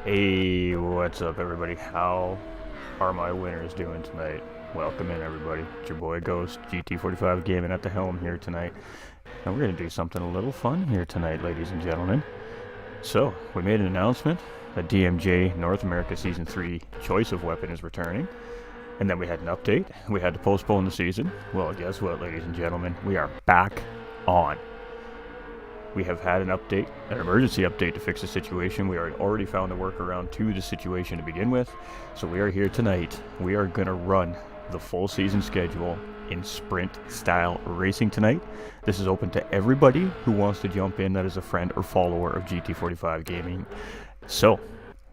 Hey, what's up everybody? How are my winners doing tonight? Welcome in everybody. It's your boy Ghost, GT45 Gaming at the helm here tonight. And we're going to do something a little fun here tonight, ladies and gentlemen. So, we made an announcement that DMJ North America Season 3 Choice of Weapon is returning. And then we had an update. We had to postpone the season. Well, guess what, ladies and gentlemen? We are back on. We have had an update, an emergency update to fix the situation. We already found a workaround to the situation to begin with. So we are here tonight. We are going to run the full season schedule in sprint style racing tonight. This is open to everybody who wants to jump in that is a friend or follower of GT45 Gaming. So,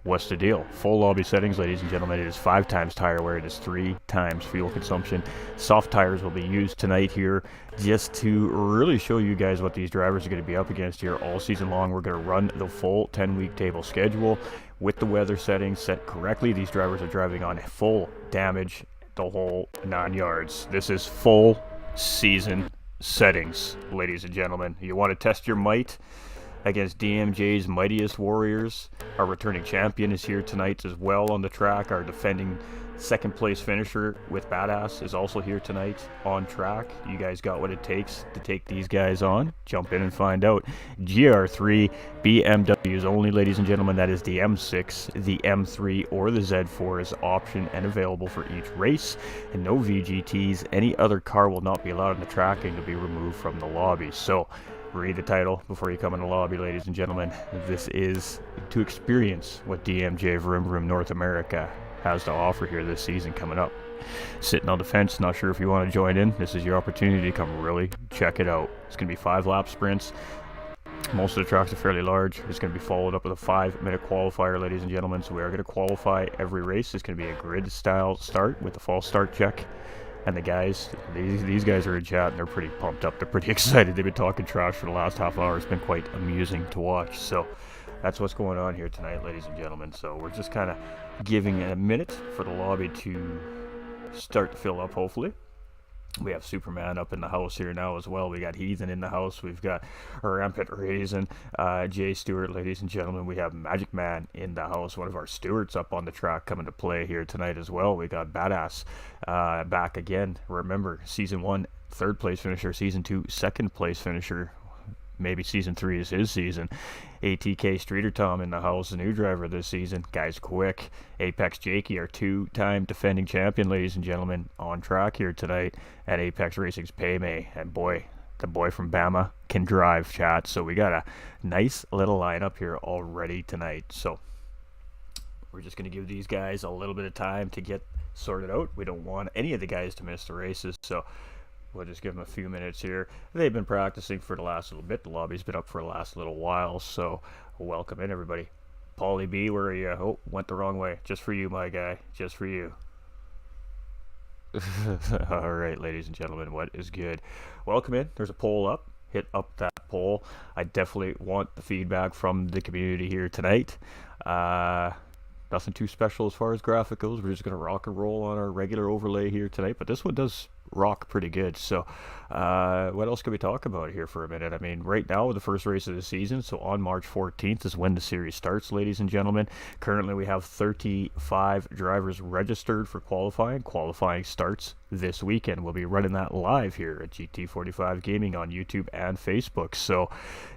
what's the deal? Full lobby settings, ladies and gentlemen. It is 5 times tire wear. It is 3 times fuel consumption. Soft tires will be used tonight here just to really show you guys what these drivers are going to be up against here all season long. We're going to run the full 10-week table schedule with the weather settings set correctly. These drivers are driving on full damage, the whole 9 yards. This is full season settings, ladies and gentlemen. You want to test your might against DMJ's Mightiest Warriors. Our returning champion is here tonight as well on the track. Our defending second place finisher with Badass is also here tonight on track. You guys got what it takes to take these guys on. Jump in and find out. GR3 BMWs only, ladies and gentlemen. That is the M6, the M3, or the Z4 is option and available for each race. And no VGTs. Any other car will not be allowed on the track and to be removed from the lobby. So, read the title before you come in the lobby, ladies and gentlemen. This is to experience what DMJ Vroom Room North America has to offer here this season coming up. Sitting on the fence, not sure if you want to join in. This is your opportunity to come really check it out. It's going to be 5 lap sprints. Most of the tracks are fairly large. It's going to be followed up with a 5-minute qualifier, ladies and gentlemen. So we are going to qualify every race. It's going to be a grid-style start with a false start check. And the guys, these guys are in chat and they're pretty pumped up. They're pretty excited. They've been talking trash for the last half hour. It's been quite amusing to watch. So that's what's going on here tonight, ladies and gentlemen. So we're just kind of giving it a minute for the lobby to start to fill up, hopefully. We have Superman up in the house here now as well. We got Heathen in the house. We've got Rampant Raisin, Jay Stewart, ladies and gentlemen. We have Magic Man in the house. One of our stewards up on the track coming to play here tonight as well. We got Badass back again. Remember, Season 1, 3rd place finisher. Season 2, 2nd place finisher. Maybe Season 3 is his season. ATK Streeter Tom in the house, a new driver this season. Guy's quick. Apex Jakey, our 2-time defending champion, ladies and gentlemen, on track here tonight. And Apex Racing's Paymay. And boy, the boy from Bama can drive, chat. So we got a nice little lineup here already tonight. So we're just going to give these guys a little bit of time to get sorted out. We don't want any of the guys to miss the races. So we'll just give them a few minutes here. They've been practicing for the last little bit. The lobby's been up for the last little while, so welcome in, everybody. Paulie B, where are you? Oh, went the wrong way. Just for you, my guy. Just for you. All right, ladies and gentlemen, what is good? Welcome in. There's a poll up. Hit up that poll. I definitely want the feedback from the community here tonight. Nothing too special as far as graphic goes. We're just going to rock and roll on our regular overlay here tonight, but this one does rock pretty good. So what else can we talk about here for a minute? I mean, right now, the first race of the season, so on March 14th is when the series starts, ladies and gentlemen. Currently, we have 35 drivers registered for qualifying. Qualifying starts this weekend. We'll be running that live here at GT45 Gaming on YouTube and Facebook, so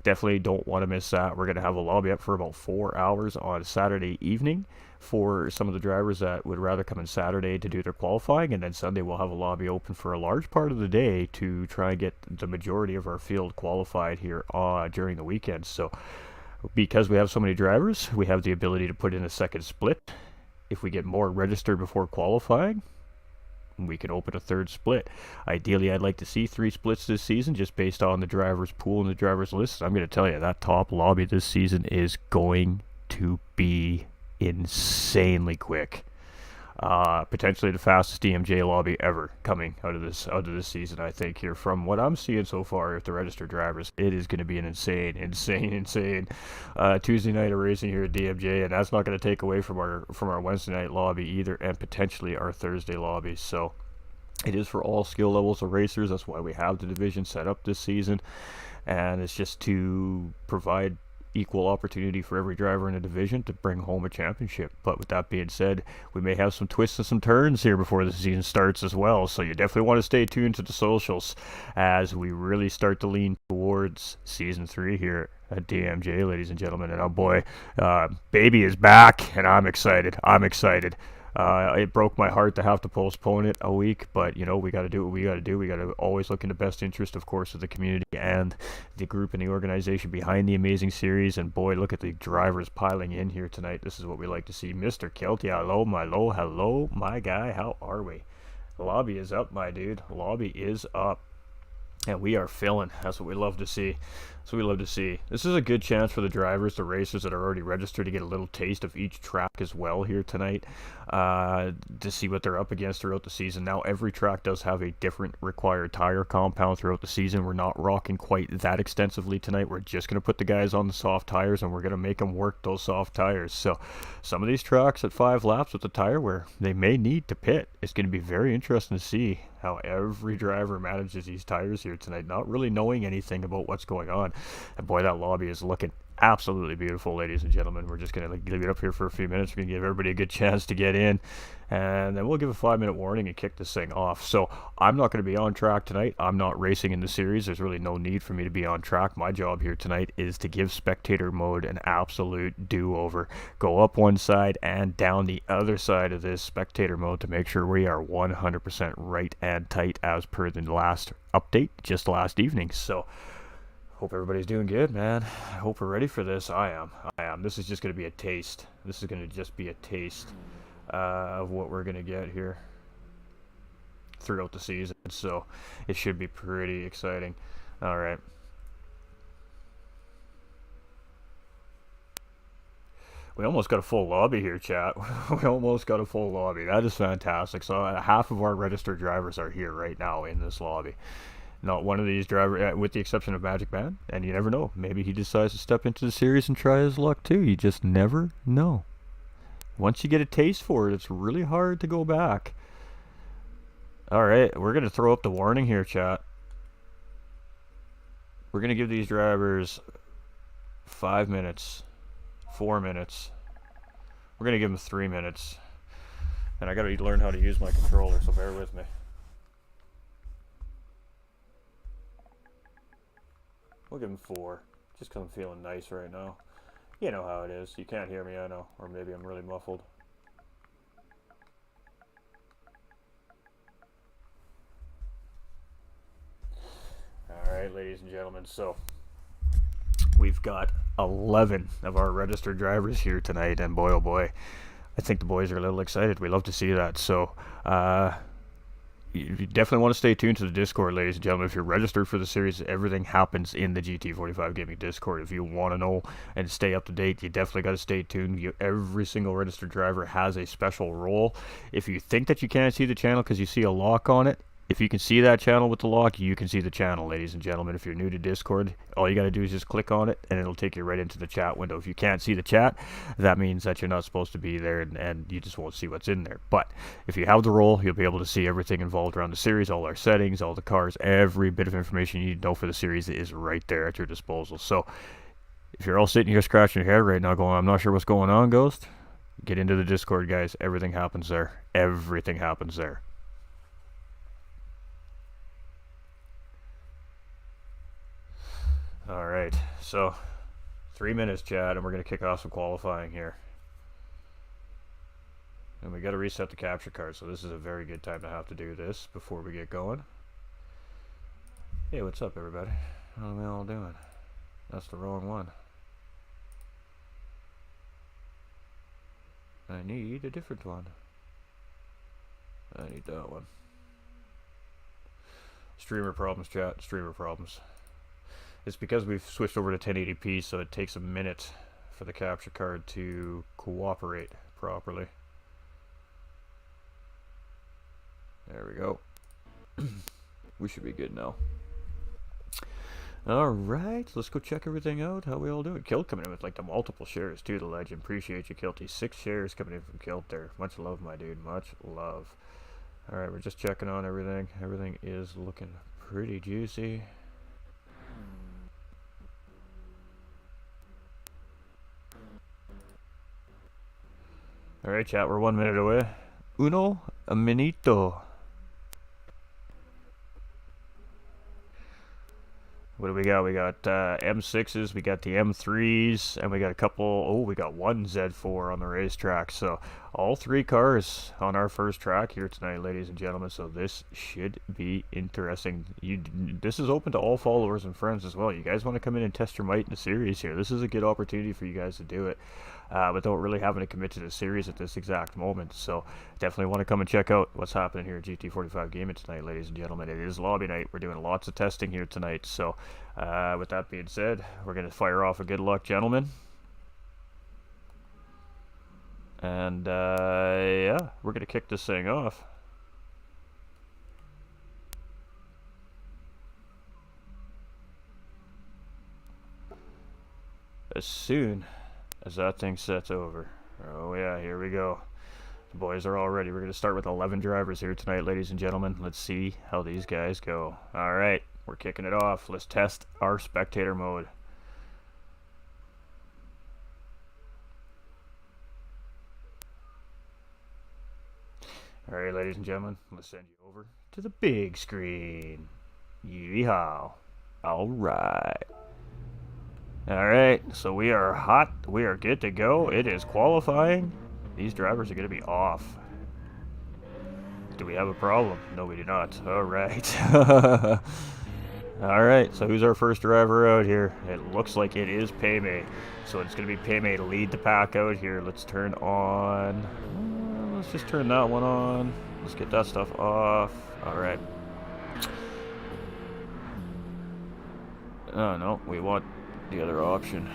definitely don't want to miss that. We're going to have a lobby up for about 4 hours on Saturday evening for some of the drivers that would rather come in Saturday to do their qualifying, and then Sunday we'll have a lobby open for a large part of the day to try and get the majority of our field qualified here during the weekend. So because we have so many drivers, we have the ability to put in a second split. If we get more registered before qualifying, we can open a 3rd split. Ideally, I'd like to see 3 splits this season, just based on the drivers pool and the drivers list. I'm going to tell you, that top lobby this season is going to be insanely quick. Potentially the fastest DMJ lobby ever coming out of this season, I think, here from what I'm seeing so far with the registered drivers. It is going to be an insane Tuesday night of racing here at DMJ, and that's not going to take away from our Wednesday night lobby either, and potentially our Thursday lobby. So it is for all skill levels of racers. That's why we have the division set up this season, and it's just to provide equal opportunity for every driver in the division to bring home a championship. But with that being said, we may have some twists and some turns here before the season starts as well, so you definitely want to stay tuned to the socials as we really start to lean towards season 3 here at DMJ, ladies and gentlemen. And oh boy, baby is back, and I'm excited. It broke my heart to have to postpone it a week, but you know, we got to do what we got to do. We got to always look in the best interest, of course, of the community and the group and the organization behind the amazing series. And boy, look at the drivers piling in here tonight. This is what we like to see. Mr. Kelty, hello, my guy. How are we? Lobby is up, my dude. Lobby is up. And we are filling. That's what we love to see. This is a good chance for the drivers, the racers that are already registered, to get a little taste of each track as well here tonight, to see what they're up against throughout the season. Now, every track does have a different required tire compound throughout the season. We're not rocking quite that extensively tonight. We're just going to put the guys on the soft tires, and we're going to make them work those soft tires. So some of these tracks at 5 laps with the tire wear, they may need to pit. It's going to be very interesting to see how every driver manages these tires here tonight, not really knowing anything about what's going on. And boy, that lobby is looking absolutely beautiful, ladies and gentlemen. We're just going to leave it up here for a few minutes. We're going to give everybody a good chance to get in, and then we'll give a 5-minute warning and kick this thing off. So I'm not going to be on track tonight. I'm not racing in the series. There's really no need for me to be on track. My job here tonight is to give spectator mode an absolute do-over. Go up one side and down the other side of this spectator mode to make sure we are 100% right and tight as per the last update just last evening. So hope everybody's doing good, man. I hope we're ready for this. I am. This is just going to be a taste. This is going to just be a taste of what we're going to get here throughout the season. So it should be pretty exciting. All right. We almost got a full lobby here, chat. We almost got a full lobby. That is fantastic. So half of our registered drivers are here right now in this lobby. Not one of these drivers, with the exception of Magic Man, and you never know. Maybe he decides to step into the series and try his luck too. You just never know. Once you get a taste for it, it's really hard to go back. All right, we're going to throw up the warning here, chat. We're going to give these drivers 5 minutes, 4 minutes. We're going to give them 3 minutes. And I got to learn how to use my controller, so bear with me. We'll give him 4, just because I'm feeling nice right now. You know how it is. You can't hear me, I know. Or maybe I'm really muffled. Alright, ladies and gentlemen, so we've got 11 of our registered drivers here tonight, and boy, oh boy, I think the boys are a little excited. We love to see that. So, you definitely want to stay tuned to the Discord, ladies and gentlemen. If you're registered for the series, everything happens in the GT45 Gaming Discord. If you want to know and stay up to date, you definitely got to stay tuned. Every single registered driver has a special role. If you think that you can't see the channel because you see a lock on it, if you can see that channel with the lock, you can see the channel, ladies and gentlemen. If you're new to Discord, all you got to do is just click on it, and it'll take you right into the chat window. If you can't see the chat, that means that you're not supposed to be there, and you just won't see what's in there. But if you have the role, you'll be able to see everything involved around the series, all our settings, all the cars, every bit of information you need to know for the series is right there at your disposal. So if you're all sitting here scratching your head right now going, I'm not sure what's going on, Ghost, get into the Discord, guys. Everything happens there. Everything happens there. Alright, so 3 minutes, chat, and we're going to kick off some qualifying here. And we got to reset the capture card, so this is a very good time to have to do this before we get going. Hey, what's up, everybody? How are we all doing? That's the wrong one. I need a different one. I need that one. Streamer problems, chat. Streamer problems. It's because we've switched over to 1080p, so it takes a minute for the capture card to cooperate properly. There we go. We should be good now. Alright, let's go check everything out. How we all doing? Kilt coming in with like the multiple shares too, the legend. Appreciate you, Kilty. 6 shares coming in from Kilt there. Much love, my dude. Much love. Alright, we're just checking on everything. Everything is looking pretty juicy. Alright, chat, we're 1 minute away. Uno minito. What do we got? We got M6s, we got the M3s, and we got a couple, oh, we got one Z4 on the racetrack. So all three cars on our first track here tonight, ladies and gentlemen. So this should be interesting. This is open to all followers and friends as well. You guys want to come in and test your might in the series here. This is a good opportunity for you guys to do it. Without really having to commit to the series at this exact moment. So definitely want to come and check out what's happening here at GT45 Gaming tonight, ladies and gentlemen. It is lobby night. We're doing lots of testing here tonight. So with that being said, we're going to fire off a good luck, gentlemen. And yeah, we're going to kick this thing off. As soon as that thing sets over. Oh yeah, here we go. The boys are all ready. We're going to start with 11 drivers here tonight, ladies and gentlemen. Let's see how these guys go. Alright, we're kicking it off. Let's test our spectator mode. Alright, ladies and gentlemen, let's send you over to the big screen. Yeehaw. Alright. Alright, so we are hot, we are good to go. It is qualifying. These drivers are going to be off. Do we have a problem? No, we do not. Alright. Alright, so who's our first driver out here? It looks like it is Payme. So it's going to be Payme to lead the pack out here. Let's turn on... let's just turn that one on. Let's get that stuff off. Alright. Oh, no, we want the other option.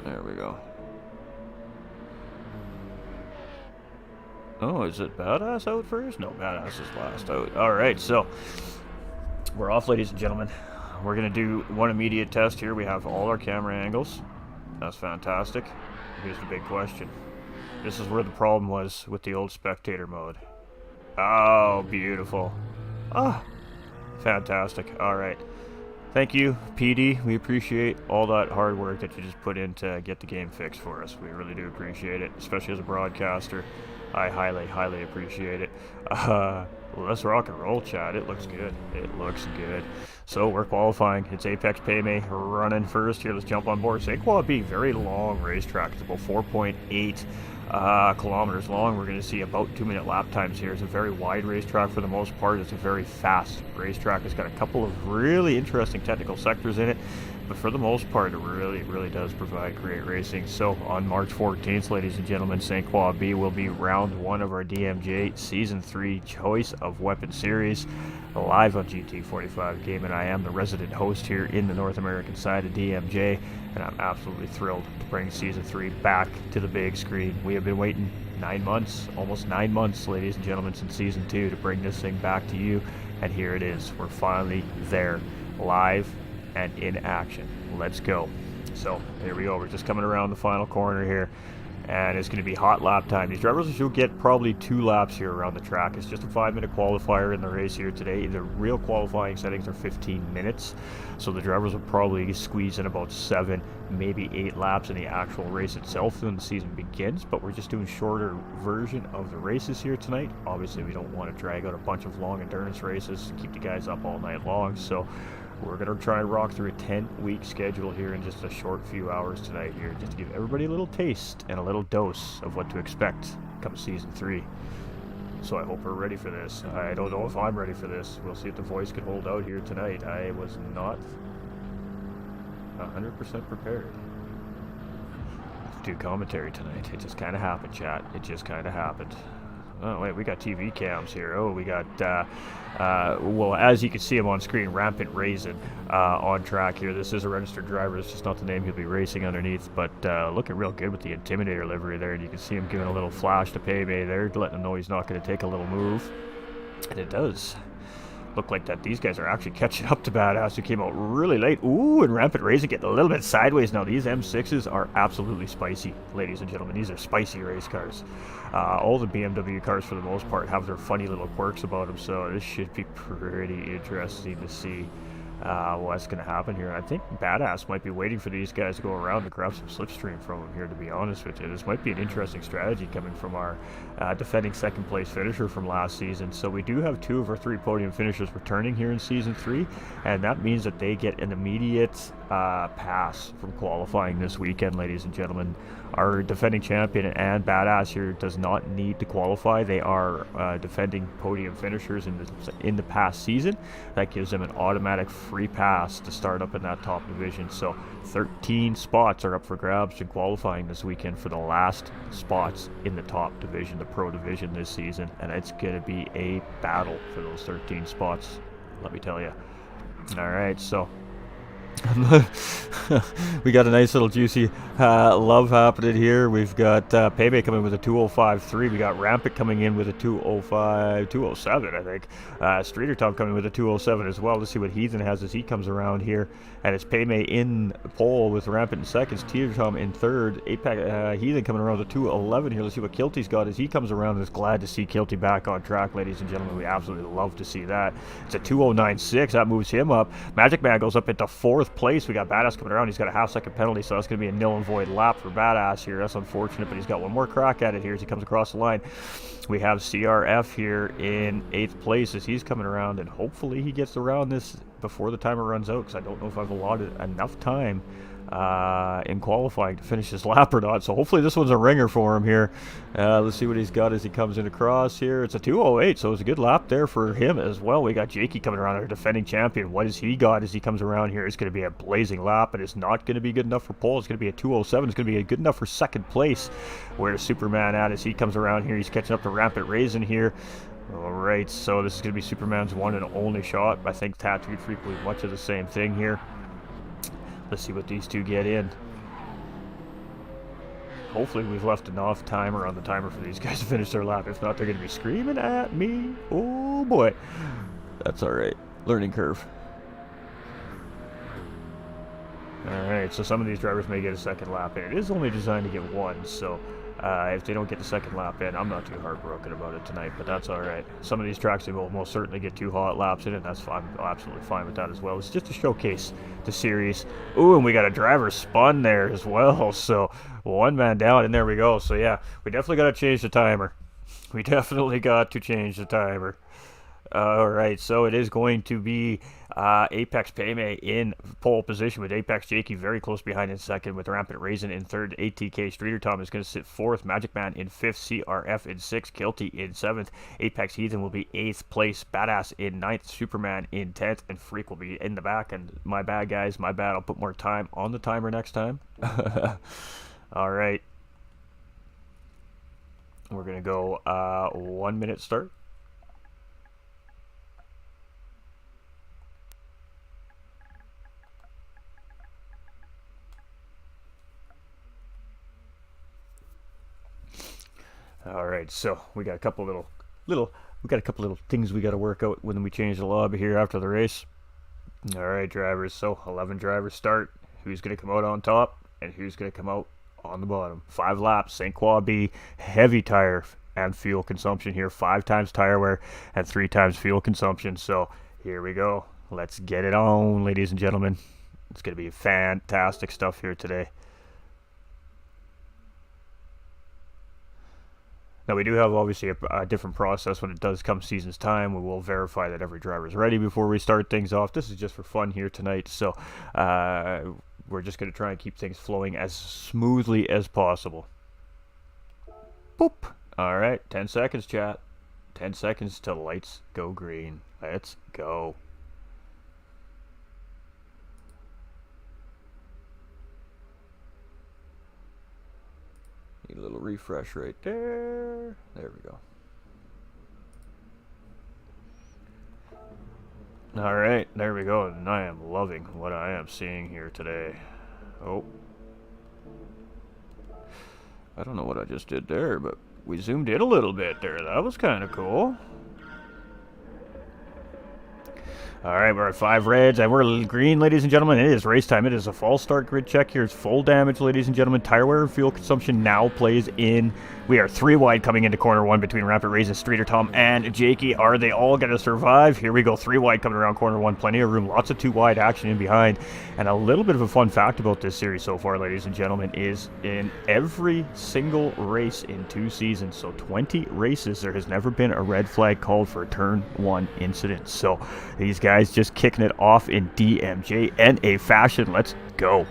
There we go. Oh, is it Badass out first? No, Badass is last out. Alright, so we're off, ladies and gentlemen. We're going to do one immediate test here. We have all our camera angles. That's fantastic. Here's the big question. This is where the problem was with the old spectator mode. Oh, beautiful. Ah, fantastic. Alright. Thank you, PD. We appreciate all that hard work that you just put in to get the game fixed for us. We really do appreciate it, especially as a broadcaster. I highly, highly appreciate it. Let's rock and roll, chat. It looks good. It looks good. So we're qualifying. It's Apex Payme running first here. Let's jump on board. St. Quad B, very long racetrack. It's about 4.8 kilometers long. We're going to see about 2-minute lap times here. It's a very wide racetrack for the most part. It's a very fast racetrack. It's got a couple of really interesting technical sectors in it, but for the most part, it really does provide great racing. So on March 14th, ladies and gentlemen, St. Quad B will be round 1 of our DMJ Season 3 Choice of Weapon Series, live on GT45 Gaming. I am the resident host here in the North American side of DMJ, and I'm absolutely thrilled to bring Season 3 back to the big screen. We have been waiting 9 months, almost 9 months, ladies and gentlemen, since Season 2 to bring this thing back to you, and here it is. We're finally there, live and in action. Let's go. So here we go. We're just coming around the final corner here, and it's going to be hot lap time. These drivers should get probably 2 laps here around the track. It's just a 5-minute qualifier in the race here today. The real qualifying settings are 15 minutes, so the drivers will probably squeeze in about 7, maybe 8 laps in the actual race itself when the season begins, but we're just doing shorter version of the races here tonight. Obviously, we don't want to drag out a bunch of long endurance races to keep the guys up all night long, so we're going to try and rock through a 10-week schedule here in just a short few hours tonight here, just to give everybody a little taste and a little dose of what to expect come Season 3. So I hope we're ready for this. I don't know if I'm ready for this. We'll see if the voice can hold out here tonight. I was not 100% prepared to do commentary tonight. It just kind of happened, chat. It just kind of happened. Oh, wait, we got TV cams here. Oh, we got, well, as you can see him on screen, Rampant Raisin on track here. This is a registered driver. It's just not the name he'll be racing underneath, but looking real good with the Intimidator livery there. And you can see him giving a little flash to Payme there, letting him know he's not going to take a little move. And it does look like that these guys are actually catching up to Badass, who came out really late. Ooh, and Rampant Raisin getting a little bit sideways now. These M6s are absolutely spicy, ladies and gentlemen. These are spicy race cars. All the BMW cars, for the most part, have their funny little quirks about them, so this should be pretty interesting to see what's going to happen here. I think Badass might be waiting for these guys to go around to grab some slipstream from him here, to be honest with you. This might be an interesting strategy coming from our defending second place finisher from last season. So we do have 2 of our 3 podium finishers returning here in Season 3, and that means that they get an immediate pass from qualifying this weekend, ladies and gentlemen. Our defending champion and Badass here does not need to qualify. They are defending podium finishers in the past season. That gives them an automatic free pass to start up in that top division. So 13 spots are up for grabs in qualifying this weekend for the last spots in the top division, the pro division this season, and it's going to be a battle for those 13 spots, let me tell you. All right, so we got a nice little juicy love happening here. We've got Payday coming with a 205.3. We got Rampant coming in with a 207, I think. Streeter Tom coming with a 207 as well. Let's see what Heathen has as he comes around here. And it's Payday in pole with Rampant in seconds. Streeter Tom in third. Heathen coming around with a 211 here. Let's see what Kilty's got as he comes around. And is glad to see Kilty back on track, ladies and gentlemen. We absolutely love to see that. It's a 209.6. That moves him up. Magic Man goes up into 4th place. We got Badass coming around. He's got a half-second penalty, so that's going to be a nil and void lap for Badass here. That's unfortunate, but he's got one more crack at it here as he comes across the line. We have CRF here in 8th place as he's coming around, and hopefully he gets around this before the timer runs out, because I don't know if I've allotted enough time in qualifying to finish his lap or not. So hopefully this one's a ringer for him here. Let's see what he's got as he comes in across here. It's a 208, so it's a good lap there for him as well. We got Jakey coming around, our defending champion. What has he got as he comes around here? It's going to be a blazing lap, but it's not going to be good enough for pole. It's going to be a 207. It's going to be good enough for second place. Where's Superman at as he comes around here? He's catching up to Rampant Raisin here. All right, so this is going to be Superman's one and only shot. I think Tattooed Freak will be much of the same thing here. Let's see what these two get in. Hopefully we've left enough timer on the timer for these guys to finish their lap. If not, they're going to be screaming at me. Oh boy. That's all right. Learning curve. All right, so some of these drivers may get a second lap in. It is only designed to get one, so if they don't get the second lap in, I'm not too heartbroken about it tonight, but that's all right. Some of these tracks, they will most certainly get 2 hot laps in, and that's fine. I'm absolutely fine with that as well. It's just to showcase the series. Ooh, and we got a driver spun there as well, so 1 man down, and there we go. So yeah, we definitely got to change the timer. We definitely got to change the timer. All right, so it is going to be Apex Payme in pole position with Apex Jakey very close behind in second, with Rampant Raisin in third. ATK Streeter Tom is going to sit 4th. Magic Man in 5th. CRF in 6th. Kilty in 7th. Apex Heathen will be 8th place. Badass in 9th. Superman in 10th. And Freak will be in the back. And my bad, guys. My bad. I'll put more time on the timer next time. All right. We're going to go 1 minute start. All right, so we got a couple little things we got to work out when we change the lobby here after the race. All right, drivers. So 11 drivers start. Who's going to come out on top and who's going to come out on the bottom? 5 laps. St. Croix B, heavy tire and fuel consumption here. 5 times tire wear and 3 times fuel consumption. So here we go. Let's get it on, ladies and gentlemen. It's going to be fantastic stuff here today. Now, we do have, obviously, a different process when it does come season's time. We will verify that every driver is ready before we start things off. This is just for fun here tonight, so we're just going to try and keep things flowing as smoothly as possible. Boop. All right, 10 seconds, chat. 10 seconds till lights go green. Let's go. Need a little refresh right there. There we go. All right, there we go. And I am loving what I am seeing here today. Oh. I don't know what I just did there, but we zoomed in a little bit there. That was kind of cool. All right, we're at 5 reds, and we're green, ladies and gentlemen. It is race time. It is a false start grid check here. It's full damage, ladies and gentlemen. Tire wear and fuel consumption now plays in We are 3 wide coming into corner 1 between Rampant Raisin, Streeter Tom, and Jakey. Are they all going to survive? Here we go, 3 wide coming around corner 1. Plenty of room, lots of 2 wide action in behind. And a little bit of a fun fact about this series so far, ladies and gentlemen, is in every single race in 2 seasons, so 20 races, there has never been a red flag called for a turn 1 incident. So these guys just kicking it off in DMJ NA fashion. Let's go.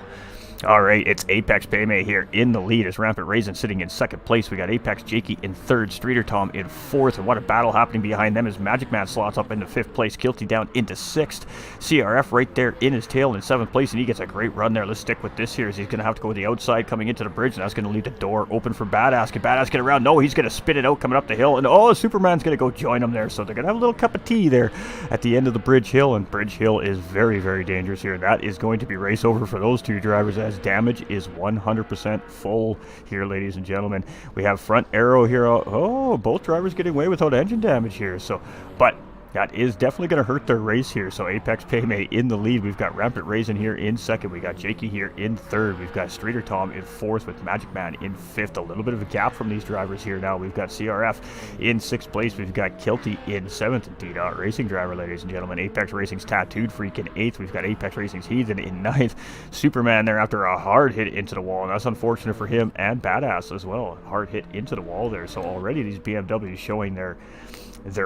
All right, it's Apex Payme here in the lead as Rampant Raisin sitting in 2nd place. We got Apex Jakey in 3rd, Streeter Tom in 4th, and what a battle happening behind them as Magic Man slots up into 5th place, Kilty down into 6th. CRF right there in his tail in 7th place, and he gets a great run there. Let's stick with this here as he's going to have to go to the outside coming into the bridge, and that's going to leave the door open for Badass. Can Badass get around? No, he's going to spit it out coming up the hill, and oh, Superman's going to go join him there, so they're going to have a little cup of tea there at the end of the Bridge Hill, and Bridge Hill is very, very dangerous here. That is going to be race over for those 2 drivers as damage is 100% full here, ladies and gentlemen. We have front arrow here. Oh, both drivers getting away without engine damage here. So, but that is definitely going to hurt their race here. So Apex Payme in the lead. We've got Rampant Raisin here in 2nd. We got Jakey here in 3rd. We've got Streeter Tom in 4th with Magic Man in 5th. A little bit of a gap from these drivers here now. We've got CRF in 6th place. We've got Kilty in 7th. And D-Dot Racing driver, ladies and gentlemen. Apex Racing's Tattooed Freak in 8th. We've got Apex Racing's Heathen in 9th. Superman there after a hard hit into the wall. And that's unfortunate for him and Badass as well. Hard hit into the wall there. So already these BMWs showing their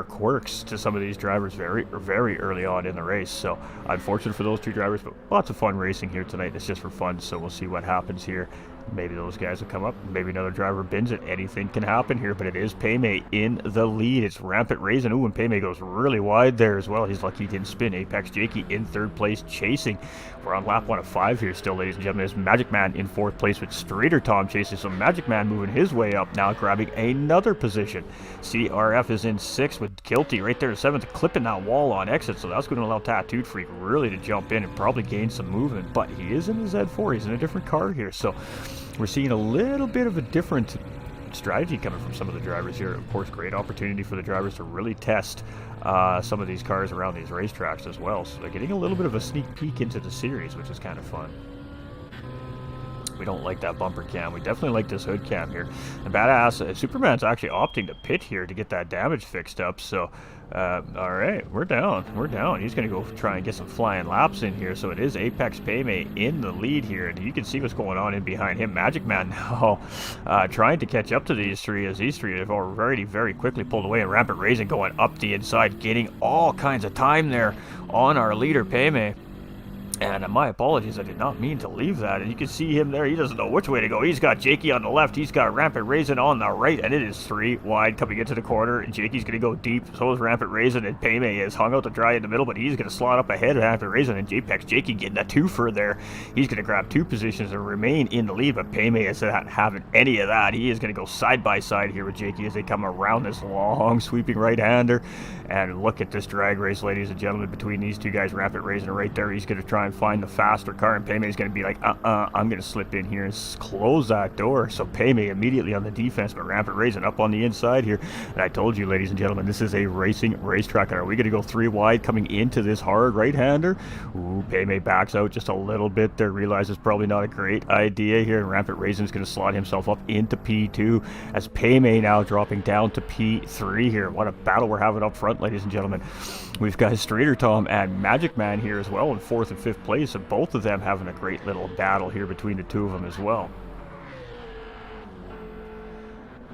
quirks to some of these drivers very early on in the race. So unfortunate for those 2 drivers, but lots of fun racing here tonight. It's just for fun, so we'll see what happens here. Maybe those guys will come up, maybe another driver bins it. Anything can happen here, but it is Payme in the lead. It's Rampant Raisin. Ooh, and Payme goes really wide there as well. He's lucky he didn't spin. Apex Jakey in 3rd place chasing. We're on lap 1 of 5 here still, ladies and gentlemen. There's Magic Man in 4th place with Streeter Tom chasing. So Magic Man moving his way up now, grabbing another position. CRF is in 6th with Kilty right there in 7th, clipping that wall on exit. So that's going to allow Tattooed Freak really to jump in and probably gain some movement. But he is in his Z4. He's in a different car here. So we're seeing a little bit of a different strategy coming from some of the drivers here. Of course, great opportunity for the drivers to really test some of these cars around these racetracks as well. So they're getting a little bit of a sneak peek into the series, which is kind of fun. We don't like that bumper cam. We definitely like this hood cam here. And Badass, Superman's actually opting to pit here to get that damage fixed up. So, all right, we're down. We're down. He's going to go try and get some flying laps in here. So it is Apex Payme in the lead here. And you can see what's going on in behind him. Magic Man now trying to catch up to these 3 as these 3 have already very quickly pulled away. And Rampant Raisin going up the inside, getting all kinds of time there on our leader Payme. And my apologies, I did not mean to leave that. And you can see him there. He doesn't know which way to go. He's got Jakey on the left. He's got Rampant Raisin on the right. And it is 3 wide coming into the corner. And Jakey's going to go deep. So is Rampant Raisin. And Payme is hung out to dry in the middle. But he's going to slot up ahead of Rampant Raisin. And Apex Jakey getting a 2-fer there. He's going to grab 2 positions and remain in the lead. But Payme is not having any of that. He is going to go side by side here with Jakey as they come around this long sweeping right-hander. And look at this drag race, ladies and gentlemen, between these 2 guys. Rampant Raisin right there. He's going to try and find the faster car, and Payme is going to be like, I'm going to slip in here and close that door. So Payme immediately on the defense, but Rampant Raisin up on the inside here. And I told you, ladies and gentlemen, this is a racing racetrack. And are we going to go 3 wide coming into this hard right-hander? Ooh, Payme backs out just a little bit there, realizes probably not a great idea here, and Rampant Raisin is going to slot himself up into P2 as Payme now dropping down to P3 here. What a battle we're having up front, ladies and gentlemen. We've got Streeter Tom and Magic Man here as well in 4th and 5th place, and both of them having a great little battle here between the 2 of them as well.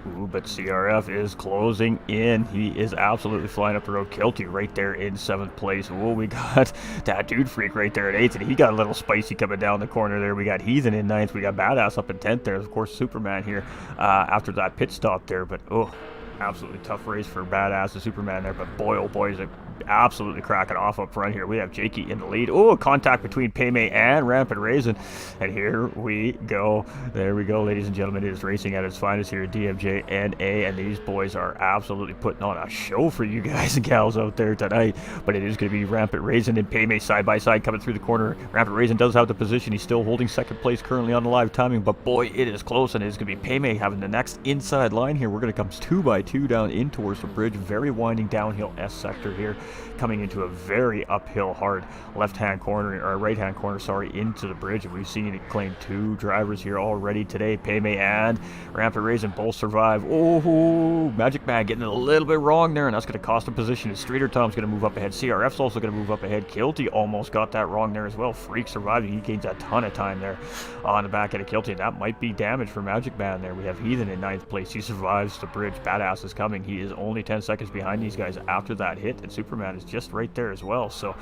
Ooh, but CRF is closing in. He is absolutely flying up the road. Kilty right there in 7th place. Oh, we got Tattooed Freak right there at 8th, and he got a little spicy coming down the corner there. We got Heathen in 9th. We got Badass up in 10th there. Of course, Superman here after that pit stop there, but oh, absolutely tough race for Badass and Superman there, but boy, oh boy, is it absolutely cracking off up front here. We have Jakey in the lead. Oh, contact between Payme and Rampant Raisin. And here we go. There we go, ladies and gentlemen. It is racing at its finest here at DMJ NA, and these boys are absolutely putting on a show for you guys and gals out there tonight. But it is going to be Rampant Raisin and Payme side by side coming through the corner. Rampant Raisin does have the position. He's still holding 2nd place currently on the live timing, but boy, it is close, and it is going to be Payme having the next inside line here. We're going to come 2 by 2 down in towards the bridge. Very winding downhill S sector here, coming into a very uphill hard left-hand corner, or right-hand corner, sorry, into the bridge. And we've seen it claim 2 drivers here already today. Payme and Rampant Raisin both survive. Oh, Magic Man getting it a little bit wrong there, and that's going to cost him position. And Streeter Tom's going to move up ahead. CRF's also going to move up ahead. Kilty almost got that wrong there as well. Freak surviving. He gains a ton of time there on the back end of Kilty, and that might be damage for Magic Man there. We have Heathen in 9th place. He survives the bridge. Badass is coming. He is only 10 seconds behind these guys after that hit, and Superman is just right there as well. So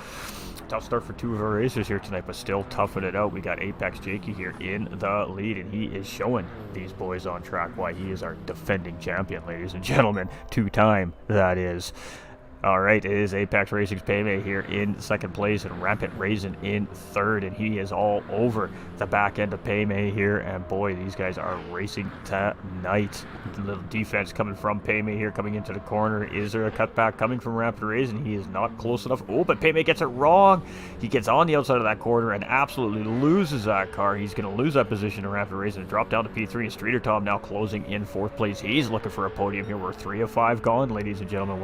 tough start for 2 of our racers here tonight, but still toughing it out. We got Apex Jakey here in the lead, and he is showing these boys on track why he is our defending champion, ladies and gentlemen. 2-time, that is. Alright, it is Apex Racing's Payme here in 2nd place, and Rampant Raisin in 3rd, and he is all over the back end of Payme here, and boy, these guys are racing tonight. The little defense coming from Payme here, coming into the corner. Is there a cutback coming from Rampant Raisin? He is not close enough. Oh, but Payme gets it wrong. He gets on the outside of that corner and absolutely loses that car. He's going to lose that position to Rampant Raisin and drop down to P3, and Streeter Tom now closing in 4th place. He's looking for a podium here. We're 3 of 5 gone, ladies and gentlemen.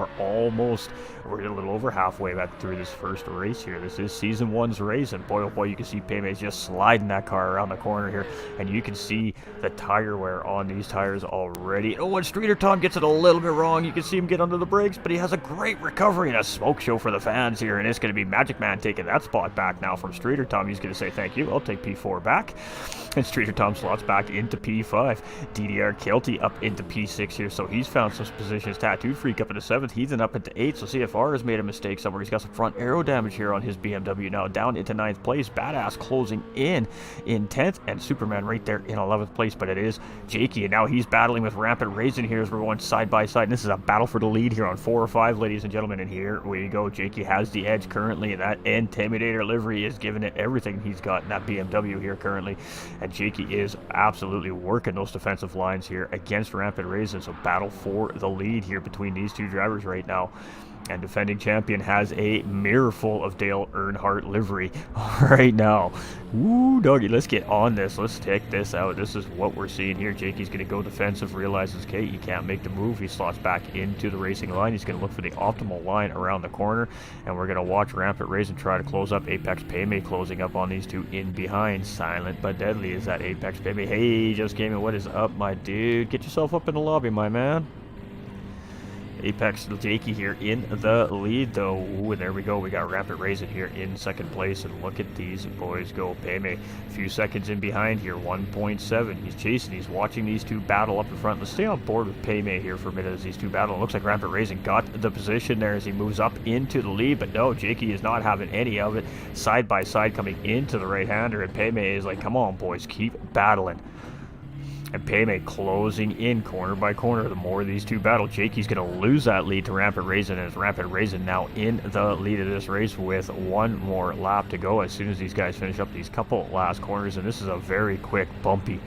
We're a little over halfway back through this first race here. This is Season 1's race, and boy, oh boy, you can see Payme is just sliding that car around the corner here, and you can see the tire wear on these tires already. Oh, and Streeter Tom gets it a little bit wrong. You can see him get under the brakes, but he has a great recovery and a smoke show for the fans here, and it's going to be Magic Man taking that spot back now from Streeter Tom. He's going to say, thank you, I'll take P4 back, and Streeter Tom slots back into P5. DDR Kilty up into P6 here, so he's found some positions. Tattooed Freak up into 7th, Heathen up into 8th, so CFR has made a mistake somewhere. He's got some front aero damage here on his BMW now, down into 9th place. Badass closing in 10th, and Superman right there in 11th place, but it is Jakey, and now he's battling with Rampant Raisin here as we're going side by side, and this is a battle for the lead here on 4 or 5, ladies and gentlemen, and here we go. Jakey has the edge currently, and that Intimidator livery is giving it everything he's got in that BMW here currently, and Jakey is absolutely working those defensive lines here against Rampant Raisin, so battle for the lead here between these 2 drivers right now. And defending champion has a mirror full of Dale Earnhardt livery right now. Woo, doggy, let's get on this. Let's check this out. This is what we're seeing here. Jakey's going to go defensive, realizes, okay, he can't make the move. He slots back into the racing line. He's going to look for the optimal line around the corner, and we're going to watch Rampant Raisin try to close up. Apex Payme closing up on these 2 in behind. Silent but deadly is that Apex Payme. Hey, just came in. What is up, my dude? Get yourself up in the lobby, my man. Apex Jakey here in the lead, though. Ooh, and there we go. We got Rampant Raisin here in 2nd place, and look at these boys go. Payme a few seconds in behind here, 1.7. He's chasing. He's watching these 2 battle up in front. Let's stay on board with Payme here for a minute as these 2 battle. It looks like Rampant Raisin got the position there as he moves up into the lead, but no, Jakey is not having any of it. Side by side coming into the right-hander, and Payme is like, come on, boys, keep battling. And Payme closing in corner by corner. The more these 2 battle, Jakey's going to lose that lead to Rampant Raisin, as Rampant Raisin now in the lead of this race with 1 more lap to go as soon as these guys finish up these couple last corners. And this is a very quick, bumpy,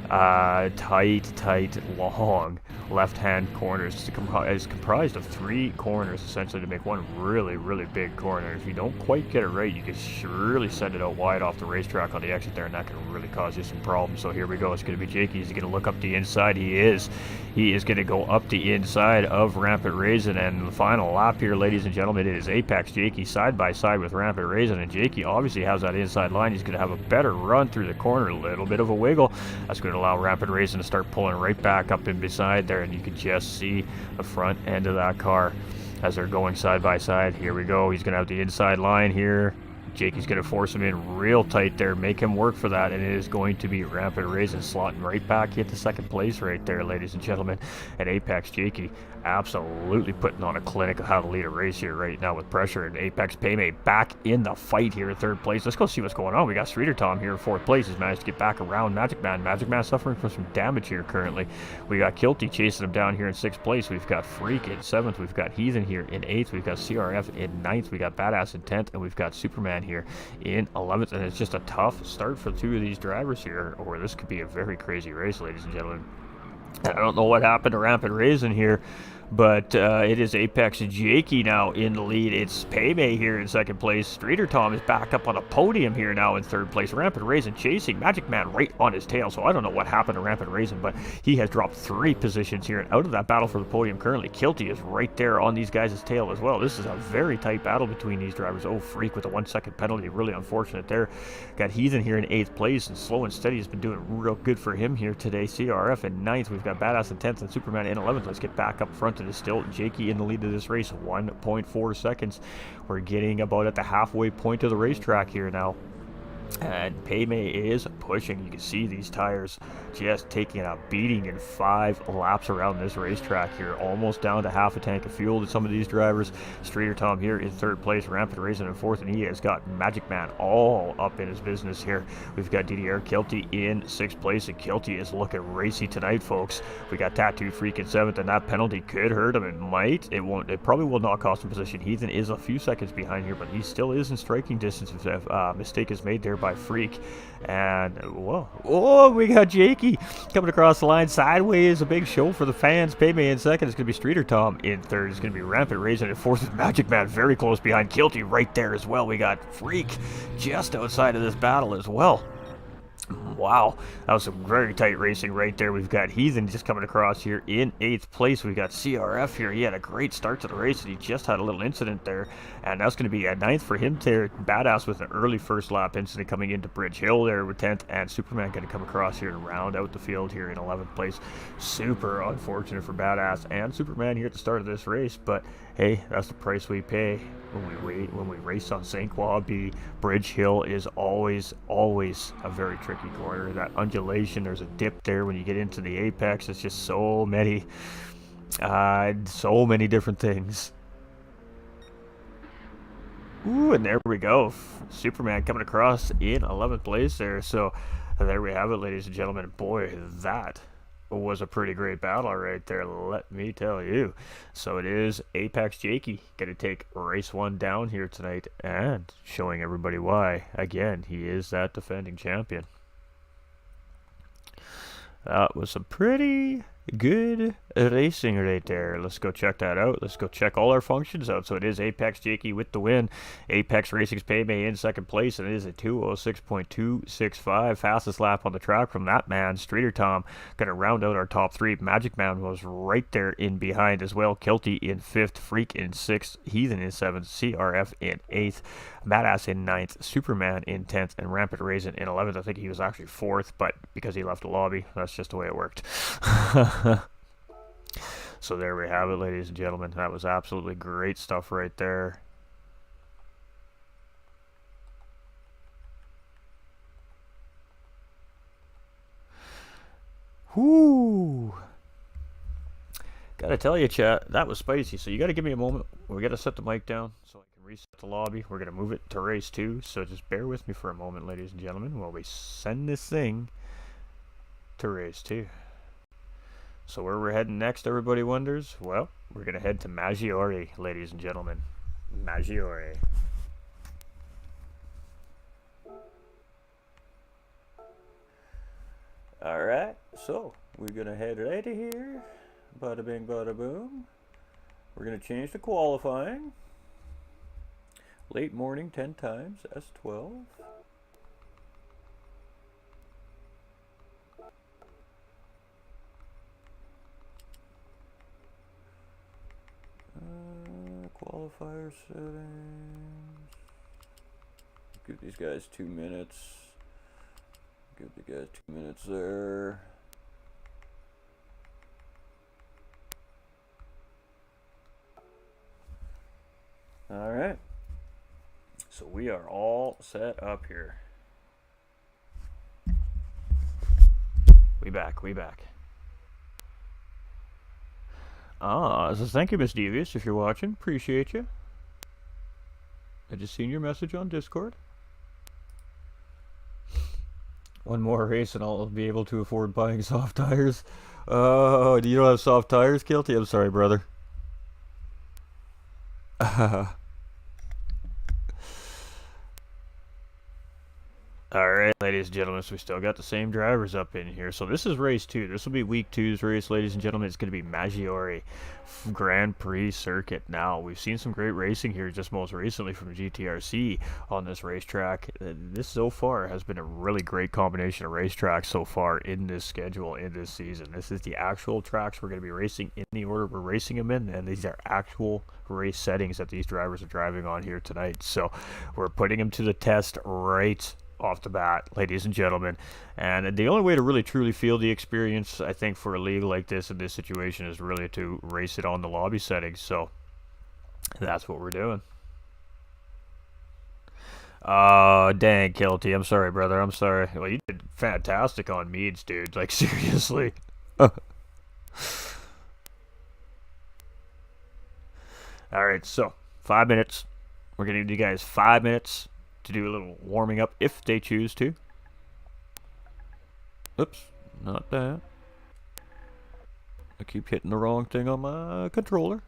tight, long left-hand corners. It's comprised of 3 corners essentially to make one really, really big corner. If you don't quite get it right, you can really send it out wide off the racetrack on the exit there, and that can really cause you some problems. So here we go. It's going to be Jakey. He's going to look up the inside. He is going to go up the inside of Rampant Raisin, and the final lap here, ladies and gentlemen, it is Apex Jakey side by side with Rampant Raisin, and Jakey obviously has that inside line. He's going to have a better run through the corner, a little bit of a wiggle. That's going to allow Rampant Raisin to start pulling right back up in beside there, and you can just see the front end of that car as they're going side by side. Here we go. He's going to have the inside line here. Jakey's going to force him in real tight there, make him work for that, and it is going to be Rampant Raisin slotting right back into 2nd place right there, ladies and gentlemen. And Apex Jakey absolutely putting on a clinic of how to lead a race here right now with pressure, and Apex Payme back in the fight here in 3rd place. Let's go see what's going on. We got Streeter Tom here in 4th place. He's managed to get back around Magic Man. Magic Man suffering from some damage here currently. We got Kilty chasing him down here in 6th place. We've got Freak in 7th. We've got Heathen here in 8th. We've got CRF in 9th. We got Badass in 10th, and we've got Superman here in 11th. And it's just a tough start for 2 of these drivers here, or this could be a very crazy race, ladies and gentlemen. I don't know what happened to Rampant Raisin here, But it is Apex Jakey now in the lead. It's Paymay here in second place. Streeter Tom is back up on a podium here now in third place. Rampant Raisin chasing Magic Man right on his tail. So I don't know what happened to Rampant Raisin, but he has dropped 3 positions here. And out of that battle for the podium currently, Kilty is right there on these guys' tail as well. This is a very tight battle between these drivers. Oh, Freak with a 1-second penalty. Really unfortunate there. Got Heathen here in 8th place, and Slow and Steady has been doing real good for him here today. CRF in 9th. We've got Badass in 10th and Superman in 11th. Let's get back up front to the stilt. Jakey in the lead of this race, 1.4 seconds. We're getting about at the halfway point of the racetrack here now. And Paymay is pushing. You can see these tires just taking a beating in 5 laps around this racetrack here. Almost down to half a tank of fuel to some of these drivers. Streeter Tom here in 3rd place. Rampant Raisin in 4th. And he has got Magic Man all up in his business here. We've got DDR Kilty in 6th place. And Kilty is looking racy tonight, folks. We got Tattoo Freak in 7th. And that penalty could hurt him. It might. It won't. It probably will not cost him position. Heathen is a few seconds behind here, but he still is in striking distance if a mistake is made there by Freak. And whoa, oh, we got Jakey coming across the line sideways. A big show for the fans. Paymay in 2nd. It's gonna be Streeter Tom in 3rd. It's gonna be Rampant Raisin in 4th with Magic Man very close behind. Kilty right there as well. We got Freak just outside of this battle as well. Wow, that was some very tight racing right there. We've got Heathen just coming across here in 8th place. We've got CRF here. He had a great start to the race, and he just had a little incident there. And that's going to be a 9th for him there. Badass with an early first lap incident coming into Bridge Hill there with 10th. And Superman going to come across here to round out the field here in 11th place. Super unfortunate for Badass and Superman here at the start of this race. But hey, that's the price we pay when we race on St. Quabi. Bridge Hill is always a very tricky corner. That undulation, there's a dip there when you get into the apex. It's just so many different things. Ooh, and there we go. Superman coming across in 11th place there. So there we have it, ladies and gentlemen. Boy, that was a pretty great battle right there, let me tell you. So it is Apex Jakey going to take race 1 down here tonight, and showing everybody why. Again, he is that defending champion. That was some pretty good racing right there. Let's go check that out. Let's go check all our functions out. So it is Apex Jakey with the win. Apex Racing's Paymay in 2nd place, and it is a 2:06.265. Fastest lap on the track from that man. Streeter Tom gonna round out our top 3. Magic Man was right there in behind as well. Kilty in 5th, Freak in 6th, Heathen in 7th, CRF in 8th, Badass in 9th, Superman in 10th, and Rampant Raisin in 11th. I think he was actually 4th, but because he left the lobby, that's just the way it worked. So there we have it, ladies and gentlemen. That was absolutely great stuff right there. Whoo! Gotta tell you, chat, that was spicy. So you gotta give me a moment. We gotta set the mic down so I can reset the lobby. We're gonna move it to race 2. So just bear with me for a moment, ladies and gentlemen, while we send this thing to race 2. So where we're heading next, everybody wonders? Well, we're going to head to Maggiore, ladies and gentlemen. Maggiore. Alright, so we're going to head right here. Bada bing, bada boom. We're going to change to qualifying. Late morning, 10 times, S12. Qualifier settings. Give these guys 2 minutes. Give the guys 2 minutes there. All right. So we are all set up here. We back. So thank you, Miss Devious, if you're watching. Appreciate you. I just seen your message on Discord. One more race and I'll be able to afford buying soft tires. Oh, do you don't have soft tires, Kilty? I'm sorry, brother. Alright, ladies and gentlemen, so we still got the same drivers up in here. So this is race 2. This will be week 2's race, ladies and gentlemen. It's going to be Maggiore Grand Prix circuit. Now, we've seen some great racing here just most recently from GTRC on this racetrack. This so far has been a really great combination of racetracks so far in this schedule, in this season. This is the actual tracks we're going to be racing in the order we're racing them in, and these are actual race settings that these drivers are driving on here tonight. So we're putting them to the test right off the bat, ladies and gentlemen. And the only way to really truly feel the experience, I think, for a league like this in this situation is really to race it on the lobby settings. So that's what we're doing. Dang, Kilty, I'm sorry, brother, I'm sorry. Well, you did fantastic on Meads, dude, like, seriously. Alright, so 5 minutes. We're gonna give you guys 5 minutes to do a little warming up if they choose to. Oops, not that. I keep hitting the wrong thing on my controller.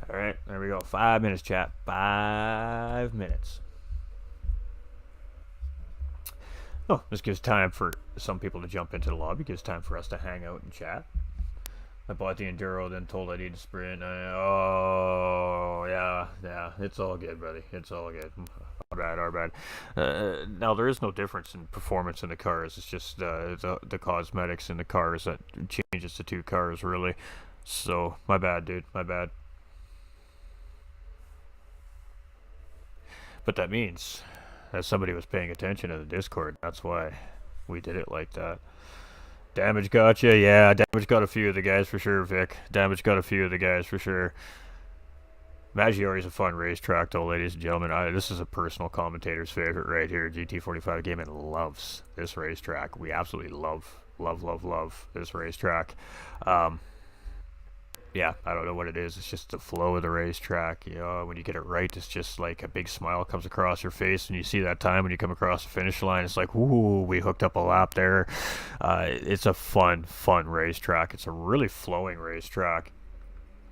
Alright, there we go. 5 minutes, chat. 5 minutes. Oh, this gives time for some people to jump into the lobby. Gives time for us to hang out and chat. I bought the Enduro, then told I need to sprint. Oh, yeah. It's all good, buddy. It's all good. Our bad. Now, there is no difference in performance in the cars. It's just the cosmetics in the cars that changes the two cars, really. So, my bad, dude. My bad. But that means that somebody was paying attention to the Discord. That's why we did it like that. Damage got you? Yeah, Damage got a few of the guys for sure, Vic. Damage got a few of the guys for sure. Maggiore is a fun racetrack, though, ladies and gentlemen. This is a personal commentator's favorite right here. GT45 Gaming loves this racetrack. We absolutely love this racetrack. Yeah, I don't know what it is. It's just the flow of the racetrack. You know, when you get it right, it's just like a big smile comes across your face when you see that time when you come across the finish line. It's like, ooh, we hooked up a lap there. It's a fun racetrack. It's a really flowing racetrack.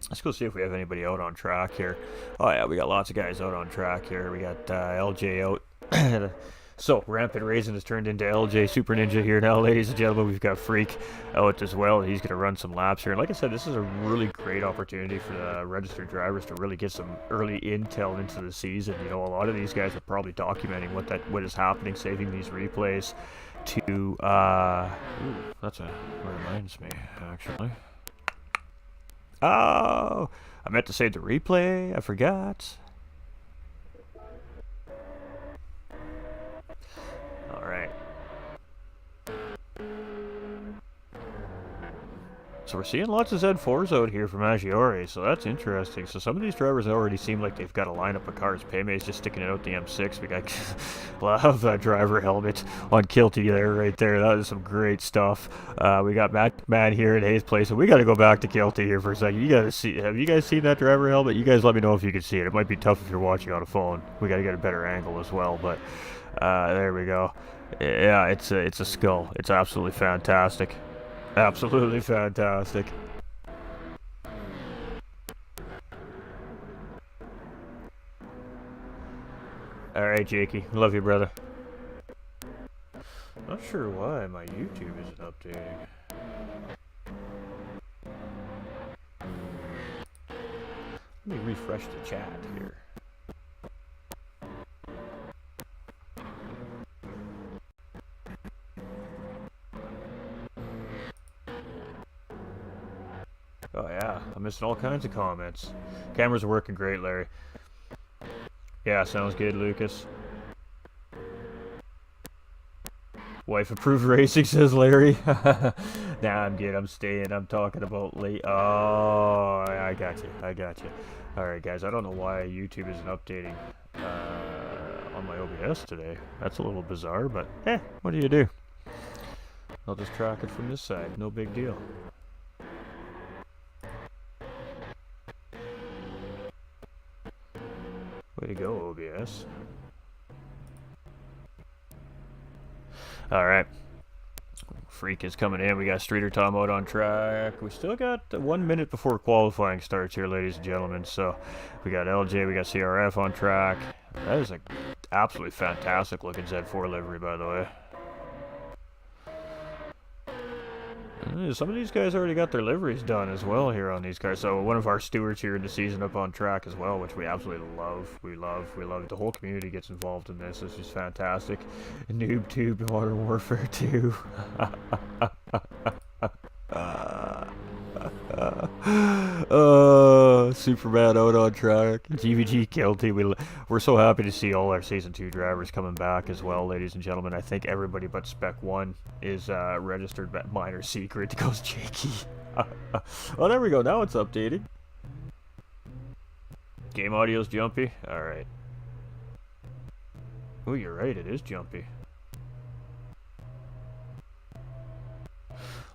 Let's go see if we have anybody out on track here. Oh, yeah, we got lots of guys out on track here. We got LJ out. So, Rampant Raisin has turned into LJ Super Ninja here now, ladies and gentlemen. We've got Freak out as well. He's going to run some laps here. And like I said, this is a really great opportunity for the registered drivers to really get some early intel into the season. You know, a lot of these guys are probably documenting what is happening, saving these replays to... ooh, that reminds me, actually. Oh, I meant to save the replay. I forgot. All right. So we're seeing lots of Z4s out here from Maggiore, so that's interesting. So some of these drivers already seem like they've got a lineup of cars. Paymay's just sticking it out the M6. We got love that driver helmet on Kilty there, right there. That is some great stuff. We got Matt here at Hayes Place, so we got to go back to Kilty here for a second. You got to see. Have you guys seen that driver helmet? You guys let me know if you can see it. It might be tough if you're watching on a phone. We got to get a better angle as well, but there we go. Yeah, it's a skull. It's absolutely fantastic. Absolutely fantastic. Alright, Jakey. Love you, brother. Not sure why my YouTube isn't updating. Let me refresh the chat here. Oh yeah, I'm missing all kinds of comments. Cameras are working great, Larry. Yeah, sounds good, Lucas. Wife approved racing, says Larry. Nah, I'm good. I'm staying. I'm talking about late. Oh, I got you. Alright, guys. I don't know why YouTube isn't updating on my OBS today. That's a little bizarre, but what do you do? I'll just track it from this side. No big deal. Way to go, OBS. Alright. Freak is coming in. We got Streeter Tom out on track. We still got 1 minute before qualifying starts here, ladies and gentlemen. So we got LJ, we got CRF on track. That is an absolutely fantastic looking Z4 livery, by the way. Some of these guys already got their liveries done as well here on these cars. So one of our stewards here in the season up on track as well, which we absolutely love. We love it. The whole community gets involved in this. It's just fantastic. Noob Tube Modern Warfare 2. Superman out on track. GVG guilty. We're so happy to see all our Season 2 drivers coming back as well, ladies and gentlemen. I think everybody but Spec 1 is registered, but minor secret goes Jakey. Oh, there we go. Now it's updated. Game audio's jumpy. Alright. Oh, you're right. It is jumpy.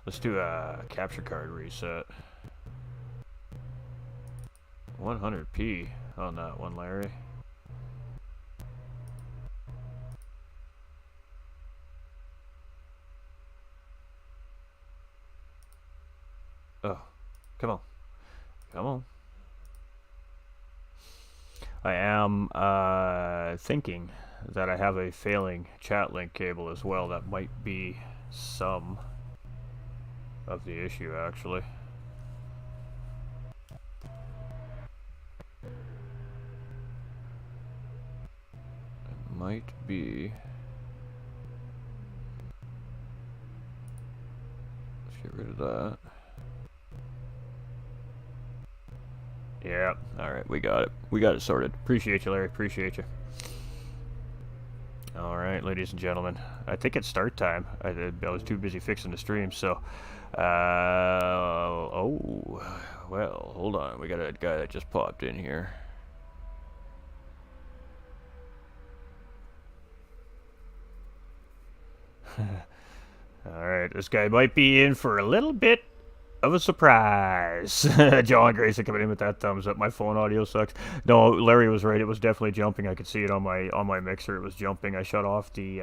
Let's do a capture card reset. 100p on that one, Larry. Oh, come on. Come on. I am thinking that I have a failing chat link cable as well. That might be some of the issue, actually. Might be. Let's get rid of that. Yeah, alright, we got it. We got it sorted. Appreciate you, Larry. Appreciate you. Alright, ladies and gentlemen. I think it's start time. I was too busy fixing the stream, so. Oh, well, hold on. We got a guy that just popped in here. Alright, this guy might be in for a little bit of a surprise. John Grayson coming in with that thumbs up. My phone audio sucks. No, Larry was right. It was definitely jumping. I could see it on my mixer. It was jumping. I shut off the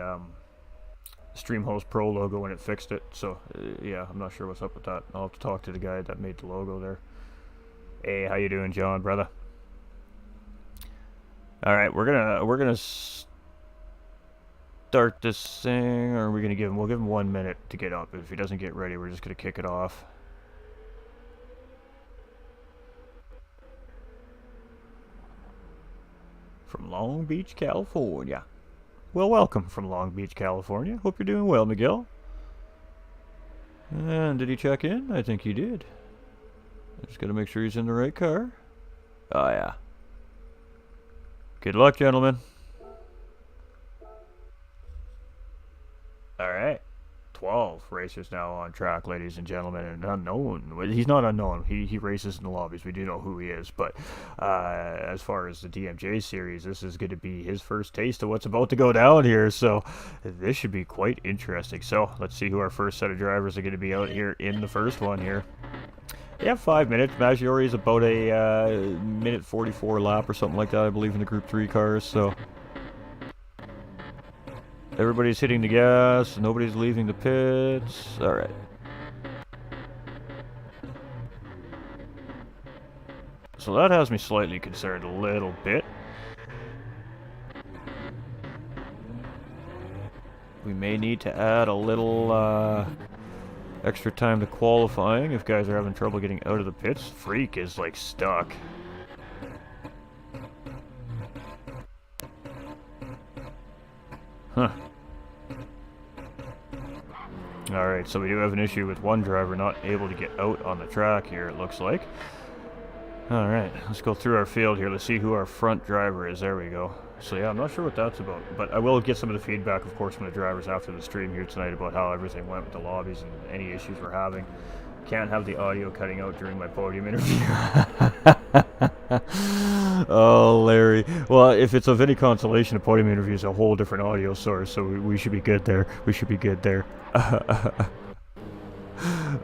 Streamhost Pro logo when it fixed it. So yeah, I'm not sure what's up with that. I'll have to talk to the guy that made the logo there. Hey, how you doing, John, brother? Alright, we're gonna start this thing, or are we gonna give him? We'll give him 1 minute to get up. If he doesn't get ready, we're just gonna kick it off. From Long Beach, California. Well, welcome from Long Beach, California. Hope you're doing well, Miguel. And did he check in? I think he did. I just gotta make sure he's in the right car. Oh yeah. Good luck, gentlemen. Alright. 12 racers now on track, ladies and gentlemen, and unknown. He's not unknown. He races in the lobbies. We do know who he is, but as far as the DMJ series, this is going to be his first taste of what's about to go down here, so this should be quite interesting. So let's see who our first set of drivers are going to be out here in the first one here. They have 5 minutes. Maggiore is about a minute 44 lap or something like that, I believe, in the Group 3 cars, so everybody's hitting the gas, nobody's leaving the pits. Alright. So that has me slightly concerned a little bit. We may need to add a little extra time to qualifying if guys are having trouble getting out of the pits. Freak is like stuck. Huh. Alright, so we do have an issue with one driver not able to get out on the track here, it looks like. Alright, let's go through our field here. Let's see who our front driver is. There we go. So yeah, I'm not sure what that's about. But I will get some of the feedback, of course, from the drivers after the stream here tonight about how everything went with the lobbies and any issues we're having. Can't have the audio cutting out during my podium interview. Oh, Larry. Well, if it's of any consolation, a podium interview is a whole different audio source, so we should be good there. We should be good there.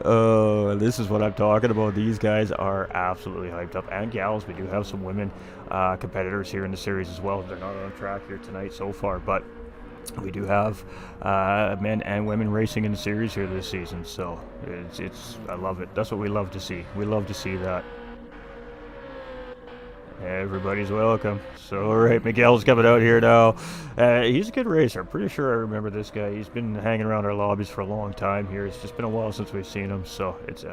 Oh, This is what I'm talking about. These guys are absolutely hyped up, and gals. We do have some women competitors here in the series as well. They're not on track here tonight so far, but we do have men and women racing in the series here this season. So it's I love it. That's what we love to see. We love to see that. Everybody's welcome. So, all right, Miguel's coming out here now. He's a good racer. I'm pretty sure I remember this guy. He's been hanging around our lobbies for a long time here. It's just been a while since we've seen him, so it's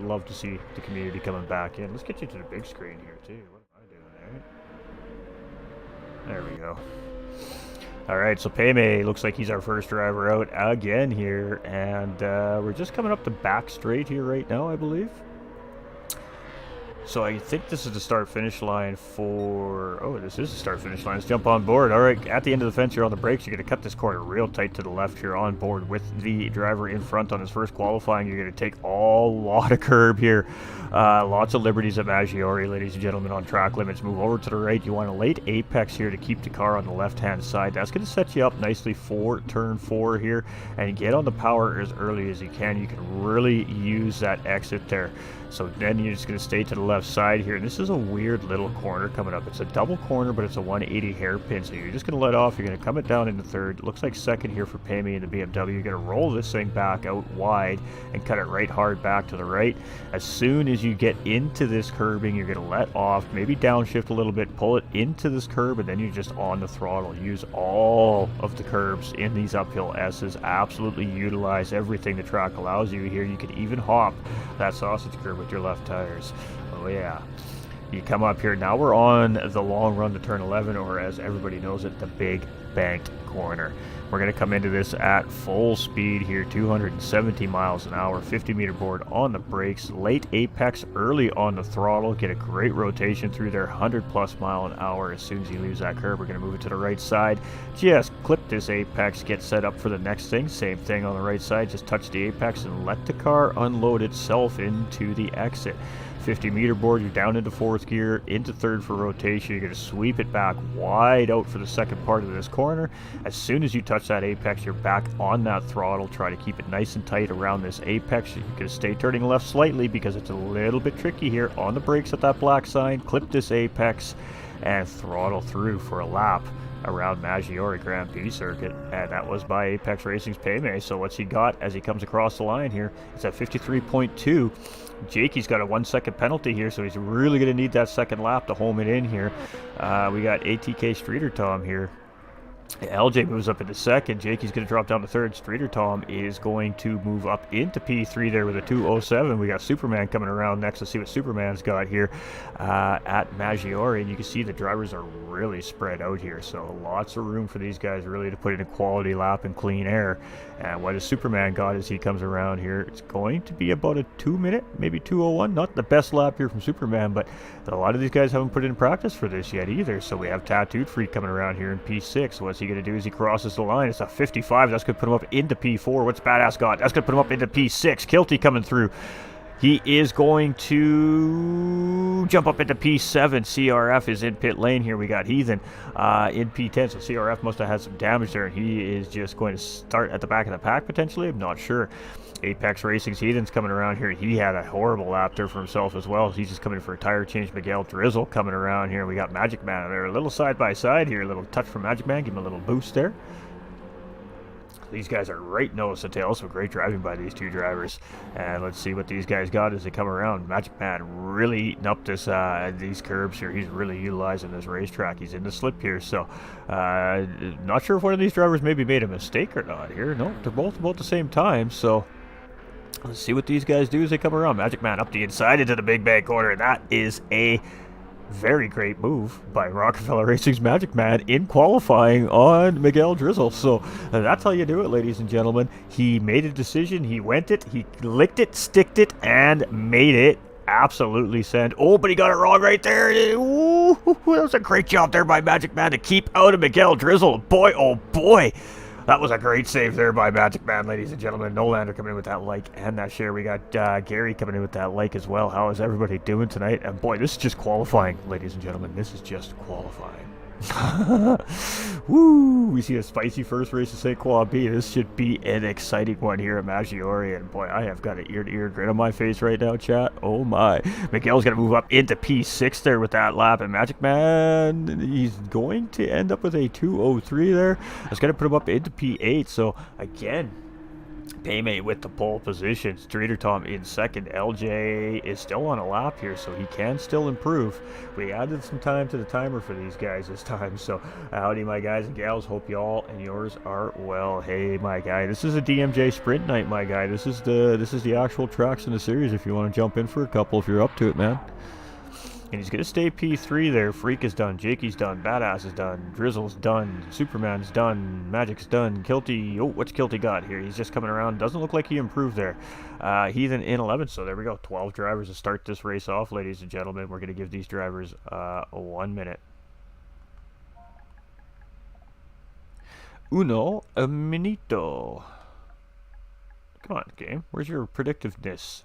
love to see the community coming back in. Let's get you to the big screen here, too. What am I doing, right? There we go. All right, so Payme looks like he's our first driver out again here, and we're just coming up the back straight here right now, I believe. So I think this is the start-finish line for... Oh, this is the start-finish line. Let's jump on board. All right, at the end of the fence, you're on the brakes. You're going to cut this corner real tight to the left here on board with the driver in front on his first qualifying. You're going to take a lot of curb here. Lots of liberties at Maggiore, ladies and gentlemen, on track limits. Move over to the right. You want a late apex here to keep the car on the left-hand side. That's going to set you up nicely for turn 4 here. And get on the power as early as you can. You can really use that exit there. So then you're just going to stay to the left side here. And this is a weird little corner coming up. It's a double corner, but it's a 180 hairpin. So you're just going to let off. You're going to come it down into third. Looks like second here for Payme in the BMW. You're going to roll this thing back out wide and cut it right hard back to the right. As soon as you get into this curbing, you're going to let off, maybe downshift a little bit, pull it into this curb, and then you're just on the throttle. Use all of the curbs in these uphill S's. Absolutely utilize everything the track allows you here. You can even hop that sausage curb with your left tires. Oh yeah. You come up here. Now we're on the long run to turn 11, or as everybody knows it, the big banked corner. We're going to come into this at full speed here, 270 miles an hour, 50-meter board on the brakes, late apex early on the throttle, get a great rotation through there, 100+ mile an hour. As soon as you lose that curb, we're going to move it to the right side. Just clip this apex, get set up for the next thing. Same thing on the right side, just touch the apex and let the car unload itself into the exit. 50-meter board, you're down into 4th gear, into 3rd for rotation. You're going to sweep it back wide out for the second part of this corner. As soon as you touch that apex, you're back on that throttle. Try to keep it nice and tight around this apex. You're going to stay turning left slightly because it's a little bit tricky here. On the brakes at that black sign, clip this apex and throttle through for a lap around Maggiore Grand Prix circuit, and that was by Apex Racing's Payme. So what's he got as he comes across the line here? It's at 53.2. Jakey's got a 1-second penalty here, so he's really going to need that second lap to home it in here. We got ATK Streeter Tom here. LJ moves up into second. Jakey's going to drop down to third. Streeter Tom is going to move up into P3 there with a 2:07. We got Superman coming around next to see what Superman's got here at Maggiore. And you can see the drivers are really spread out here. So lots of room for these guys really to put in a quality lap and clean air. And what has Superman got as he comes around here? It's going to be about a 2-minute, maybe 2:01. Not the best lap here from Superman, but a lot of these guys haven't put in practice for this yet either. So we have Tattooed Freak coming around here in P6. What's he going to do as he crosses the line? It's a 55. That's going to put him up into P4. What's Badass got? That's going to put him up into P6. Kilty coming through. He is going to jump up into P7. CRF is in pit lane here. We got Heathen in P10. So CRF must have had some damage there. And he is just going to start at the back of the pack potentially. I'm not sure. Apex Racing's Heathen's coming around here. He had a horrible lap there for himself as well. He's just coming for a tire change. Miguel Drizzle coming around here. We got Magic Man there. A little side by side here. A little touch from Magic Man. Give him a little boost there. These guys are right nose to tail, so great driving by these two drivers. And let's see what these guys got as they come around. Magic Man really eating up this these curbs here. He's really utilizing this racetrack. He's in the slip here, so not sure if one of these drivers maybe made a mistake or not here. No, they're both about the same time, so let's see what these guys do as they come around. Magic Man up the inside into the big bag corner. That is a very great move by Rockefeller Racing's Magic Man in qualifying on Miguel Drizzle. So that's how you do it, ladies and gentlemen. He made a decision. He went it. He licked it, sticked it, and made it absolutely send. Oh, but he got it wrong right there. Ooh, that was a great job there by Magic Man to keep out of Miguel Drizzle. Boy, oh boy. That was a great save there by Magic Man, ladies and gentlemen. Nolander coming in with that like and that share. We got Gary coming in with that like as well. How is everybody doing tonight? And boy, this is just qualifying, ladies and gentlemen. This is just qualifying. Woo! We see a spicy first race of St. Croix B. This should be an exciting one here at Maggiore. And boy, I have got an ear-to-ear grin on my face right now, chat. Oh my. Miguel's going to move up into P6 there with that lap. And Magic Man, he's going to end up with a 2:03 there. That's going to put him up into P8. So again, Paymate with the pole position. Streeter Tom in second. LJ is still on a lap here, so he can still improve. We added some time to the timer for these guys this time, so howdy my guys and gals. Hope y'all and yours are well. Hey my guy, this is a DMJ sprint night, my guy. This is the actual tracks in the series if you want to jump in for a couple if you're up to it, man. And he's going to stay P3 there. Freak is done. Jakey's done. Badass is done. Drizzle's done. Superman's done. Magic's done. Kilty. Oh, what's Kilty got here? He's just coming around. Doesn't look like he improved there. Heathen in 11th. So there we go. 12 drivers to start this race off, ladies and gentlemen. We're going to give these drivers 1 minute. Uno minuto. Come on, game. Where's your predictiveness?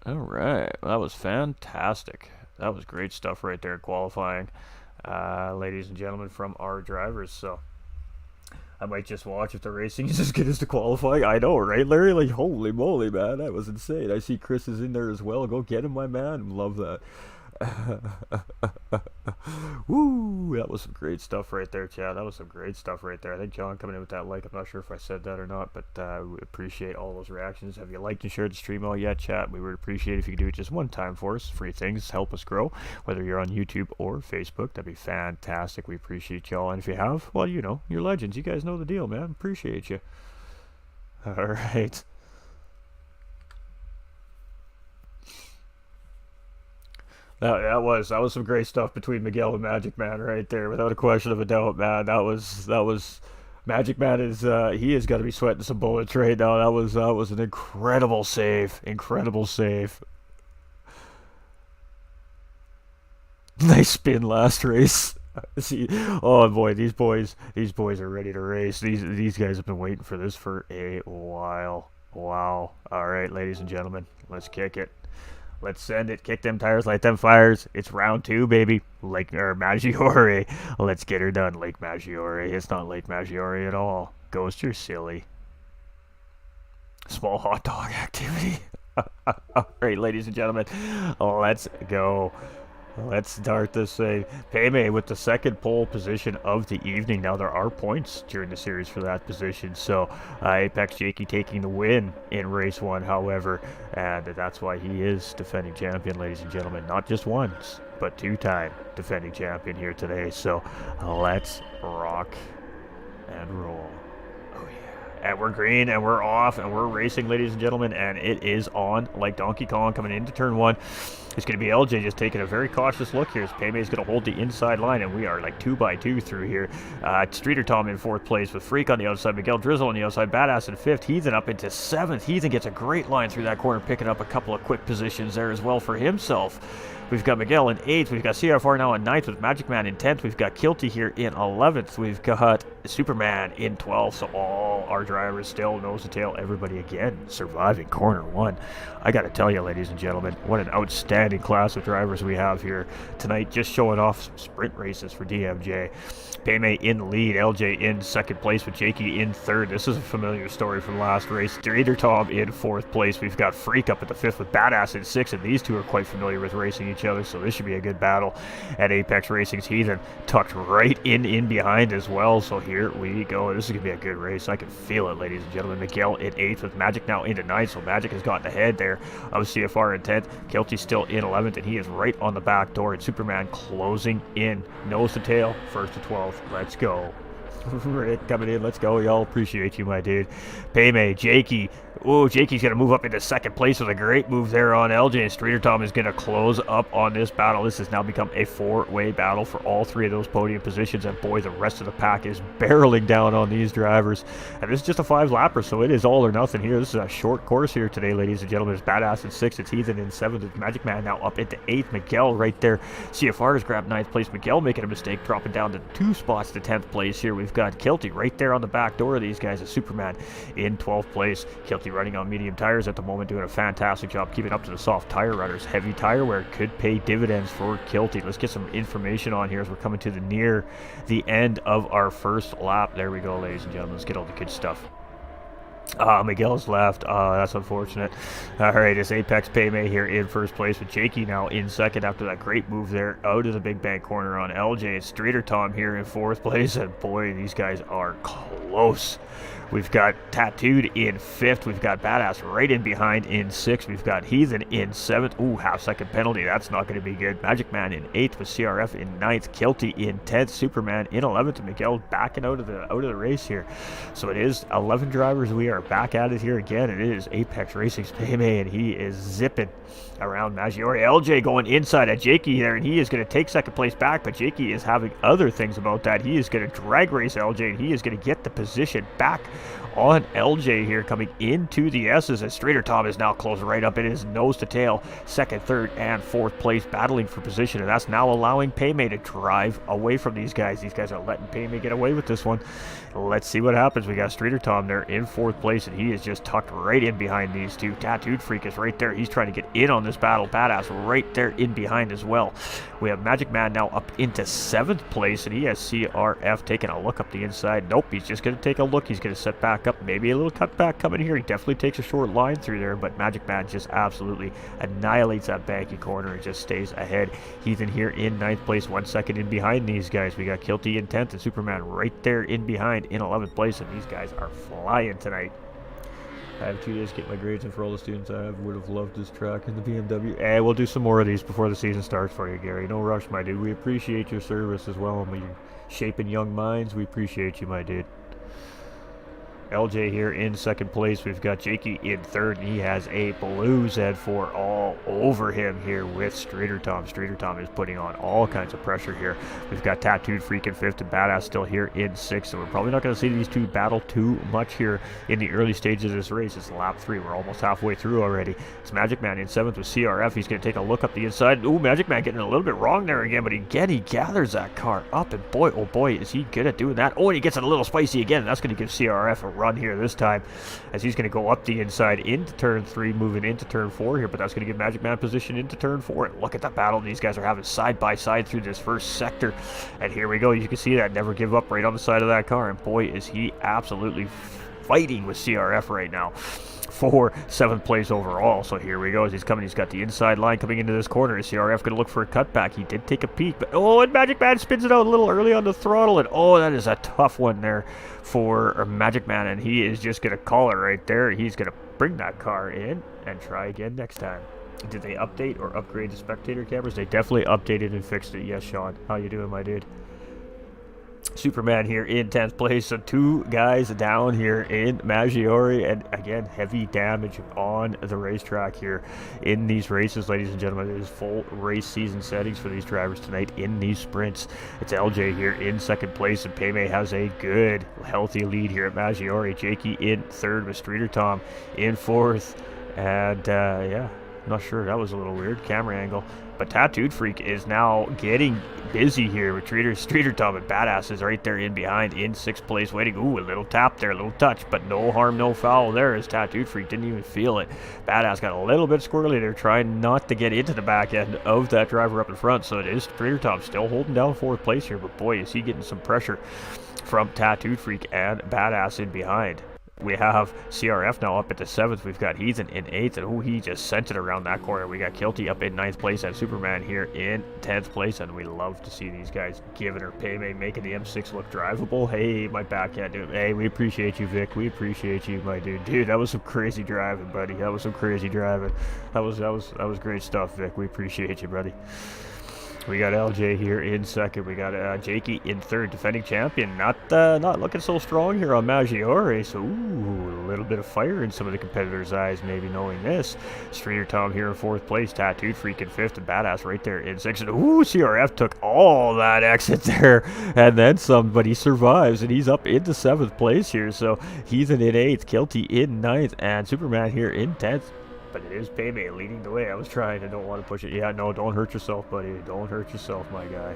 All right, well, that was fantastic. That was great stuff right there, qualifying, ladies and gentlemen, from our drivers. So I might just watch if the racing is as good as the qualifying. I know, right, Larry? Like, holy moly, man, that was insane. I see Chris is in there as well. Go get him, my man. Love that. Woo, that was some great stuff right there, Chad. That was some great stuff right there. I think John coming in with that like. I'm not sure if I said that or not, but we appreciate all those reactions. Have you liked and shared the stream all yet, chat? We would appreciate if you could do it just one time for us. Free things help us grow, whether you're on YouTube or Facebook. That'd be fantastic. We appreciate y'all. And if you have, well, you know, you're legends. You guys know the deal, man. Appreciate you. All right. That was some great stuff between Miguel and Magic Man right there, without a question of a doubt, man. That was Magic Man is he has got to be sweating some bullets right now. That was an incredible save, Nice spin last race. See, oh boy, these boys are ready to race. These guys have been waiting for this for a while. Wow. All right, ladies and gentlemen, let's kick it. Let's send it. Kick them tires, light them fires. It's round 2, baby. Maggiore. Let's get her done. Lake Maggiore. It's not Lake Maggiore at all. Ghost, you're silly. Small hot dog activity. All right, ladies and gentlemen, let's go. Let's start this thing. Payme with the second pole position of the evening. Now, there are points during the series for that position. So, Apex Jakey taking the win in race 1, however. And that's why he is defending champion, ladies and gentlemen. Not just once, but 2-time defending champion here today. So, let's rock and roll. Oh, yeah. And we're green, and we're off, and we're racing, ladies and gentlemen. And it is on like Donkey Kong coming into turn 1. It's going to be LJ just taking a very cautious look here as Payme is going to hold the inside line, and we are like 2x2 through here. Streeter Tom in 4th place with Freak on the outside, Miguel Drizzle on the outside, Badass in 5th, Heathen up into 7th. Heathen gets a great line through that corner, picking up a couple of quick positions there as well for himself. We've got Miguel in 8th. We've got CR4 now in 9th with Magic Man in 10th. We've got Kilty here in 11th. We've got Superman in 12th. So all our drivers still nose to tail. Everybody again surviving corner 1. I got to tell you, ladies and gentlemen, what an outstanding class of drivers we have here tonight. Just showing off some sprint races for DMJ. Payme in the lead. LJ in 2nd place with Jakey in 3rd. This is a familiar story from last race. Streeter Tom in 4th place. We've got Freak up at the 5th with Badass in 6th. And these two are quite familiar with racing each other, so this should be a good battle. At Apex Racing's Heathen tucked right in behind as well, so here we go. This is going to be a good race. I can feel it, ladies and gentlemen. Miguel in 8th with Magic now into 9th, so Magic has gotten ahead there of CFR in 10th. Kilty's still in 11th, and he is right on the back door, and Superman closing in. Nose to tail, 1st to 12th. Let's go. Rick coming in. Let's go, y'all. Appreciate you, my dude. Payme, Jakey. Oh, Jakey's going to move up into 2nd place with a great move there on LJ. And Streeter Tom is going to close up on this battle. This has now become a 4-way battle for all 3 of those podium positions. And boy, the rest of the pack is barreling down on these drivers. And this is just a 5-lapper, so it is all or nothing here. This is a short course here today, ladies and gentlemen. It's Badass in 6th. It's Heathen in 7th. It's Magic Man now up into 8th. Miguel right there. CFR has grabbed 9th place. Miguel making a mistake, dropping down to 2 spots to 10th place here. We've got Kilty right there on the back door of these guys. A Superman in 12th place. Kilty Kilty running on medium tires at the moment, doing a fantastic job keeping up to the soft tire runners. Heavy tire wear could pay dividends for Kilty. Let's get some information on here as we're coming to near the end of our first lap. There we go, ladies and gentlemen. Let's get all the good stuff. Miguel's left. That's unfortunate. All right, it's Apex Paymay here in first place with Jakey now in second after that great move there out of the big bank corner on LJ. It's Streeter Tom here in fourth place, and boy, these guys are close. We've got Tattooed in fifth. We've got Badass right in behind in sixth. We've got Heathen in seventh. Ooh, half-second penalty. That's not going to be good. Magic Man in eighth with CRF in ninth. Kilty in 10th. Superman in 11th. And Miguel backing out of the race here. So it is 11 drivers. We are back at it here again. It is Apex Racing's Paymay, and he is zipping around Maggiore. LJ going inside at Jakey there, and he is going to take second place back, but Jakey is having other things about that. He is going to drag race LJ, and he is going to get the position back on LJ here coming into the S's, as Streeter Tom is now close right up. It is nose to tail, second, third, and fourth place battling for position, and that's now allowing Paymay to drive away from these guys. These guys are letting Paymay get away with this one. Let's see what happens. We got Streeter Tom there in fourth place, and he is just tucked right in behind these two. Tattooed Freak is right there. He's trying to get in on this battle. Badass right there in behind as well. We have Magic Man now up into seventh place, and he has CRF taking a look up the inside. Nope, he's just going to take a look. He's going to set back up. Maybe a little cutback coming here. He definitely takes a short line through there, but Magic Man just absolutely annihilates that banky corner and just stays ahead. Heathen here in ninth place, 1 second in behind these guys. We got Kilty in 10th and Superman right there in behind in 11th place, and these guys are flying tonight. I have 2 days to get my grades in for all the students I would have loved this track in the BMW. Hey, we'll do some more of these before the season starts for you, Gary. No rush, my dude. We appreciate your service as well, and you're shaping young minds. We appreciate you, my dude. LJ here in second place. We've got Jakey in third, and he has a blue Z4 all over him here with Streeter Tom. Streeter Tom is putting on all kinds of pressure here. We've got Tattooed Freak in fifth and Badass still here in sixth, so we're probably not going to see these two battle too much here in the early stages of this race. It's lap 3. We're almost halfway through already. It's Magic Man in seventh with CRF. He's going to take a look up the inside. Ooh, Magic Man getting a little bit wrong there again, but again, he gathers that car up, and boy, oh boy, is he good at doing that. Oh, and he gets it a little spicy again, and that's going to give CRF a run here this time, as he's going to go up the inside into turn 3, moving into turn 4 here, but that's going to give Magic Man position into turn 4. And look at that battle these guys are having side by side through this first sector, and here we go. You can see that never give up right on the side of that car, and boy, is he absolutely fighting with CRF right now for 7th place overall. So here we go as he's coming. He's got the inside line coming into this corner. Is CRF going to look for a cutback? He did take a peek, but oh, and Magic Man spins it out a little early on the throttle, and oh, that is a tough one there for Magic Man, and he is just going to call it right there. He's going to bring that car in and try again next time. Did they update or upgrade the spectator cameras? They definitely updated and fixed it. Yes, Sean. How you doing, my dude? Superman here in 10th place, so 2 guys down here in Maggiore, and again, heavy damage on the racetrack here in these races, ladies and gentlemen. It is full race season settings for these drivers tonight in these sprints. It's LJ here in 2nd place, and Paymay has a good, healthy lead here at Maggiore. Jakey in 3rd with Streeter Tom in 4th, and yeah, not sure, that was a little weird camera angle. But Tattooed Freak is now getting busy here with Streeter Tom, and Badass is right there in behind in 6th place waiting. Ooh, a little tap there, a little touch, but no harm, no foul there as Tattooed Freak didn't even feel it. Badass got a little bit squirrely there, trying not to get into the back end of that driver up in front. So it is Streeter Tom still holding down 4th place here, but boy, is he getting some pressure from Tattooed Freak and Badass in behind. We have CRF now up at the 7th. We've got Heathen in 8th, and oh, he just sent it around that corner. We got Kilty up in 9th place, and Superman here in 10th place, and we love to see these guys giving her Paymay, making the M6 look drivable. Hey, my backhand dude. Hey, we appreciate you, Vic. We appreciate you, my dude. Dude, that was some crazy driving, buddy. That was some crazy driving. That was great stuff, Vic. We appreciate you, buddy. We got LJ here in 2nd. We got Jakey in 3rd, defending champion. Not looking so strong here on Maggiore. So, ooh, a little bit of fire in some of the competitors' eyes, maybe knowing this. Streeter Tom here in 4th place. Tattooed Freak in 5th, and Badass right there in 6th. And, ooh, CRF took all that exit there, and then some, but he survives, and he's up into 7th place here. So, Heathen in 8th, Kilty in 9th, and Superman here in 10th. But it is Paymay leading the way. I was trying. I don't want to push it. Yeah, no, don't hurt yourself, buddy. Don't hurt yourself, my guy.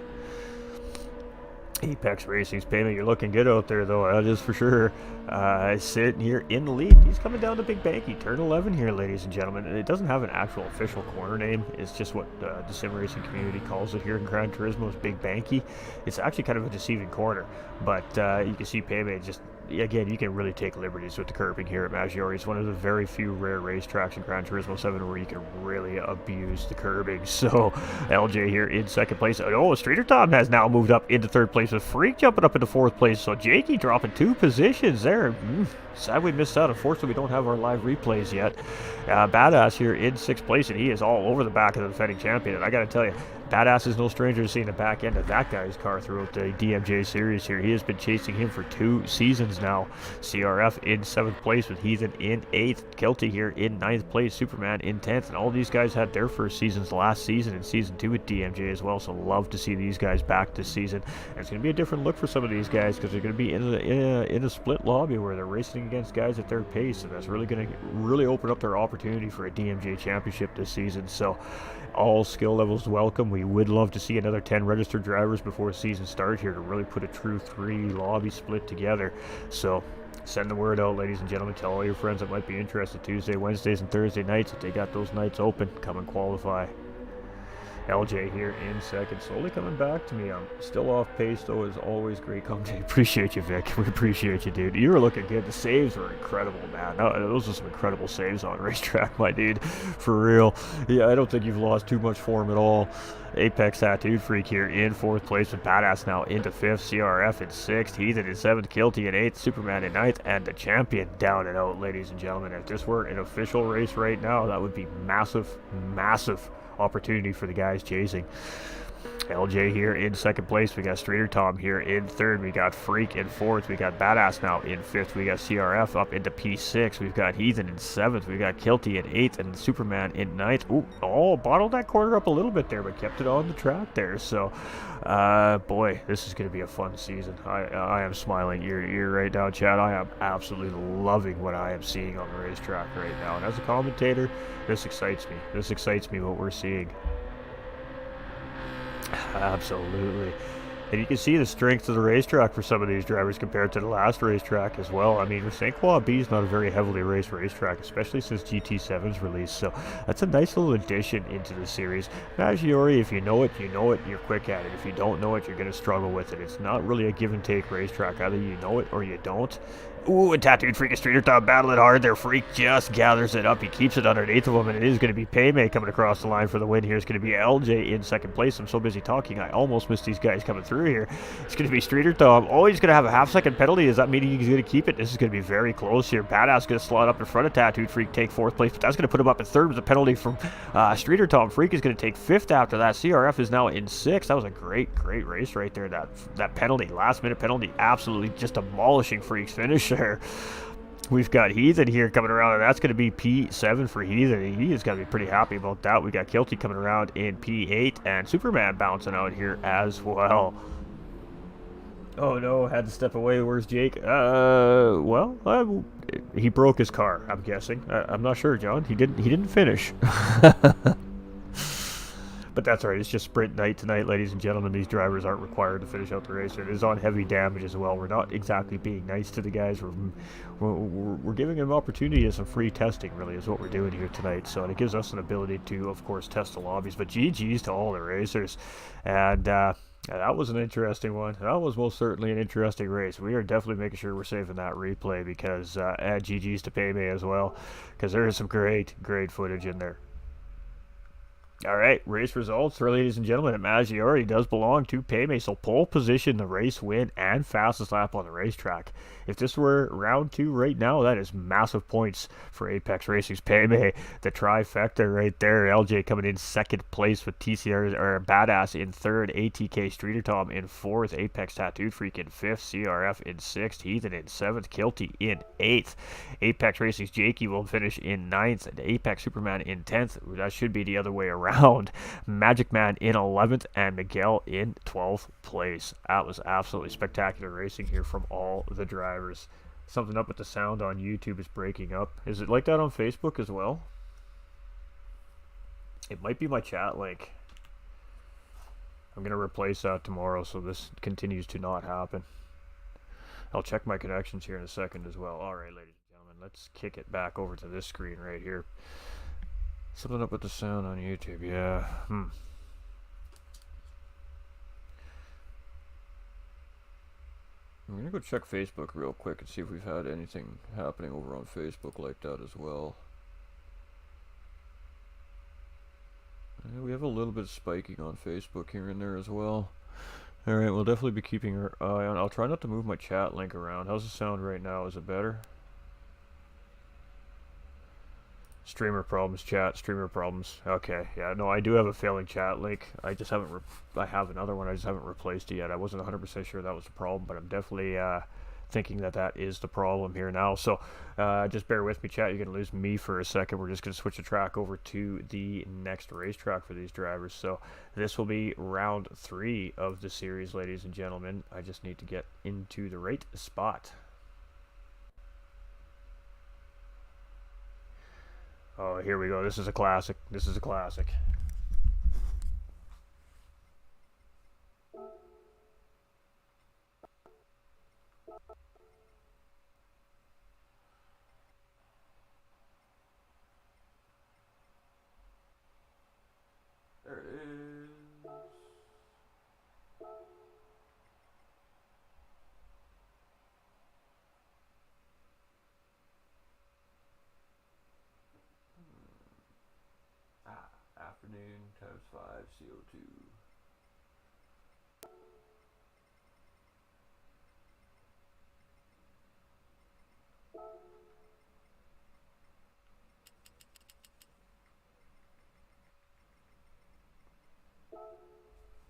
Apex Racing's payment. You're looking good out there, though. That is for sure. Sitting here in the lead. He's coming down to Big Banky. Turn 11 here, ladies and gentlemen. And it doesn't have an actual official corner name. It's just what the sim racing community calls it here in Gran Turismo. Is Big Banky. It's actually kind of a deceiving corner, but you can see payment just. Again, you can really take liberties with the curbing here at Maggiore. It's one of the very few rare racetracks in Gran Turismo 7 where you can really abuse the curbing. So, LJ here in second place. Oh, Streeter Tom has now moved up into third place with Freak jumping up into fourth place. So, Jakey dropping 2 positions there. Sad we missed out. Unfortunately, we don't have our live replays yet. Badass here in sixth place, and he is all over the back of the defending champion. And I got to tell you, Badass is no stranger to seeing the back end of that guy's car throughout the DMJ series here. He has been chasing him for 2 seasons now. CRF in 7th place with Heathen in 8th. Kelty here in 9th place. Superman in 10th. And all these guys had their first seasons last season and season 2 with DMJ as well. So love to see these guys back this season. And it's going to be a different look for some of these guys because they're going to be in a split lobby where they're racing against guys at their pace. And that's really going to really open up their opportunity for a DMJ championship this season. So all skill levels welcome. We would love to see another 10 registered drivers before season start here to really put a true 3 lobby split together. So send the word out, ladies and gentlemen. Tell all your friends that might be interested. Tuesday, Wednesdays, and Thursday nights, if they got those nights open, come and qualify. LJ here in second, slowly coming back to me. I'm still off pace, though, as always. Great commentary. Appreciate you, Vic. We appreciate you, dude. You were looking good. The saves were incredible, man. Those are some incredible saves on racetrack, my dude. For real. Yeah, I don't think you've lost too much form at all. Apex Tattooed Freak here in 4th place with Badass now into 5th, CRF in 6th, Heathen in 7th, Kilty in 8th, Superman in 9th, and the champion down and out, ladies and gentlemen. If this were an official race right now, that would be massive, massive opportunity for the guys chasing. LJ here in 2nd place. We got Streeter Tom here in 3rd. We got Freak in 4th. We got Badass now in 5th. We got CRF up into P6. We've got Heathen in 7th. We got Kilty in 8th and Superman in 9th. Ooh, bottled that corner up a little bit there, but kept it on the track there. So, boy, this is going to be a fun season. I am smiling ear to ear right now, Chad. I am absolutely loving what I am seeing on the racetrack right now. And as a commentator, this excites me. This excites me what we're seeing. Absolutely. And you can see the strength of the racetrack for some of these drivers compared to the last racetrack as well. I mean, St. Croix B is not a very heavily raced racetrack, especially since GT7's release. So that's a nice little addition into the series. Maggiore, if you know it, you're quick at it. If you don't know it, you're going to struggle with it. It's not really a give and take racetrack. Either you know it or you don't. Ooh, and Tattooed Freak and Streeter Tom battling hard there. Freak just gathers it up. He keeps it underneath of him, and it is going to be Paymay coming across the line for the win here. It's going to be LJ in 2nd place. I'm so busy talking, I almost missed these guys coming through here. It's going to be Streeter Tom. Oh, he's going to have a half-second penalty. Does that mean he's going to keep it? This is going to be very close here. Badass going to slot up in front of Tattooed Freak, take 4th place, but that's going to put him up in 3rd with a penalty from Streeter Tom. Freak is going to take 5th after that. CRF is now in 6th. That was a great race right there. That penalty, last-minute penalty, absolutely just demolishing Freak's finish there. We've got Heathen here coming around, and that's going to be P7 for Heathen. He is going to be pretty happy about that. We got Kilty coming around in P8, and Superman bouncing out here as well. Oh no, had to step away. Where's Jake? He broke his car, I'm guessing. I'm not sure, John. He didn't finish. But that's all right. It's just sprint night tonight, ladies and gentlemen. These drivers aren't required to finish out the race. It is on heavy damage as well. We're not exactly being nice to the guys. We're giving them opportunity as some free testing, really, is what we're doing here tonight. So it gives us an ability to, of course, test the lobbies. But GG's to all the racers. And that was an interesting one. That was most certainly an interesting race. We are definitely making sure we're saving that replay because add GG's to Paymay as well, because there is some great footage in there. All right, race results, ladies and gentlemen. Maggiore does belong to Paymay, so pole position, the race win, and fastest lap on the racetrack. If this were round 2 right now, that is massive points for Apex Racing's Paymay. The trifecta right there. LJ coming in 2nd place with TCR or Badass in 3rd, ATK Streeter Tom in 4th, Apex Tattooed Freak in 5th, CRF in 6th, Heathen in 7th, Kilty in 8th. Apex Racing's Jakey will finish in 9th, and Apex Superman in 10th. That should be the other way around. Magic Man in 11th and Miguel in 12th place. That was absolutely spectacular racing here from all the drivers. Something up with the sound on YouTube is breaking up. Is it like that on Facebook as well? It might be my chat link. I'm going to replace that tomorrow so this continues to not happen. I'll check my connections here in a second as well. Alright, ladies and gentlemen, let's kick it back over to this screen right here. Something up with the sound on YouTube, yeah. I'm gonna go check Facebook real quick and see if we've had anything happening over on Facebook like that as well. Yeah, we have a little bit of spiking on Facebook here and there as well. Alright, we'll definitely be keeping our eye on. I'll try not to move my chat link around. How's the sound right now? Is it better? Streamer problems, chat. Streamer problems. Okay, yeah, no, I do have a failing chat link. I just haven't. I have another one. I just haven't replaced it yet. I wasn't 100% sure that was the problem, but I'm definitely thinking that that is the problem here now. So just bear with me, chat. You're gonna lose me for a second. We're just gonna switch the track over to the next racetrack for these drivers. So this will be round 3 of the series, ladies and gentlemen. I just need to get into the right spot. Oh, here we go. This is a classic. This is a classic. There it is. Afternoon times 5 CO2.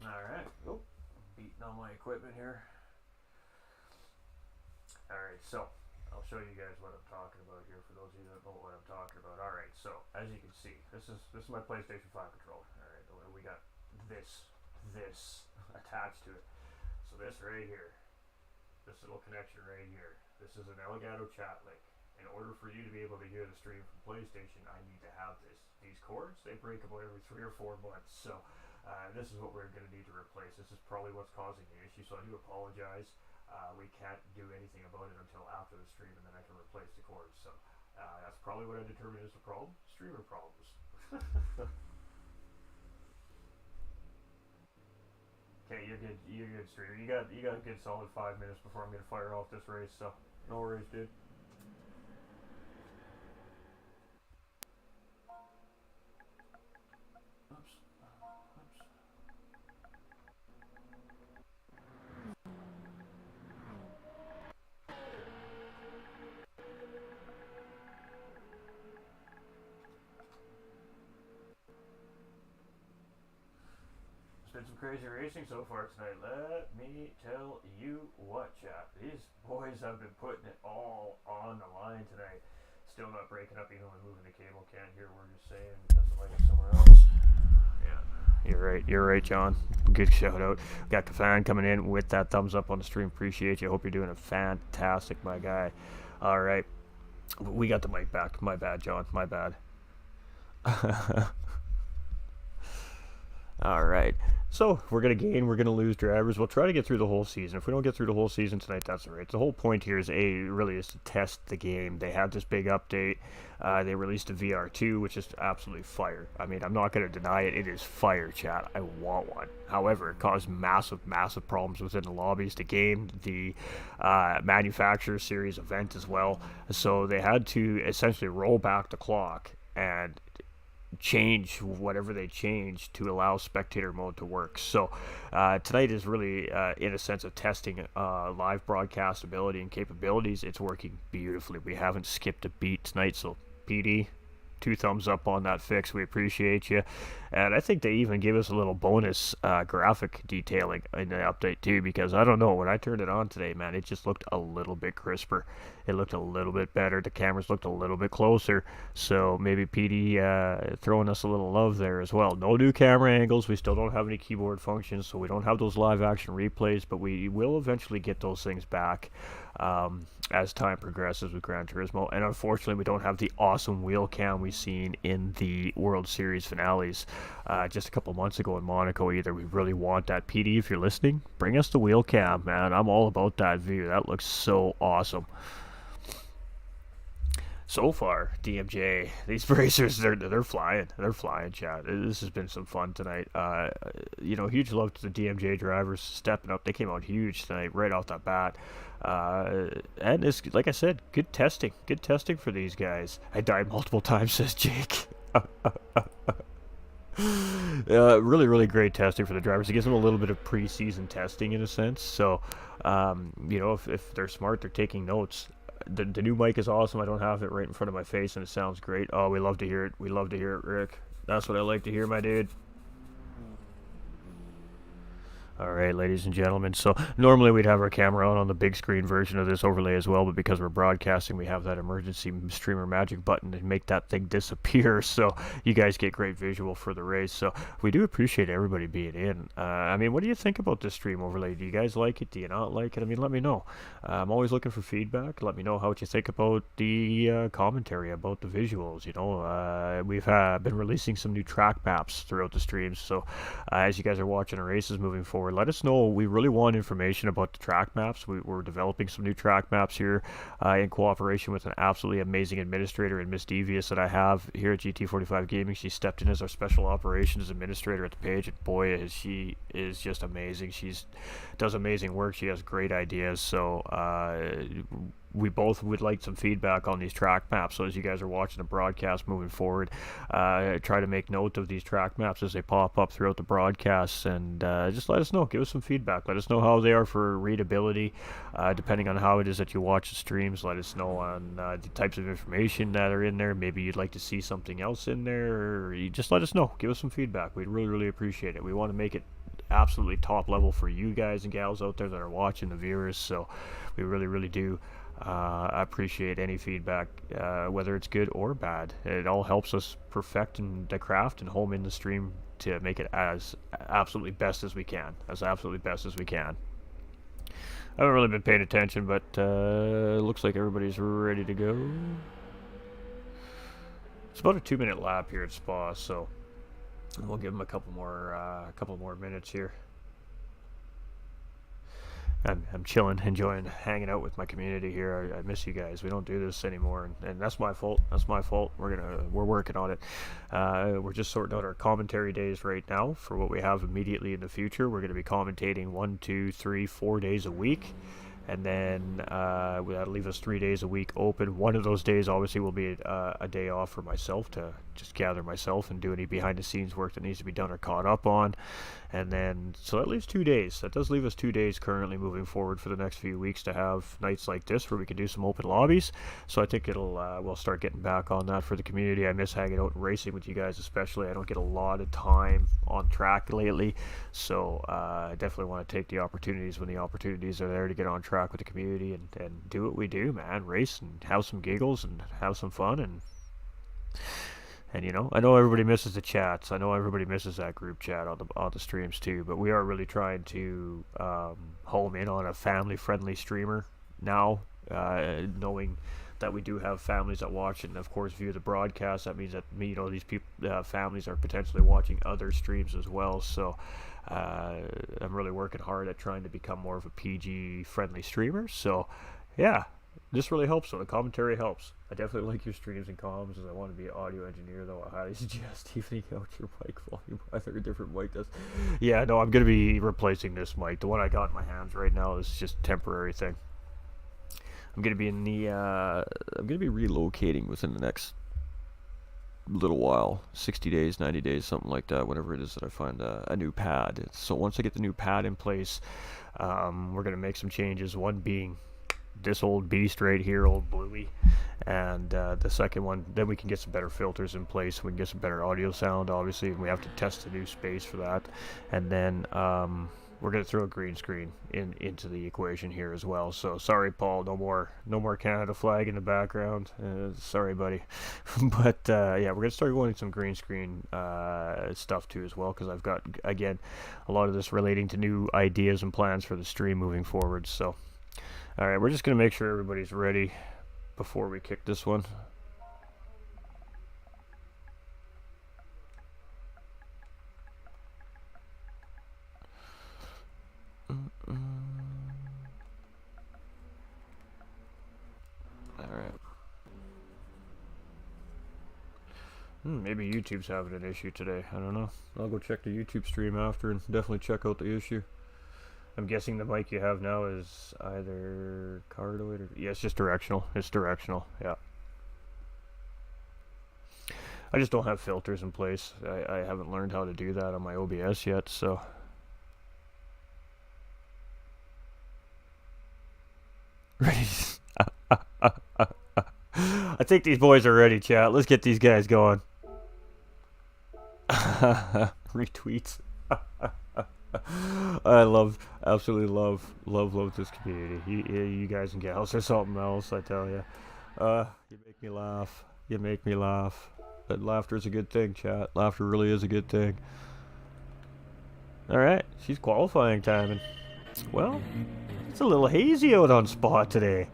Alright. Oh, beating on my equipment here. Alright, so I'll show you guys what I'm talking about here for those of you that know what I'm talking about. Alright, so as you can see, this is my PlayStation 5 controller. Alright, we got this attached to it. So this right here, this little connection right here, this is an Elgato chat link. In order for you to be able to hear the stream from PlayStation, I need to have these cords. They break about every 3 or 4 months. So this is what we're going to need to replace. This is probably what's causing the issue, so I do apologize. We can't do anything about it until after the stream, and then I can replace the cords. So that's probably what I determined is the problem. Streamer problems. Okay, you're good. You're good, streamer. You got a good solid 5 minutes before I'm gonna fire off this race. So no worries, dude. Oops. It's been some crazy racing so far tonight. Let me tell you what, chat. These boys have been putting it all on the line tonight. Still not breaking up even when moving the cable. Can't hear what you're saying because the mic is somewhere else. Yeah, you're right, John. Good shout out. Got Kafan coming in with that thumbs up on the stream. Appreciate you. Hope you're doing a fantastic, my guy. All right, we got the mic back. My bad, John. My bad. All right. So we're going to gain, we're going to lose drivers. We'll try to get through the whole season. If we don't get through the whole season tonight, that's all right. The whole point here is really is to test the game. They had this big update. They released a VR2, which is absolutely fire. I mean, I'm not going to deny it. It is fire, chat. I want one. However, it caused massive problems within the lobbies, the game, the manufacturer series event as well. So they had to essentially roll back the clock and change whatever they changed to allow spectator mode to work. So tonight is really in a sense of testing live broadcast ability and capabilities. It's working beautifully. We haven't skipped a beat tonight, so PD, 2 thumbs up on that fix. We appreciate you. And I think they even gave us a little bonus graphic detailing in the update too, because I don't know, when I turned it on today, man, it just looked a little bit crisper. It looked a little bit better. The cameras looked a little bit closer. So maybe PD throwing us a little love there as well. No new camera angles. We still don't have any keyboard functions, so we don't have those live action replays, but we will eventually get those things back. as time progresses with Gran Turismo. And unfortunately, we don't have the awesome wheel cam we've seen in the World Series finales just a couple months ago in Monaco either. We really want that. PD, if you're listening, bring us the wheel cam, man. I'm all about that view. That looks so awesome. So far, DMJ, these racers, they're flying. They're flying, chat. This has been some fun tonight. You know, huge love to the DMJ drivers stepping up. They came out huge tonight, right off the bat. And it's, like I said, good testing. Good testing for these guys. I died multiple times, says Jake. Really, really great testing for the drivers. It gives them a little bit of preseason testing in a sense. So, you know, if they're smart, they're taking notes. The new mic is awesome. I don't have it right in front of my face, and it sounds great. Oh, we love to hear it. We love to hear it, Rick. That's what I like to hear, my dude. Alright, ladies and gentlemen, so normally we'd have our camera on the big screen version of this overlay as well, but because we're broadcasting, we have that emergency streamer magic button to make that thing disappear, so you guys get great visual for the race. So we do appreciate everybody being in. I mean, what do you think about this stream overlay? Do you guys like it? Do you not like it? I mean, let me know. I'm always looking for feedback. Let me know what you think about the commentary, about the visuals. You know, we've been releasing some new track maps throughout the streams, so as you guys are watching the races moving forward, let us know. We really want information about the track maps. We're developing some new track maps here in cooperation with an absolutely amazing administrator in Miss Devious that I have here at GT45 Gaming. She stepped in as our special operations administrator at the page, and boy, she is just amazing. Does amazing work. She has great ideas. So we both would like some feedback on these track maps. So as you guys are watching the broadcast moving forward, try to make note of these track maps as they pop up throughout the broadcasts, and just let us know. Give us some feedback. Let us know how they are for readability, depending on how it is that you watch the streams. Let us know on the types of information that are in there. Maybe you'd like to see something else in there, or you just let us know. Give us some feedback. We'd really, really appreciate it. We want to make it absolutely top level for you guys and gals out there that are watching, the viewers. So we really, really do I appreciate any feedback, whether it's good or bad. It all helps us perfect the craft and home in the stream to make it as absolutely best as we can. I haven't really been paying attention, but looks like everybody's ready to go. It's about a 2-minute lap here at Spa, so we'll give them a couple more minutes here. I'm chilling, enjoying hanging out with my community here. I miss you guys. We don't do this anymore, and that's my fault. We're working on it. We're just sorting out our commentary days right now for what we have immediately in the future. We're going to be commentating 1, 2, 3, 4 days a week, and then that'll leave us 3 days a week open. One of those days obviously will be a day off for myself to just gather myself and do any behind the scenes work that needs to be done or caught up on. And then, so that leaves 2 days. That does leave us 2 days currently moving forward for the next few weeks to have nights like this where we can do some open lobbies. So I think we'll start getting back on that for the community. I miss hanging out and racing with you guys especially. I don't get a lot of time on track lately. So I definitely want to take the opportunities when the opportunities are there to get on track with the community and do what we do, man. Race and have some giggles and have some fun. And you know, I know everybody misses the chats. I know everybody misses that group chat on the streams too. But we are really trying to home in on a family-friendly streamer now, knowing that we do have families that watch and of course view the broadcast. That means that these people, families are potentially watching other streams as well. So I'm really working hard at trying to become more of a PG-friendly streamer. So yeah. This really helps, so the commentary helps. I definitely like your streams and comms, as I want to be an audio engineer, though I highly suggest evening out your mic volume. Either a different mic does. Yeah, no, I'm going to be replacing this mic. The one I got in my hands right now is just a temporary thing. I'm going to be I'm going to be relocating within the next little while, 60 days, 90 days, something like that, whenever it is that I find a new pad. So once I get the new pad in place, we're going to make some changes, one being this old beast right here, old Bluey, and the second one, then we can get some better filters in place. We can get some better audio sound, obviously, and we have to test a new space for that. And then we're going to throw a green screen into the equation here as well. So sorry, Paul, no more Canada flag in the background. Sorry, buddy. But yeah, we're going to start going some green screen stuff too as well, because I've got, again, a lot of this relating to new ideas and plans for the stream moving forward. So Alright, we're just going to make sure everybody's ready before we kick this one. Alright. Maybe YouTube's having an issue today. I don't know. I'll go check the YouTube stream after and definitely check out the issue. I'm guessing the mic you have now is either cardioid or... Yeah, it's just directional. It's directional, yeah. I just don't have filters in place. I haven't learned how to do that on my OBS yet, so... Ready? I think these boys are ready, chat. Let's get these guys going. Retweets. I absolutely love this community. You guys and gals are something else, I tell you. You make me laugh. You make me laugh. But laughter is a good thing, chat. Laughter really is a good thing. Alright, she's qualifying timing. Well, it's a little hazy out on Spa today.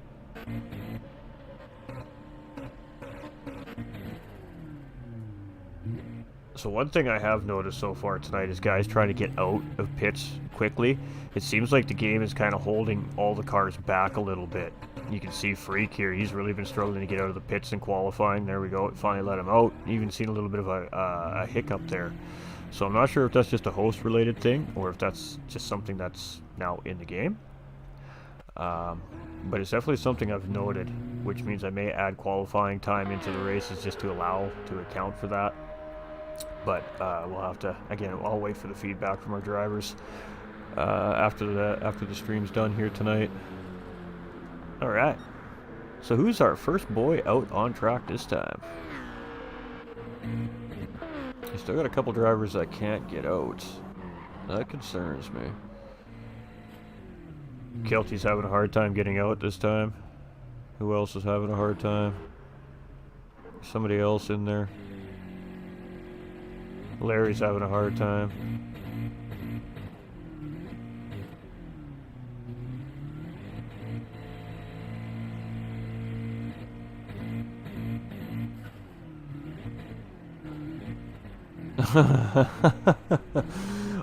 So one thing I have noticed so far tonight is guys trying to get out of pits quickly. It seems like the game is kind of holding all the cars back a little bit. You can see Freak here. He's really been struggling to get out of the pits in qualifying. There we go. It finally let him out. Even seen a little bit of a hiccup there. So I'm not sure if that's just a host-related thing or if that's just something that's now in the game. But it's definitely something I've noted, which means I may add qualifying time into the races just to account for that. But we'll have to, again, I'll wait for the feedback from our drivers after the stream's done here tonight. All right. So who's our first boy out on track this time? I still got a couple drivers that can't get out. That concerns me. Kelty's having a hard time getting out this time. Who else is having a hard time? Somebody else in there. Larry's having a hard time.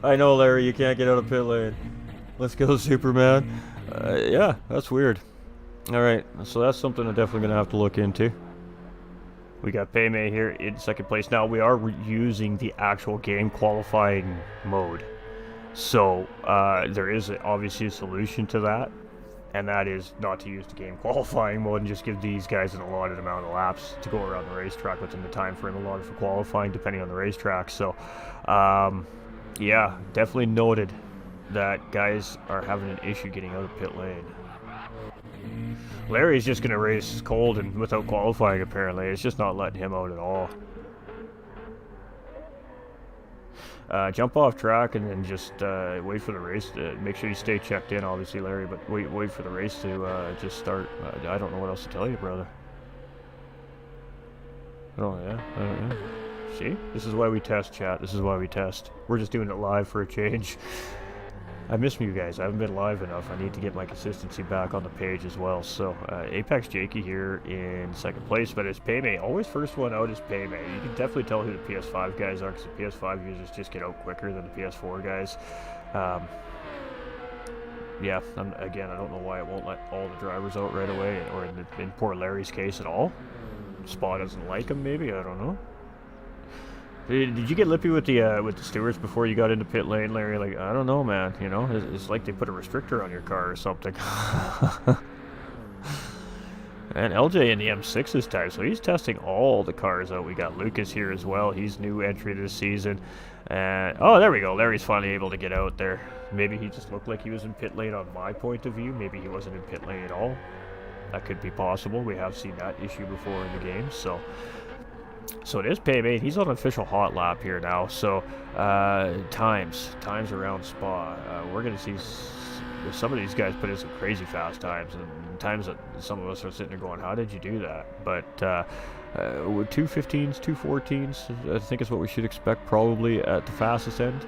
I know, Larry, you can't get out of pit lane. Let's go, Superman. Yeah, that's weird. Alright, so that's something I'm definitely going to have to look into. We got Paymay here in second place. Now, we are using the actual game qualifying mode. So, there is obviously a solution to that. And that is not to use the game qualifying mode and just give these guys an allotted amount of laps to go around the racetrack within the time frame allotted for qualifying, depending on the racetrack. So, yeah, definitely noted that guys are having an issue getting out of pit lane. Larry's just going to race cold and without qualifying, apparently. It's just not letting him out at all. Jump off track and then just wait for the race. Make sure you stay checked in, obviously, Larry, but wait for the race to just start. I don't know what else to tell you, brother. Oh, yeah. See? This is why we test, chat. This is why we test. We're just doing it live for a change. I miss you guys. I haven't been live enough. I need to get my consistency back on the page as well. So, Apex Jakey here in second place, but it's Paymay. Always first one out is Paymay. You can definitely tell who the PS5 guys are, because the PS5 users just get out quicker than the PS4 guys. Yeah, again, I don't know why it won't let all the drivers out right away, or in poor Larry's case at all. Spa doesn't like him, maybe? I don't know. Did you get lippy with the stewards before you got into pit lane, Larry? Like, I don't know, man. You know, it's like they put a restrictor on your car or something. And LJ in the M6 this time, so he's testing all the cars out. We got Lucas here as well. He's new entry this season. And oh, there we go. Larry's finally able to get out there. Maybe he just looked like he was in pit lane on my point of view. Maybe he wasn't in pit lane at all. That could be possible. We have seen that issue before in the game, so... So it is Paymay. He's on an official hot lap here now. So times around Spa. We're going to see some of these guys put in some crazy fast times, and times that some of us are sitting there going, how did you do that? But 215s, 214s, I think is what we should expect probably at the fastest end.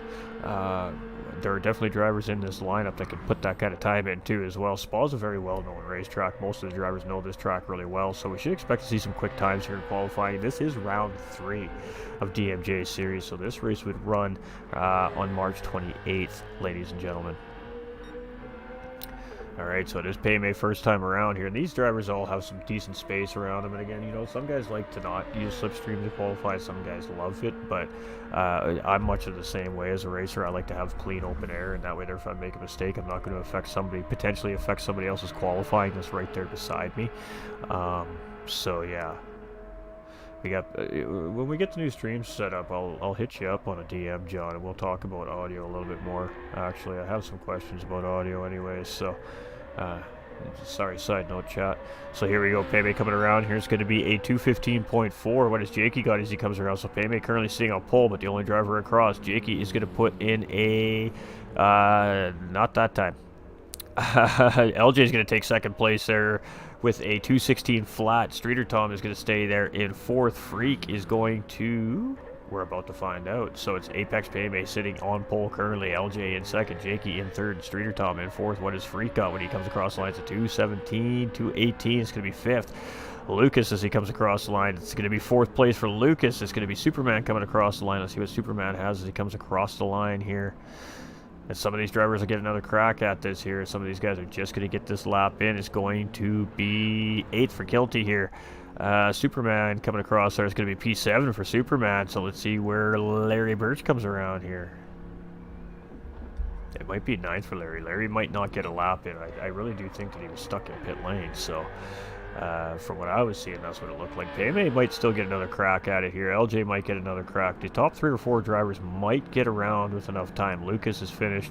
There are definitely drivers in this lineup that can put that kind of time in too as well. Spa's a very well-known racetrack. Most of the drivers know this track really well, so we should expect to see some quick times here in qualifying. This is round 3 of DMJ series, so this race would run on March 28th, ladies and gentlemen. Alright, so it is Payme first time around here, and these drivers all have some decent space around them, and again, you know, some guys like to not use slipstream to qualify, some guys love it, but I'm much of the same way as a racer. I like to have clean open air, and that way there, if I make a mistake, I'm not going to potentially affect somebody else's qualifying that's right there beside me. So yeah. We got when we get the new streams set up, I'll hit you up on a DM, John, and we'll talk about audio a little bit more. Actually, I have some questions about audio anyways, so sorry, side note, chat. So here we go, Payme coming around. Here's going to be a 215.4. What has Jakey got as he comes around? So Payme currently sitting on pole, but the only driver across. Jakey is going to put in a not that time. LJ is going to take second place there with a 216 flat. Streeter Tom is going to stay there in 4th. Freak is going to... We're about to find out. So it's Apex Payme sitting on pole currently. LJ in 2nd. Jakey in 3rd. Streeter Tom in 4th. What does Freak got when he comes across the lines? A 217, 218. It's going to be 5th. Lucas as he comes across the line. It's going to be 4th place for Lucas. It's going to be Superman coming across the line. Let's see what Superman has as he comes across the line here. And some of these drivers will get another crack at this here. Some of these guys are just going to get this lap in. It's going to be 8th for Kilty here. Superman coming across there is going to be P7 for Superman. So let's see where Larry Birch comes around here. It might be 9th for Larry. Larry might not get a lap in. I really do think that he was stuck in pit lane. So from what I was seeing, that's what it looked like. Payme might still get another crack at it here. LJ might get another crack. The top 3 or 4 drivers might get around with enough time. Lucas is finished.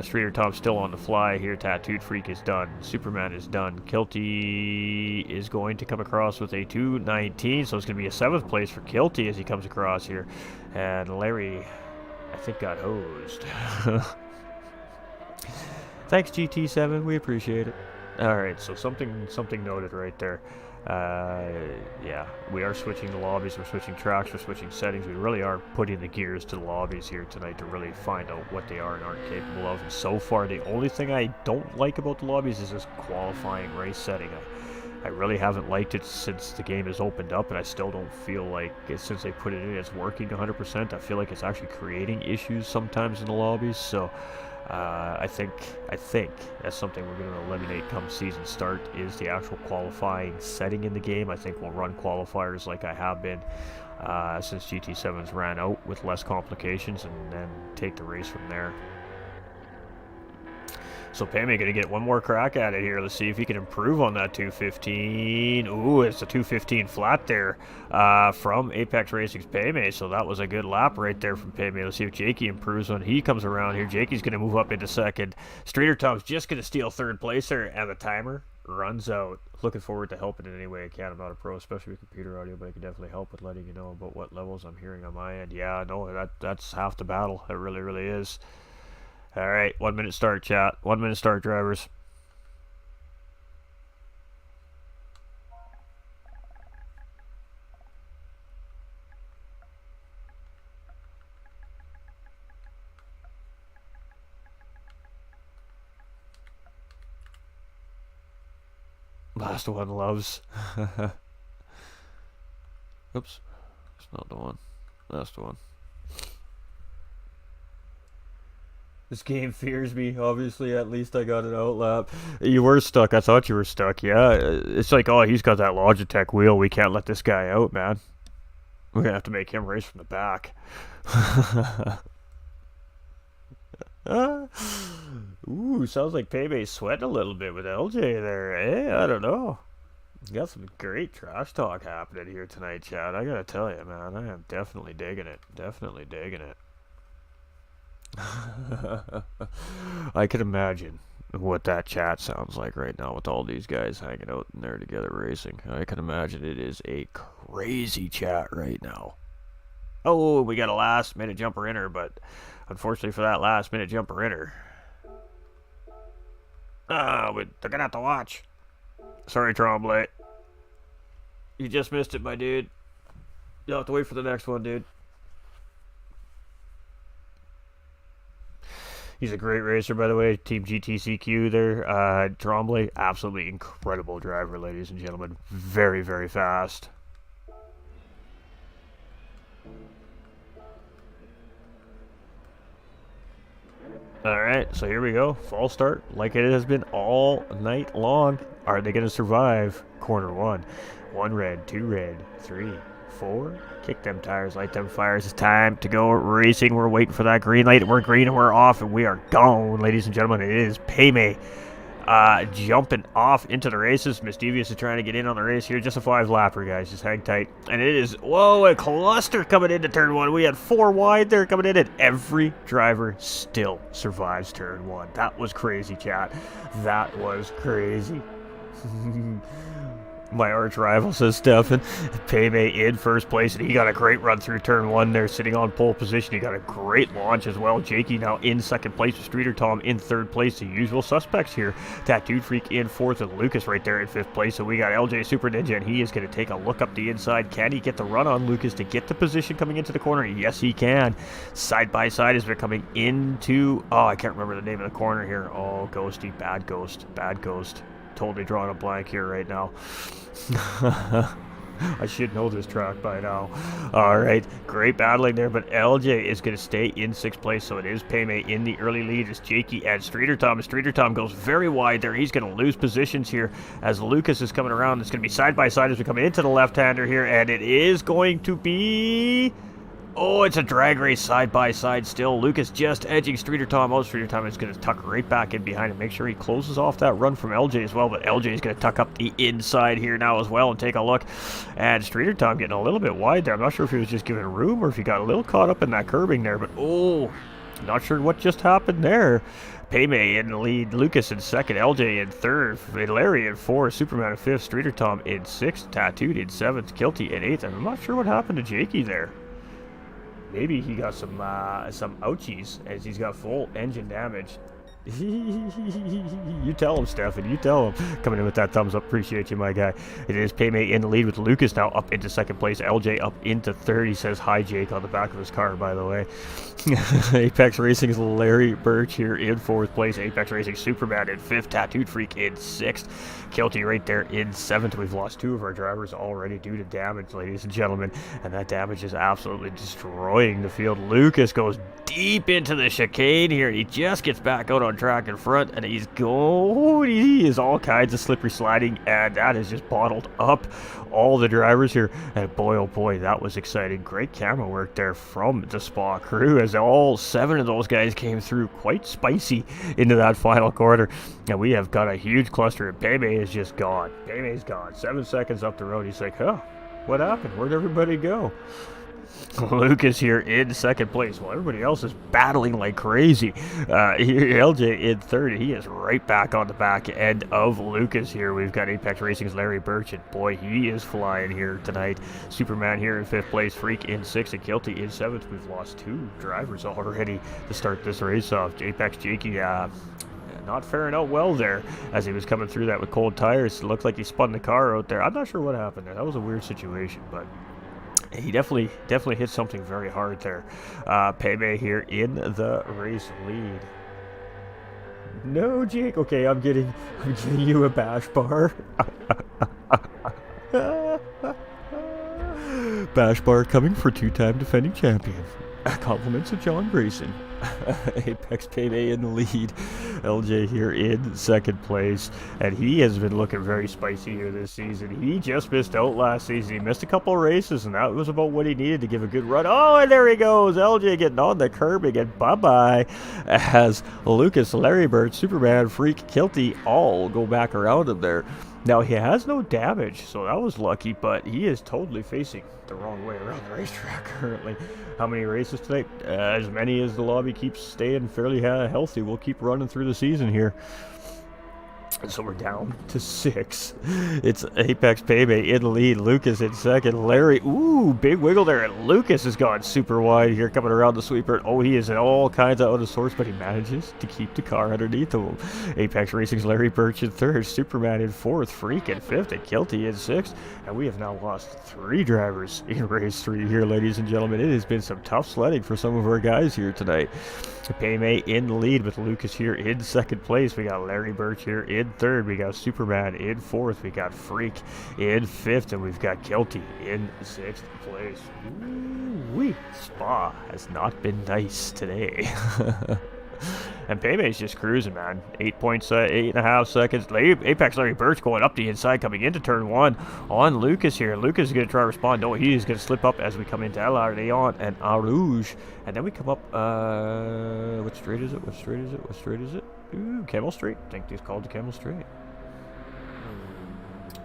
Streeter Tom's still on the fly here. Tattooed Freak is done. Superman is done. Kilty is going to come across with a 219, so it's going to be a 7th place for Kilty as he comes across here. And Larry, I think, got hosed. Thanks, GT7. We appreciate it. Alright, so something noted right there. Yeah, we are switching the lobbies, we're switching tracks, we're switching settings. We really are putting the gears to the lobbies here tonight to really find out what they are and aren't capable of. And so far, the only thing I don't like about the lobbies is this qualifying race setting. I really haven't liked it since the game has opened up, and I still don't feel like, since they put it in, it's working 100%. I feel like it's actually creating issues sometimes in the lobbies, so... I think that's something we're going to eliminate come season start, is the actual qualifying setting in the game. I think we'll run qualifiers like I have been since GT7's ran out, with less complications, and then take the race from there. So Payme going to get one more crack at it here. Let's see if he can improve on that 215. Ooh, it's a 215 flat there from Apex Racing's Payme. So that was a good lap right there from Payme. Let's see if Jakey improves when he comes around here. Jakey's going to move up into 2nd. Streeter Tom's just going to steal 3rd place there, and the timer runs out. Looking forward to helping in any way I can. I'm not a pro, especially with computer audio, but I can definitely help with letting you know about what levels I'm hearing on my end. Yeah, no, that's half the battle. It really, really is. Alright, 1 minute start, chat. 1 minute start, drivers. Last one, loves. Oops. It's not the one. That's the one. This game fears me, obviously. At least I got an outlap. You were stuck. I thought you were stuck, yeah. It's like, oh, he's got that Logitech wheel. We can't let this guy out, man. We're going to have to make him race from the back. Ooh, sounds like Payme's sweating a little bit with LJ there, eh? I don't know. Got some great trash talk happening here tonight, chat. I gotta tell you, man. I am definitely digging it. Definitely digging it. I can imagine what that chat sounds like right now with all these guys hanging out in there together racing. I can imagine it is a crazy chat right now. Oh, we got a last minute jumper inner, but unfortunately for that last minute jumper inner, they're gonna have to watch. Sorry, Tremblay. You just missed it, my dude. You'll have to wait for the next one, dude. He's a great racer, by the way. Team GTCQ there. Tremblay, absolutely incredible driver, ladies and gentlemen. Very, very fast. Alright, so here we go. False start, like it has been all night long. Are they going to survive? Corner one. 1 red, 2 red, 3, 4. Kick them tires, light them fires. It's time to go racing. We're waiting for that green light. We're green and we're off and we are gone, ladies and gentlemen. It is Paymay. Jumping off into the races. Misdevious is trying to get in on the race here. Just a 5-lapper, guys. Just hang tight. And it is, whoa, a cluster coming into turn 1. We had 4 wide there coming in, and every driver still survives turn 1. That was crazy, chat. That was crazy. My arch rival, says Stefan. Paymay in first place, and he got a great run through turn 1 there, sitting on pole position. He got a great launch as well. Jakey now in second place with Streeter Tom in third place. The usual suspects here. Tattooed Freak in fourth, and Lucas right there in fifth place. So we got LJ Super Ninja, and he is going to take a look up the inside. Can he get the run on Lucas to get the position coming into the corner? Yes, he can. Side by side as we're coming into, oh, I can't remember the name of the corner here. Oh, Ghosty, bad ghost, bad ghost. Totally drawing a blank here right now. I should know this track by now. Alright, great battling there, but LJ is going to stay in 6th place, so it is Paymay in the early lead. It's Jakey and Streeter Tom. Streeter Tom goes very wide there. He's going to lose positions here as Lucas is coming around. It's going to be side by side as we come into the left-hander here, and it is going to be... Oh, it's a drag race side by side still. Lucas just edging Streeter Tom. Oh, Streeter Tom is going to tuck right back in behind him. Make sure he closes off that run from LJ as well. But LJ is going to tuck up the inside here now as well and take a look. And Streeter Tom getting a little bit wide there. I'm not sure if he was just giving room or if he got a little caught up in that curbing there. But oh, not sure what just happened there. Paymay in the lead, Lucas in second, LJ in third, Larry in fourth, Superman in fifth, Streeter Tom in sixth, Tattooed in seventh, Kilty in eighth. And I'm not sure what happened to Jakey there. Maybe he got some ouchies as he's got full engine damage. You tell him, Stefan. You tell him. Coming in with that thumbs up. Appreciate you, my guy. It is Paymay in the lead with Lucas now up into second place. LJ up into third. He says hi, Jake, on the back of his car, by the way. Apex Racing's Larry Birch here in fourth place. Apex Racing Superman in fifth. Tattooed Freak in sixth. Kilty right there in seventh. We've lost 2 of our drivers already due to damage, ladies and gentlemen. And that damage is absolutely destroying the field. Lucas goes deep into the chicane here. He just gets back out on track in front, and he's going. He is all kinds of slippery sliding, and that has just bottled up all the drivers here. And boy, oh boy, that was exciting. Great camera work there from the Spa crew as all 7 of those guys came through quite spicy into that final quarter. And we have got a huge cluster, and Paymay is just gone. Paymay's gone. 7 seconds up the road. He's like, huh, what happened? Where'd everybody go? Lucas here in second place. Well, everybody else is battling like crazy. LJ in third. He is right back on the back end of Lucas here. We've got Apex Racing's Larry Birch, and boy, he is flying here tonight. Superman here in fifth place. Freak in sixth, and Kilty in seventh. We've lost 2 drivers already to start this race off. Apex Jakey, not faring out well there as he was coming through that with cold tires. It looked like he spun the car out there. I'm not sure what happened there. That was a weird situation, but he definitely hit something very hard there. Paymay here in the race lead. No, Jake. Okay, I'm getting you a bash bar. Bash bar coming for 2-time defending champion. Compliments of John Grayson. Apex Paymay in the lead. LJ here in second place, and he has been looking very spicy here this season. He just missed out last season. He missed a couple of races, and that was about what he needed to give a good run. Oh, and there he goes. LJ getting on the curbing, and bye-bye as Lucas, Larry Bird, Superman, Freak, Kilty all go back around him there. Now, he has no damage, so that was lucky, but he is totally facing the wrong way around the racetrack currently. How many races tonight? As many as the lobby keeps staying fairly healthy. We'll keep running through the season here. And so we're down to 6. It's Apex Payday in the lead. Lucas in second. Larry, ooh, big wiggle there. And Lucas has gone super wide here coming around the sweeper. Oh, he is in all kinds of out of sorts, but he manages to keep the car underneath him. Apex Racing's Larry Birch in third. Superman in fourth. Freak in fifth. And Kilty in sixth. And we have now lost 3 drivers in race 3 here, ladies and gentlemen. It has been some tough sledding for some of our guys here tonight. Payday in the lead with Lucas here in second place. We got Larry Birch here in third. We got Superman in fourth. We got Freak in fifth. And we've got Kilty in sixth place. Ooh-wee. Spa has not been nice today. And Payday's just cruising, man. 8.5 seconds. Apex Larry Birch going up the inside, coming into turn 1 on Lucas here. Lucas is going to try to respond. No, he is going to slip up as we come into El Ardeon and Arouge. And then we come up, what straight is it? What straight is it? What straight is it? Ooh, Camel Straight. I think it's called the Camel Straight.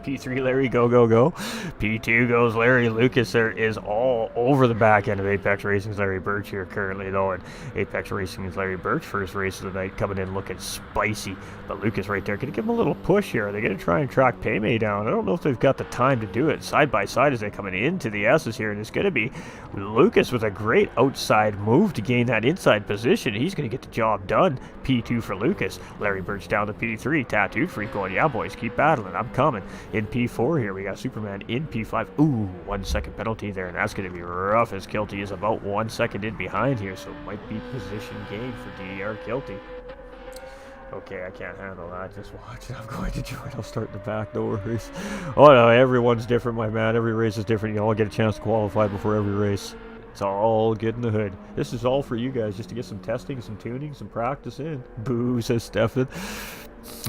P3 Larry, go, go, go. P2 goes Larry. Lucas there is all over the back end of Apex Racing's Larry Birch here currently, though. And Apex Racing's Larry Birch, first race of the night, coming in looking spicy. But Lucas right there, going to give him a little push here. They're going to try and track Payday down. I don't know if they've got the time to do it. Side by side as they're coming into the S's here. And it's going to be Lucas with a great outside move to gain that inside position. He's going to get the job done. P2 for Lucas. Larry Birch down to P3. Tattooed Freak going, yeah, boys, keep battling. I'm coming. In P4 here, we got Superman in P5. Ooh, 1 second penalty there, and that's going to be rough as Kilty is about 1 second in behind here, so it might be position gain for DDR Kilty. Okay, I can't handle that. Just watch it. I'm going to join. I'll start in the back. No worries. Oh, no, everyone's different, my man. Every race is different. You all get a chance to qualify before every race. It's all good in the hood. This is all for you guys, just to get some testing, some tuning, some practice in. Boo, says Stefan.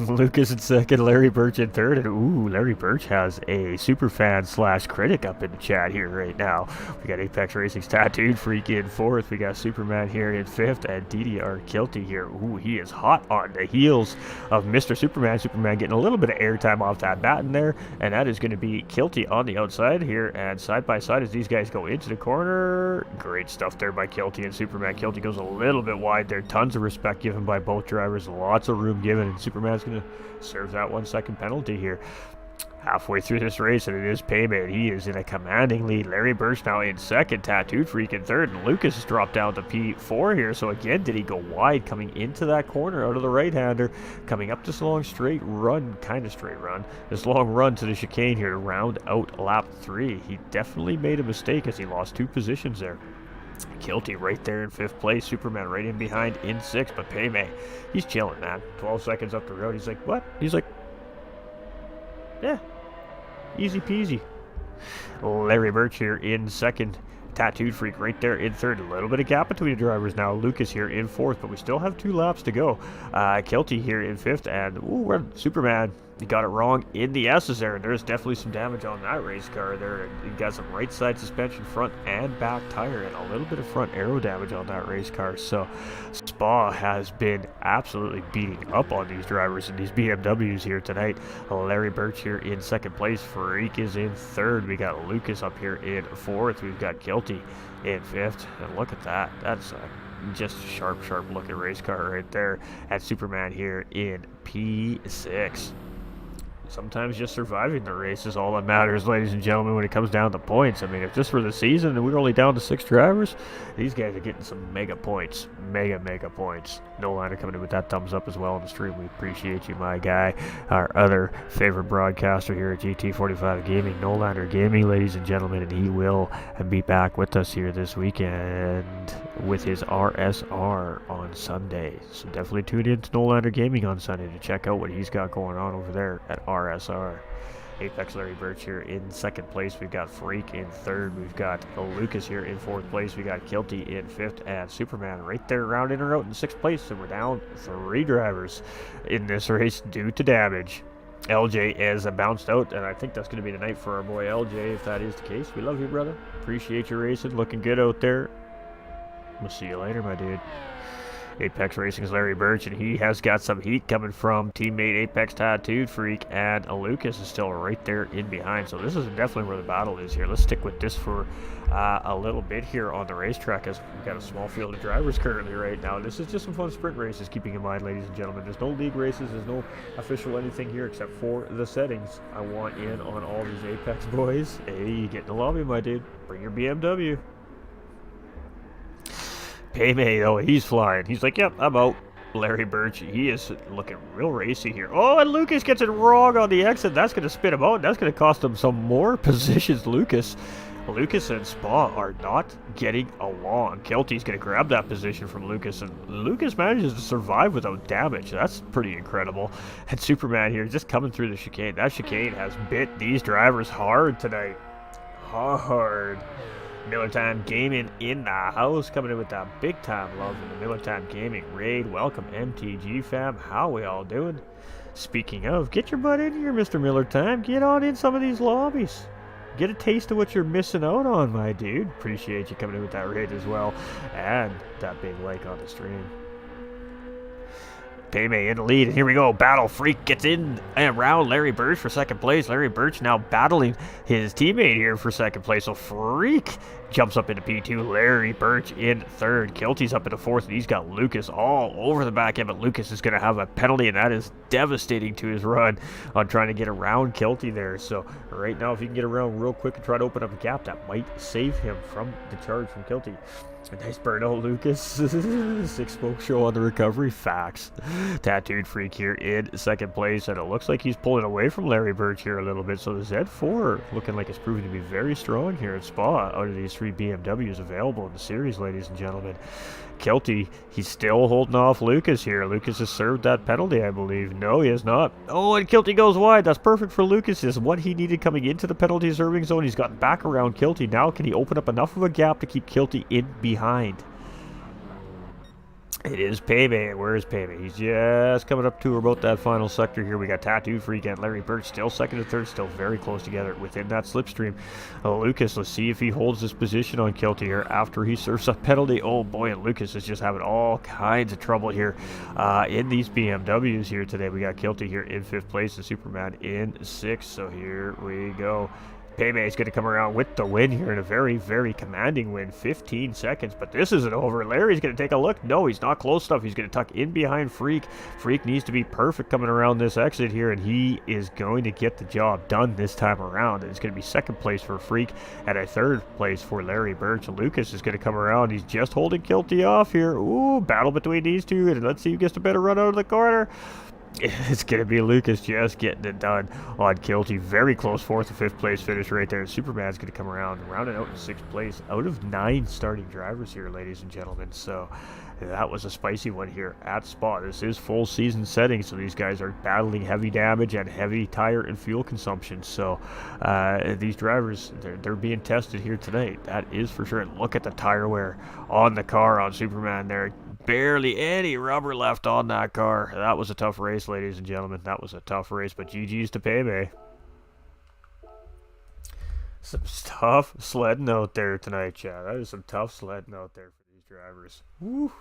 Lucas in second, Larry Birch in third, and ooh, Larry Birch has a super fan / critic up in the chat here right now. We got Apex Racing's Tattooed Freak in fourth, we got Superman here in fifth, and DDR Kilty here. Ooh, he is hot on the heels of Mr. Superman. Superman getting a little bit of airtime off that baton there, and that is going to be Kilty on the outside here, and side by side as these guys go into the corner. Great stuff there by Kilty and Superman. Kilty goes a little bit wide there. Tons of respect given by both drivers, lots of room given, and Superman's going to serve that 1 second penalty here. Halfway through this race, and it is Payday. He is in a commanding lead. Larry Birch now in second, Tattooed Freak in third, and Lucas has dropped down to P4 here. So again, did he go wide coming into that corner out of the right-hander, coming up this long straight run, kind of straight run, this long run to the chicane here to round out lap 3. He definitely made a mistake as he lost 2 positions there. Kilty right there in 5th place. Superman right in behind in 6th. But Payday, he's chilling, man. 12 seconds up the road. He's like, what? He's like, yeah, easy peasy. Larry Birch here in 2nd. Tattooed Freak right there in 3rd. A little bit of gap between the drivers now. Lucas here in 4th, but we still have 2 laps to go. Kilty here in 5th, and ooh, Superman, he got it wrong in the S's there, and there's definitely some damage on that race car there. He got some right side suspension, front and back tire, and a little bit of front aero damage on that race car. So Spa has been absolutely beating up on these drivers in these BMWs here tonight. Larry Birch here in 2nd place. Freak is in 3rd. We got Lucas up here in 4th. We've got Kilty in 5th, and look at that. That's just a sharp looking race car right there. And Superman here in P6. Sometimes just surviving the race is all that matters, ladies and gentlemen, when it comes down to points. I mean, if this were the season and we were only down to 6 drivers, these guys are getting some mega points. Mega points. Nolander coming in with that thumbs up as well on the stream. We appreciate you, my guy. Our other favorite broadcaster here at GT45 Gaming, Nolander Gaming, ladies and gentlemen, and he will be back with us here this weekend with his RSR on Sunday. So definitely tune in to Nolander Gaming on Sunday to check out what he's got going on over there at RSR. Apex Larry Birch here in 2nd place. We've got Freak in 3rd. We've got Lucas here in 4th place. We got Kilty in 5th, and Superman right there rounding her out in 6th place. So we're down 3 drivers in this race due to damage. LJ is bounced out, and I think that's going to be the night for our boy LJ if that is the case. We love you, brother. Appreciate you racing. Looking good out there. We'll see you later, my dude. Apex Racing's Larry Birch, and he has got some heat coming from teammate Apex Tattooed Freak, and Lucas is still right there in behind. So this is definitely where the battle is here. Let's stick with this for a little bit here on the racetrack, as we've got a small field of drivers currently right now. This is just some fun sprint races, keeping in mind, ladies and gentlemen, there's no league races, there's no official anything here except for the settings. I want in on all these Apex boys. Hey, you get in the lobby, my dude. Bring your BMW. Paymay, though, he's flying. He's like, yep, I'm out. Larry Birch, he is looking real racy here. Oh, and Lucas gets it wrong on the exit. That's going to spin him out. That's going to cost him some more positions. Lucas and Spa are not getting along. Kelty's going to grab that position from Lucas, and Lucas manages to survive without damage. That's pretty incredible. And Superman here just coming through the chicane. That chicane has bit these drivers hard tonight. Hard. Miller Time Gaming in the house, coming in with that big time love in the Miller Time Gaming raid. Welcome, MTG fam. How we all doing? Speaking of, get your butt in here, Mr. Miller Time. Get on in some of these lobbies. Get a taste of what you're missing out on, my dude. Appreciate you coming in with that raid as well, and that big like on the stream. Paymay in the lead, and here we go. Battle Freak gets in and around Larry Birch for second place. Larry Birch now battling his teammate here for second place. So Freak jumps up into P2. Larry Birch in third. Kelty's up into fourth, and he's got Lucas all over the back end, but Lucas is going to have a penalty, and that is devastating to his run on trying to get around Kelty there. So right now, if you can get around real quick and try to open up a gap, that might save him from the charge from Kelty. A nice burnout, Lucas. Six spoke show on the recovery. Facts. Tattooed Freak here in second place, and it looks like he's pulling away from Larry Birch here a little bit. So the Z4 looking like it's proving to be very strong here at Spa out of these 3 BMWs available in the series, ladies and gentlemen. Kelty, he's still holding off Lucas here. Lucas has served that penalty, I believe. No, he has not. Oh, and Kelty goes wide. That's perfect for Lucas. Is what he needed coming into the penalty serving zone. He's gotten back around Kelty. Now can he open up enough of a gap to keep Kelty in behind? It is Paymay. Where is Paymay? He's just coming up to about that final sector here. We got Tattoo Freak and Larry Birch still second and third, still very close together within that slipstream. Lucas, let's see if he holds this position on Kelty here after he serves a penalty. Oh boy, and Lucas is just having all kinds of trouble here in these BMWs here today. We got Kelty here in fifth place and Superman in sixth. So here we go. Paymay is going to come around with the win here in a very, very commanding win. 15 seconds, but this isn't over. Larry's going to take a look. No, he's not close enough. He's going to tuck in behind Freak. Freak needs to be perfect coming around this exit here, and he is going to get the job done this time around. And it's going to be second place for Freak and a third place for Larry Birch. Lucas is going to come around. He's just holding Kelty off here. Ooh, battle between these two, and let's see who gets a better run out of the corner. It's going to be Lucas just getting it done on Kelty. Very close fourth and fifth place finish right there. Superman's going to come around, rounding out in sixth place out of 9 starting drivers here, ladies and gentlemen. So that was a spicy one here at Spa. This is full season setting, so these guys are battling heavy damage and heavy tire and fuel consumption. So these drivers, they're being tested here tonight. That is for sure. And look at the tire wear on the car on Superman there. Barely any rubber left on that car. That was a tough race, ladies and gentlemen. That was a tough race, but GG's to Paymay. Some tough sledding out there tonight, Chad. That is some tough sledding out there for these drivers. Woo!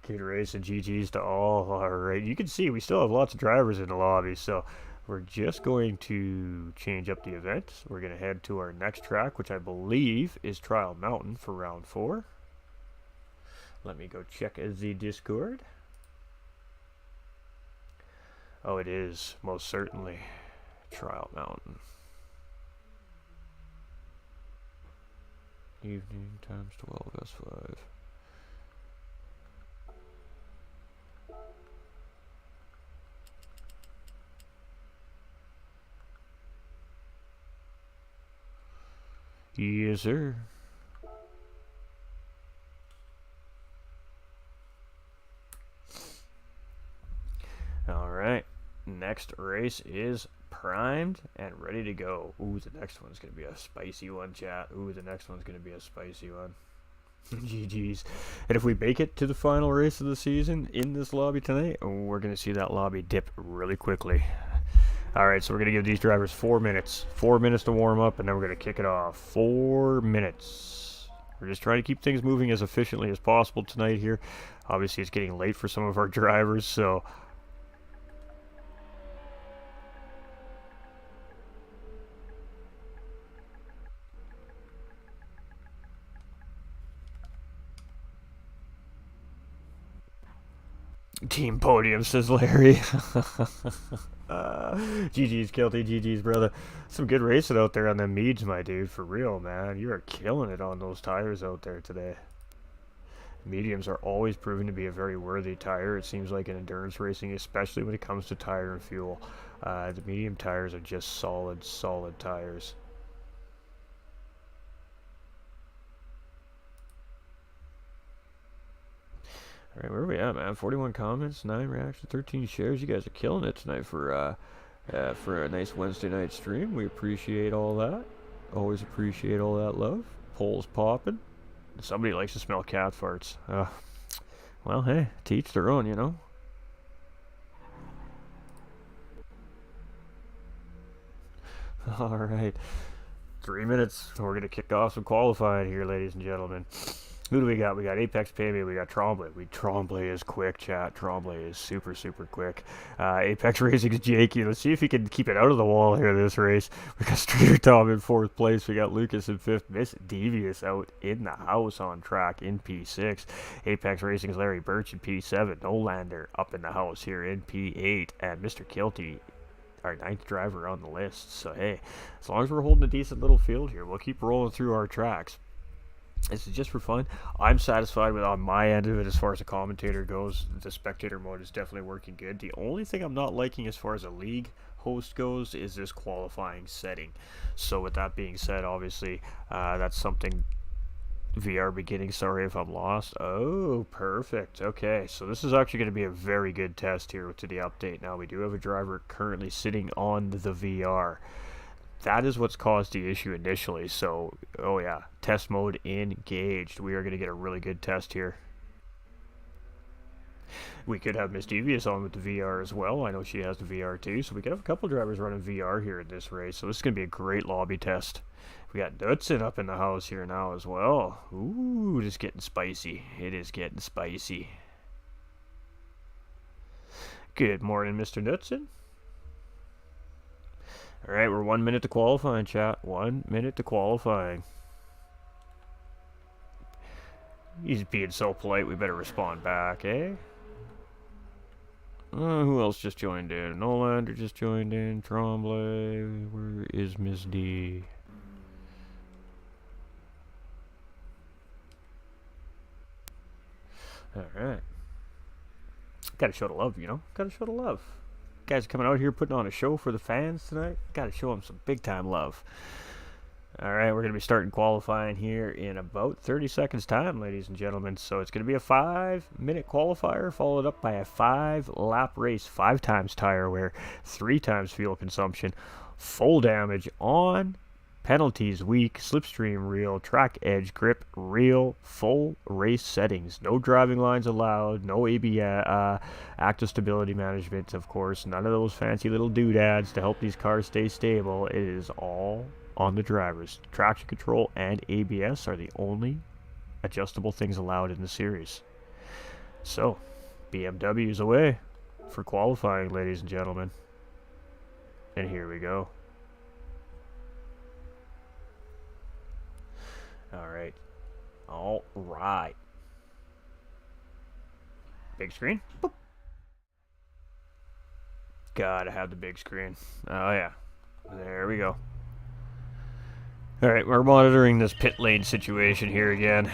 Good race and GG's to all. All right, you can see we still have lots of drivers in the lobby, so we're just going to change up the event. We're going to head to our next track, which I believe is Trial Mountain for round 4. Let me go check the Discord. Oh, it is most certainly Trial Mountain. Evening times 12 S5. Yes, sir. Alright, next race is primed and ready to go. Ooh, the next one's going to be a spicy one, chat. Ooh, the next one's going to be a spicy one. GG's. And if we make it to the final race of the season in this lobby tonight, we're going to see that lobby dip really quickly. Alright, so we're going to give these drivers 4 minutes. 4 minutes to warm up, and then we're going to kick it off. 4 minutes. We're just trying to keep things moving as efficiently as possible tonight here. Obviously, it's getting late for some of our drivers, so... Team podium, says Larry. GG's, Kelty, GG's, brother. Some good racing out there on the meads, my dude. For real, man. You are killing it on those tires out there today. Mediums are always proven to be a very worthy tire. It seems like in endurance racing, especially when it comes to tire and fuel. The medium tires are just solid tires. Alright, where are we at, man? 41 comments, 9 reactions, 13 shares. You guys are killing it tonight for a nice Wednesday night stream. We appreciate all that. Always appreciate all that love. Polls popping. Somebody likes to smell cat farts. Well, hey, to each their own, you know? Alright. 3 minutes. We're going to kick off some qualifying here, ladies and gentlemen. Who do we got? We got Apex Payme, we got Tremblay. Tremblay is quick, chat. Tremblay is super quick. Apex Racing's Jakey. Let's see if he can keep it out of the wall here this race. We got Streeter Tom in 4th place. We got Lucas in 5th. Miss Devious out in the house on track in P6. Apex Racing's Larry Birch in P7. Nolander up in the house here in P8. And Mr. Kilty, our 9th driver on the list. So, hey, as long as we're holding a decent little field here, we'll keep rolling through our tracks. This is just for fun. I'm satisfied with on my end of it as far as the commentator goes. The spectator mode is definitely working good. The only thing I'm not liking as far as a league host goes is this qualifying setting. So with that being said, obviously that's something VR beginning. Sorry if I'm lost. Oh, perfect. Okay, so this is actually going to be a very good test here to the update. Now we do have a driver currently sitting on the VR. That is what's caused the issue initially. So, oh yeah, test mode engaged. We are going to get a really good test here. We could have Miss Devious on with the VR as well. I know she has the VR too. So we could have a couple drivers running VR here in this race. So this is going to be a great lobby test. We got Knudsen up in the house here now as well. Ooh, it's getting spicy. It is getting spicy. Good morning, Mr. Knudsen. Alright, we're 1 minute to qualifying, chat. 1 minute to qualifying. He's being so polite, we better respond back, eh? Who else just joined in? Nolander just joined in. Tremblay. Where is Miss D? Alright. Gotta show the love, you know? Gotta show the love. Guys coming out here putting on a show for the fans tonight. Gotta show them some big time love. Alright, we're going to be starting qualifying here in about 30 seconds time, ladies and gentlemen. So it's going to be a 5-minute qualifier followed up by a 5-lap race. 5 times tire wear, 3 times fuel consumption, full damage on, penalties weak, slipstream real, track edge grip real, full race settings. No driving lines allowed, no ABS, active stability management, of course. None of those fancy little doodads to help these cars stay stable. It is all on the drivers. Traction control and ABS are the only adjustable things allowed in the series. So, BMWs away for qualifying, ladies and gentlemen. And here we go. Alright. Alright. Big screen. Boop. Gotta have the big screen. Oh yeah. There we go. Alright, we're monitoring this pit lane situation here again.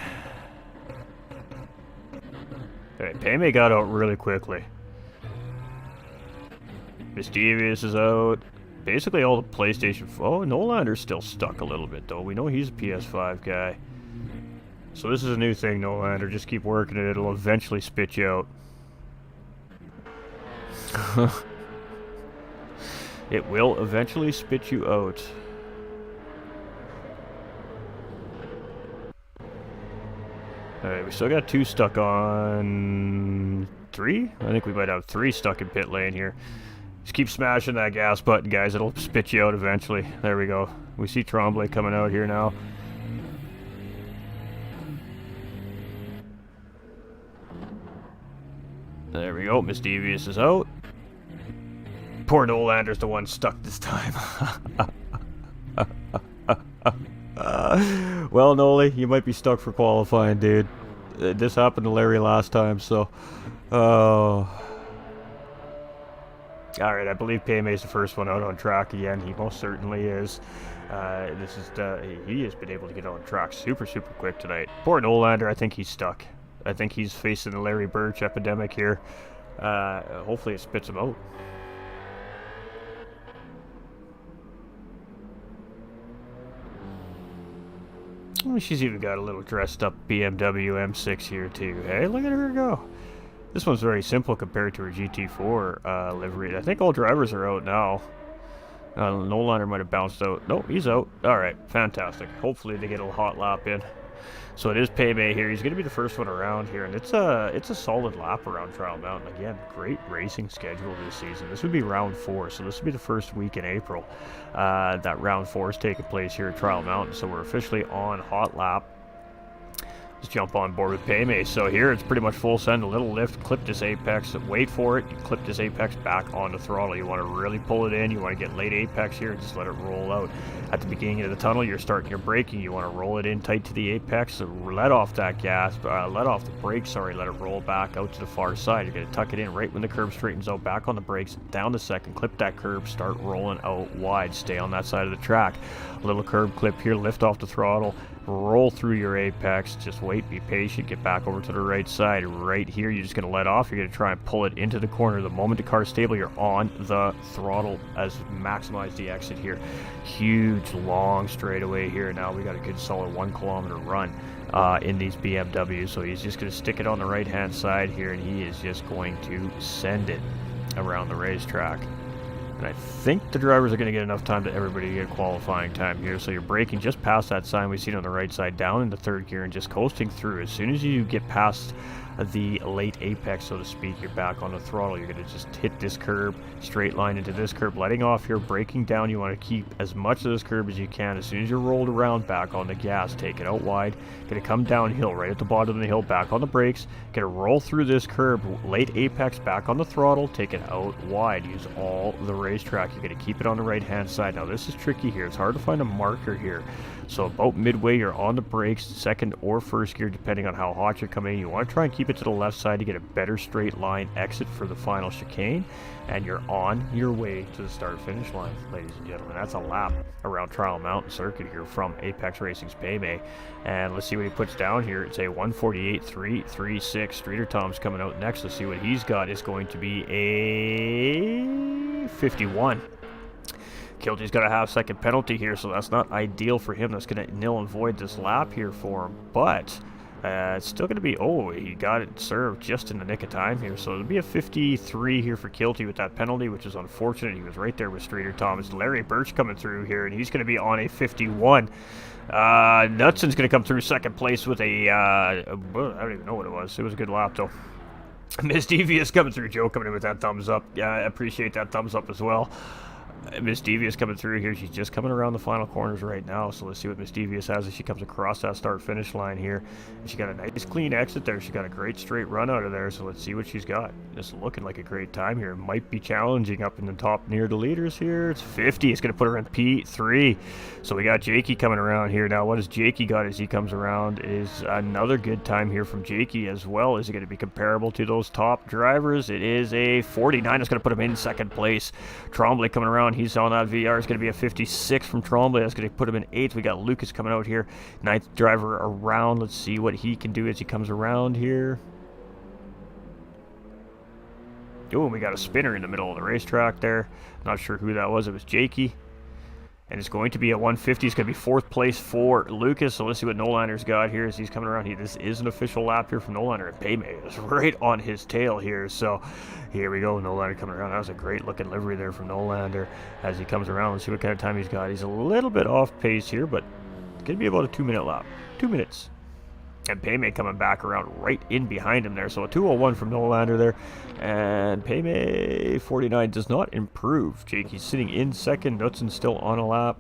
Alright, Payme got out really quickly. Miss Devious is out. Basically all the PlayStation... Oh, Nolander's still stuck a little bit, though. We know he's a PS5 guy. So this is a new thing, Nolander. Just keep working it. It'll eventually spit you out. It will eventually spit you out. Alright, we still got 2 stuck on... 3? I think we might have 3 stuck in pit lane here. Just keep smashing that gas button, guys. It'll spit you out eventually. There we go. We see Tremblay coming out here now. There we go. Miss Devious is out. Poor Nolander's the one stuck this time. Well, Noli, you might be stuck for qualifying, dude. This happened to Larry last time, so... Alright, I believe Paymay's the first one out on track again. He most certainly is. He has been able to get on track super quick tonight. Poor Nolander, I think he's stuck. I think he's facing the Larry Birch epidemic here. Hopefully it spits him out. Oh, she's even got a little dressed up BMW M6 here too. Hey, look at her go. This one's very simple compared to her GT4 livery. I think all drivers are out now. Nolander might have bounced out. No, he's out. Alright, fantastic. Hopefully they get a hot lap in. So it is Paymay here. He's going to be the first one around here, and it's a solid lap around Trial Mountain. Again, great racing schedule this season. This would be round 4, so this would be the first week in April that round 4 is taking place here at Trial Mountain. So we're officially on hot lap. Let's jump on board with Paymay. So here it's pretty much full send, a little lift, clip this apex, wait for it, you clip this apex back on the throttle. You want to really pull it in, you want to get late apex here, just let it roll out. At the beginning of the tunnel, you're starting your braking, you want to roll it in tight to the apex, so let off that gas, let off the brakes, sorry, let it roll back out to the far side. You're going to tuck it in right when the curb straightens out, back on the brakes, down the second, clip that curb, start rolling out wide, stay on that side of the track. A little curb clip here, lift off the throttle, roll through your apex, just wait, be patient, get back over to the right side. Right here, you're just going to let off, you're going to try and pull it into the corner. The moment the car's stable, you're on the throttle as maximize the exit here. Huge, long straightaway here. Now we got a good solid 1 kilometer run in these BMWs, so he's just going to stick it on the right hand side here, and he is just going to send it around the racetrack. And I think the drivers are going to get enough time to everybody get qualifying time here. So you're braking just past that sign we see on the right side, down into third gear and just coasting through. As soon as you get past the late apex, so to speak, you're back on the throttle. You're going to just hit this curb, straight line into this curb, letting off here, braking down. You want to keep as much of this curb as you can. As soon as you're rolled around, back on the gas, take it out wide. Going to come downhill right at the bottom of the hill, back on the brakes. Going to roll through this curb, late apex, back on the throttle, take it out wide. Use all the racetrack. You're going to keep it on the right hand side. Now this is tricky here. It's hard to find a marker here. So about midway, you're on the brakes, second or first gear, depending on how hot you're coming in. You want to try and keep it to the left side to get a better straight line exit for the final chicane. And you're on your way to the start-finish line, ladies and gentlemen. That's a lap around Trial Mountain Circuit here from Apex Racing's Paymay. And let's see what he puts down here. It's a 148.336. Streeter Tom's coming out next. Let's see what he's got. It's going to be a 51. Kilty's got a half-second penalty here, so that's not ideal for him. That's going to nil and void this lap here for him. But it's still going to be... Oh, he got it served just in the nick of time here. So it'll be a 53 here for Kilty with that penalty, which is unfortunate. He was right there with Streeter Thomas. Larry Birch coming through here, and he's going to be on a 51. Knutson's going to come through second place with a... I don't even know what it was. It was a good lap, though. Miss Devious coming through. Joe coming in with that thumbs up. Yeah, I appreciate that thumbs up as well. Miss Devious coming through here. She's just coming around the final corners right now, so let's see what Miss Devious has as she comes across that start-finish line here. She got a nice clean exit there. She got a great straight run out of there, so let's see what she's got. Just looking like a great time here. Might be challenging up in the top near the leaders here. It's 50. It's going to put her in P3. So we got Jakey coming around here. Now, what has Jakey got as he comes around is another good time here from Jakey as well. Is it going to be comparable to those top drivers? It is a 49. It's going to put him in second place. Tremblay coming around. He's on that VR. It's going to be a 56 from Tremblay. That's going to put him in 8th. We got Lucas coming out here. 9th driver around. Let's see what he can do as he comes around here. Oh, we got a spinner in the middle of the racetrack there. Not sure who that was. It was Jakey. And it's going to be a 150. It's going to be 4th place for Lucas. So let's see what Nolander's got here as he's coming around. This is an official lap here from Nolander. And Paymay is right on his tail here. So here we go. Nolander coming around. That was a great looking livery there from Nolander as he comes around. Let's see what kind of time he's got. He's a little bit off pace here, but it's going to be about a 2-minute lap. 2 minutes. And Payme coming back around right in behind him there. So a 201 from Nolander there. And Payme 49 does not improve. Jakey's sitting in second. Knutson still on a lap.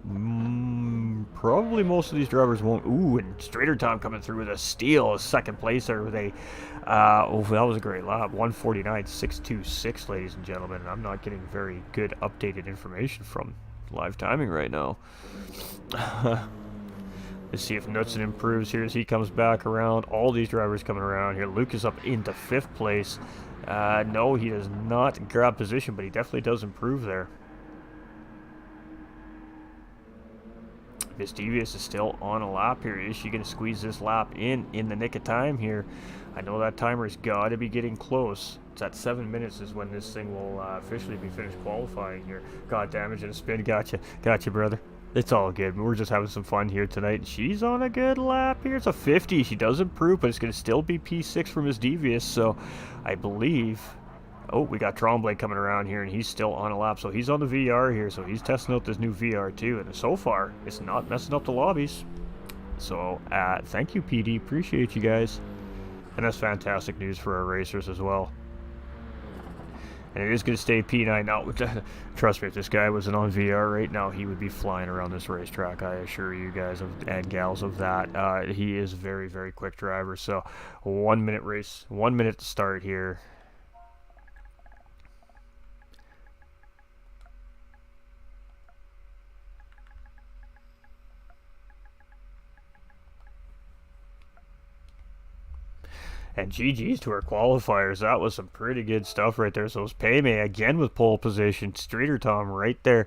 Probably most of these drivers won't. Ooh, and Strader Tom coming through with a steal. Second place there with a... oh, that was a great lap. 149.626, ladies and gentlemen. I'm not getting very good updated information from live timing right now. Let's see if Knutson improves here as he comes back around. All these drivers coming around here. Luke is up into 5th place. No, he does not grab position, but he definitely does improve there. Miss Devious is still on a lap here. Is she going to squeeze this lap in the nick of time here? I know that timer's got to be getting close. It's at 7 minutes is when this thing will officially be finished qualifying here. God, damage and a spin. Gotcha, brother. It's all good. We're just having some fun here tonight. She's on a good lap here. It's a 50. She does improve, but it's going to still be P6 from Miss Devious. So I believe... Oh, we got Tremblay coming around here, and he's still on a lap. So he's on the VR here, so he's testing out this new VR too. And so far, it's not messing up the lobbies. So thank you, PD. Appreciate you guys. And that's fantastic news for our racers as well. And it is going to stay P9 now. Trust me, if this guy wasn't on VR right now, he would be flying around this racetrack. I assure you guys and gals of that. He is a very, very quick driver. So 1 minute race, 1 minute to start here. And GG's to our qualifiers. That was some pretty good stuff right there. So it's Payme again with pole position. Streeter Tom right there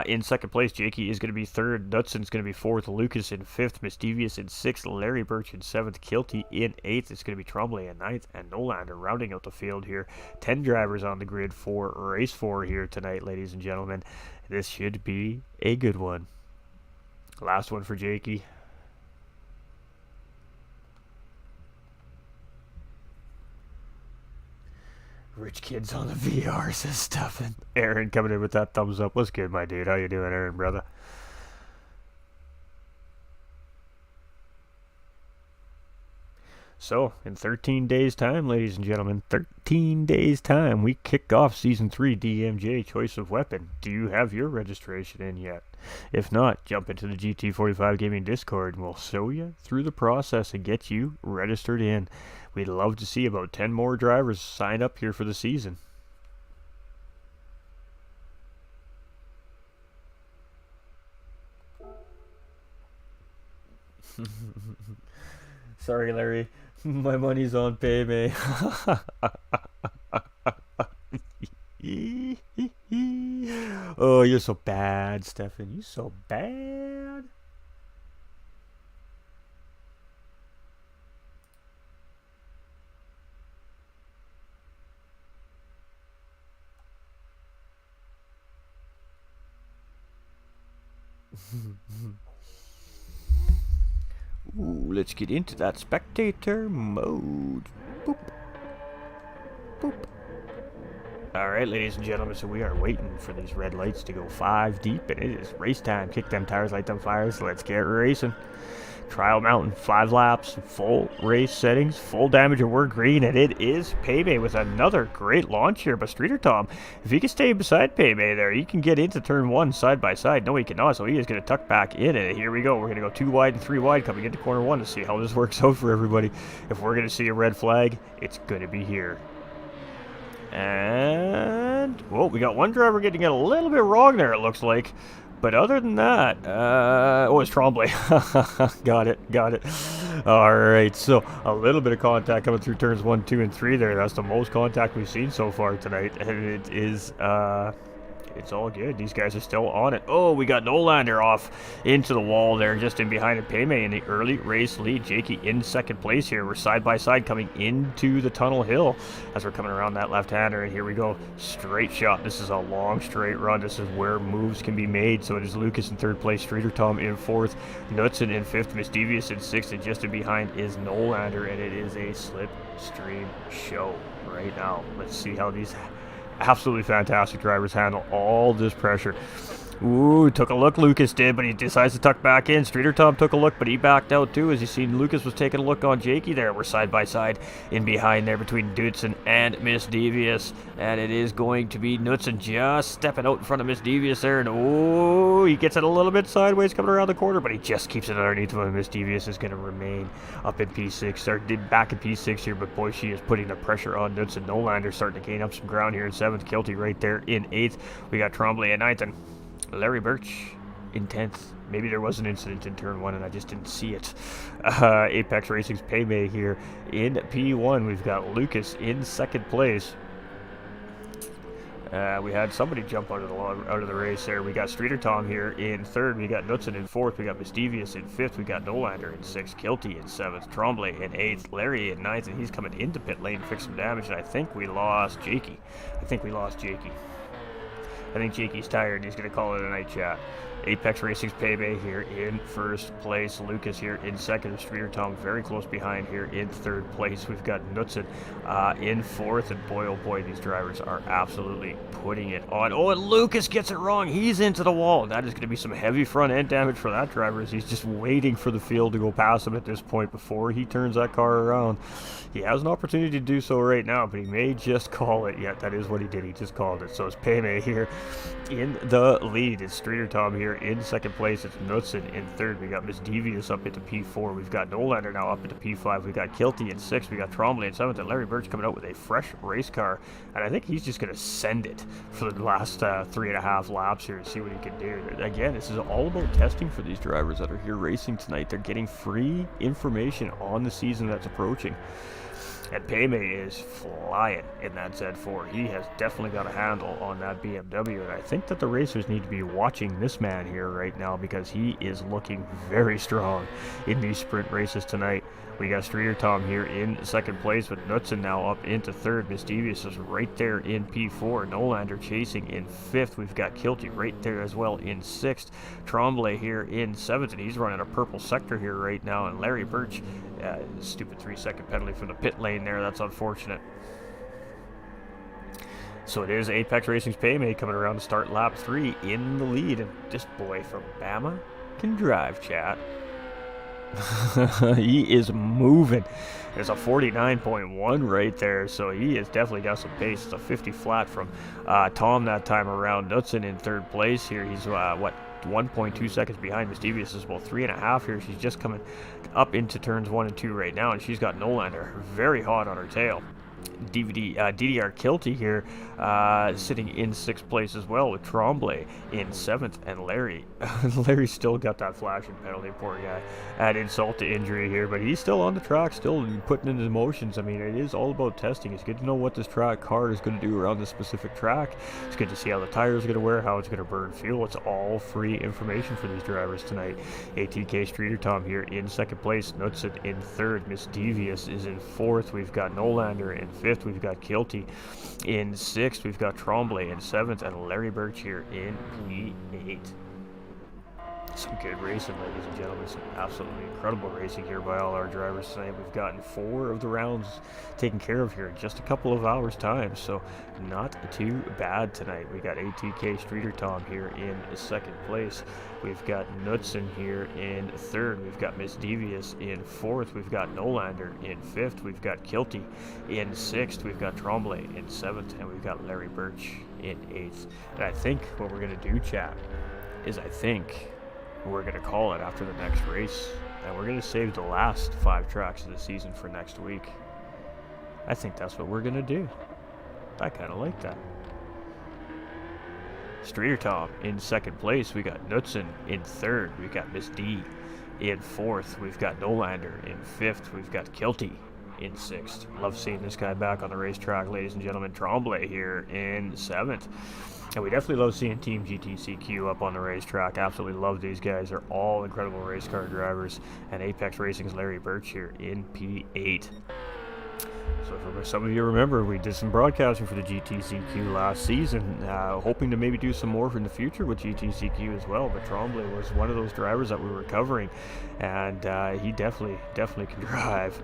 in second place. Jakey is going to be third. Knutson's going to be fourth. Lucas in fifth. Misdevious in sixth. Larry Birch in seventh. Kilty in eighth. It's going to be Tremblay in ninth. And Nolander rounding out the field here. 10 drivers on the grid for race 4 here tonight, ladies and gentlemen. This should be a good one. Last one for Jakey. Rich kids on the VR, says Stefan. Aaron coming in with that thumbs up. What's good, my dude? How you doing, Aaron, brother? So, in 13 days' time, ladies and gentlemen, 13 days' time, we kick off Season 3 DMJ Choice of Weapon. Do you have your registration in yet? If not, jump into the GT45 Gaming Discord, and we'll show you through the process and get you registered in. We'd love to see about 10 more drivers sign up here for the season. Sorry, Larry. My money's on Payme. Oh, you're so bad, Stefan. You're so bad. Ooh, let's get into that spectator mode. Boop. Boop. Alright, ladies and gentlemen, so we are waiting for these red lights to go 5 deep, and it is race time. Kick them tires, light them fires, let's get racing. Trial Mountain, 5 laps, full race settings, full damage, and we're green, and it is Payme with another great launch here. But Streeter Tom, if he can stay beside Payme there, he can get into turn 1 side by side. No, he cannot, so he is going to tuck back in, and here we go. We're going to go 2 wide and 3 wide coming into corner 1 to see how this works out for everybody. If we're going to see a red flag, it's going to be here. And, well, we got one driver getting it a little bit wrong there, it looks like. But other than that, oh, it's Tremblay. Got it. All right, so a little bit of contact coming through turns 1, 2, and 3 there. That's the most contact we've seen so far tonight. And it is, it's all good. These guys are still on it. Oh, we got Nolander off into the wall there, just in behind it. Payme in the early race lead. Jakey in second place here. We're side by side coming into the tunnel hill as we're coming around that left-hander. And here we go. Straight shot. This is a long straight run. This is where moves can be made. So it is Lucas in third place. Streeter Tom in fourth. Knutson in fifth. Misdevious in sixth. And just in behind is Nolander. And it is a slipstream show right now. Let's see how these absolutely fantastic drivers handle all this pressure. Ooh, took a look, Lucas did, but he decides to tuck back in. Streeter Tom took a look, but he backed out too. As you seen, Lucas was taking a look on Jakey there. We're side by side in behind there between Dudson and Miss Devious. And it is going to be Knudsen just stepping out in front of Miss Devious there. And oh, he gets it a little bit sideways coming around the corner, but he just keeps it underneath him. And Miss Devious is going to remain up in P6, or back in P6 here, but boy, she is putting the pressure on Knudsen. Nolander starting to gain up some ground here in 7th. Kilty right there in 8th. We got Trombley at 9th. And Larry Birch in 10th. Maybe there was an incident in turn 1 and I just didn't see it. Apex Racing's Paymay here in P1. We've got Lucas in 2nd place. We had somebody jump out of the race there. We got Streeter Tom here in 3rd. We got Knudsen in 4th. We got Misdevious in 5th. We got Nolander in 6th. Kilty in 7th. Trombley in 8th. Larry in 9th. And he's coming into pit lane to fix some damage. And I think we lost Jakey. I think Jakey's tired and he's going to call it a night, chat. Apex Racing's Paymay here in 1st place. Lucas here in 2nd. Streeter Tom very close behind here in 3rd place. We've got Knudsen in 4th. And boy, oh boy, these drivers are absolutely putting it on. Oh, and Lucas gets it wrong. He's into the wall. That is going to be some heavy front end damage for that driver as he's just waiting for the field to go past him at this point before he turns that car around. He has an opportunity to do so right now, but he may just call it. Yeah, that is what he did. He just called it. So it's Paymay here in the lead. It's Streeter Tom here in 2nd place. It's Knudsen in 3rd. We got Miss Devious up into P4. We've got Nolander now up into P5. We got Kilty in 6th. We got Trombley in 7th. And Larry Birch coming out with a fresh race car. And I think he's just going to send it for the last 3.5 laps here and see what he can do. Again, this is all about testing for these drivers that are here racing tonight. They're getting free information on the season that's approaching. And Paymay is flying in that Z4. He has definitely got a handle on that BMW. And I think that the racers need to be watching this man here right now because he is looking very strong in these sprint races tonight. We got Streeter Tom here in 2nd place with Knudsen now up into 3rd. Miss Devious is right there in P4. Nolander chasing in 5th. We've got Kilty right there as well in 6th. Trombley here in 7th, and he's running a purple sector here right now. And Larry Birch, stupid 3-second penalty from the pit lane there. That's unfortunate. So it is Apex Racing's Paymay coming around to start lap 3 in the lead. And this boy from Bama can drive, chat. He is moving. There's a 49.1 right there, so he has definitely got some pace. It's a 50 flat from Tom that time around. Knudsen in 3rd place here. He's 1.2 seconds behind. Miss Devious is about 3.5 here. She's just coming up into turns 1 and 2 right now, and she's got Nolander very hot on her tail. DDR Kilty here sitting in 6th place as well with Trombley in 7th, and Larry still got that flashing penalty, poor guy. Add insult to injury here, but he's still on the track, still putting in his motions. I mean, it is all about testing. It's good to know what this car is going to do around this specific track. It's good to see how the tires are going to wear, how it's going to burn fuel. It's all free information for these drivers tonight. ATK Streeter Tom here in 2nd place, Knudsen in 3rd, Miss Devious is in 4th. We've got Nolander in 5th. We've got Kilty in 6th. We've got Trombley in 7th, and Larry Birch here in P8. Some good racing, ladies and gentlemen. Some absolutely incredible racing here by all our drivers tonight. We've gotten 4 of the rounds taken care of here in just a couple of hours' time, so not too bad tonight. We got ATK Streeter Tom here in 2nd place. We've got Knudsen here in 3rd. We've got Miss Devious in 4th. We've got Nolander in 5th. We've got Kilty in 6th. We've got Trombley in 7th, and we've got Larry Birch in 8th. And I think what we're going to do, chat, is we're going to call it after the next race, and we're going to save the last 5 tracks of the season for next week. I think that's what we're going to do. I kind of like that. Streeter Tom in 2nd place. We got Knudsen in 3rd. We got Miss D in 4th. We've got Nolander in 5th. We've got Kilty in 6th. Love seeing this guy back on the racetrack, ladies and gentlemen. Trombley here in 7th. And we definitely love seeing Team GTCQ up on the racetrack. Absolutely love these guys. They're all incredible race car drivers. And Apex Racing's Larry Birch here in P8. So for some of you remember, we did some broadcasting for the GTCQ last season, hoping to maybe do some more in the future with GTCQ as well. But Trombley was one of those drivers that we were covering, and he definitely can drive.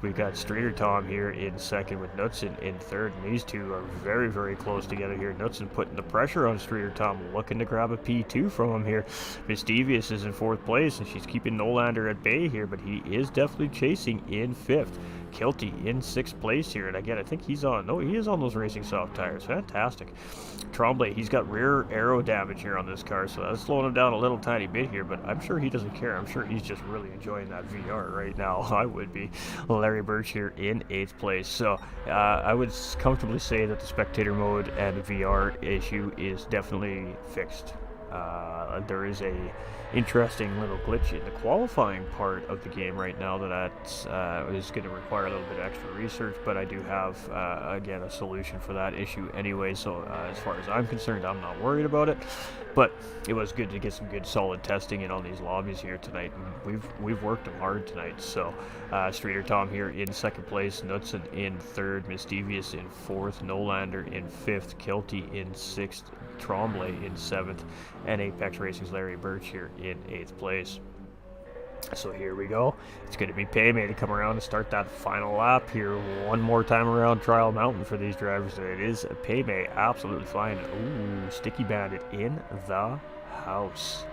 We've got Streeter Tom here in second with Knudsen in third, and these two are very, very close together here. Knudsen putting the pressure on Streeter Tom, looking to grab a P2 from him here. Miss Devious is in fourth place, and she's keeping Nolander at bay here, but he is definitely chasing in fifth. Kilty in sixth place here, and again, I think he's on, no, he is on those Racing Soft tires. Fantastic. Tremblay, he's got rear aero damage here on this car, so that's slowing him down a little tiny bit here, but I'm sure he doesn't care. I'm sure he's just really enjoying that VR right now. I would be. Larry Birch here in eighth place. So I would comfortably say that the spectator mode and the VR issue is definitely fixed. There is a interesting little glitch in the qualifying part of the game right now that is going to require a little bit of extra research, but I do have again a solution for that issue anyway, so as far as I'm concerned, I'm not worried about it. But it was good to get some good solid testing in on these lobbies here tonight, and we've worked them hard tonight. So Streeter Tom here in second place, Knudsen in third, Miss Devious in fourth, Nolander in fifth, Kilty in sixth, Tremblay in seventh, and Apex Racing's Larry Birch here in eighth place. So here we go. It's going to be Paymay to come around and start that final lap here. One more time around Trial Mountain for these drivers. It is Paymay absolutely flying. Ooh, Sticky Bandit in the house.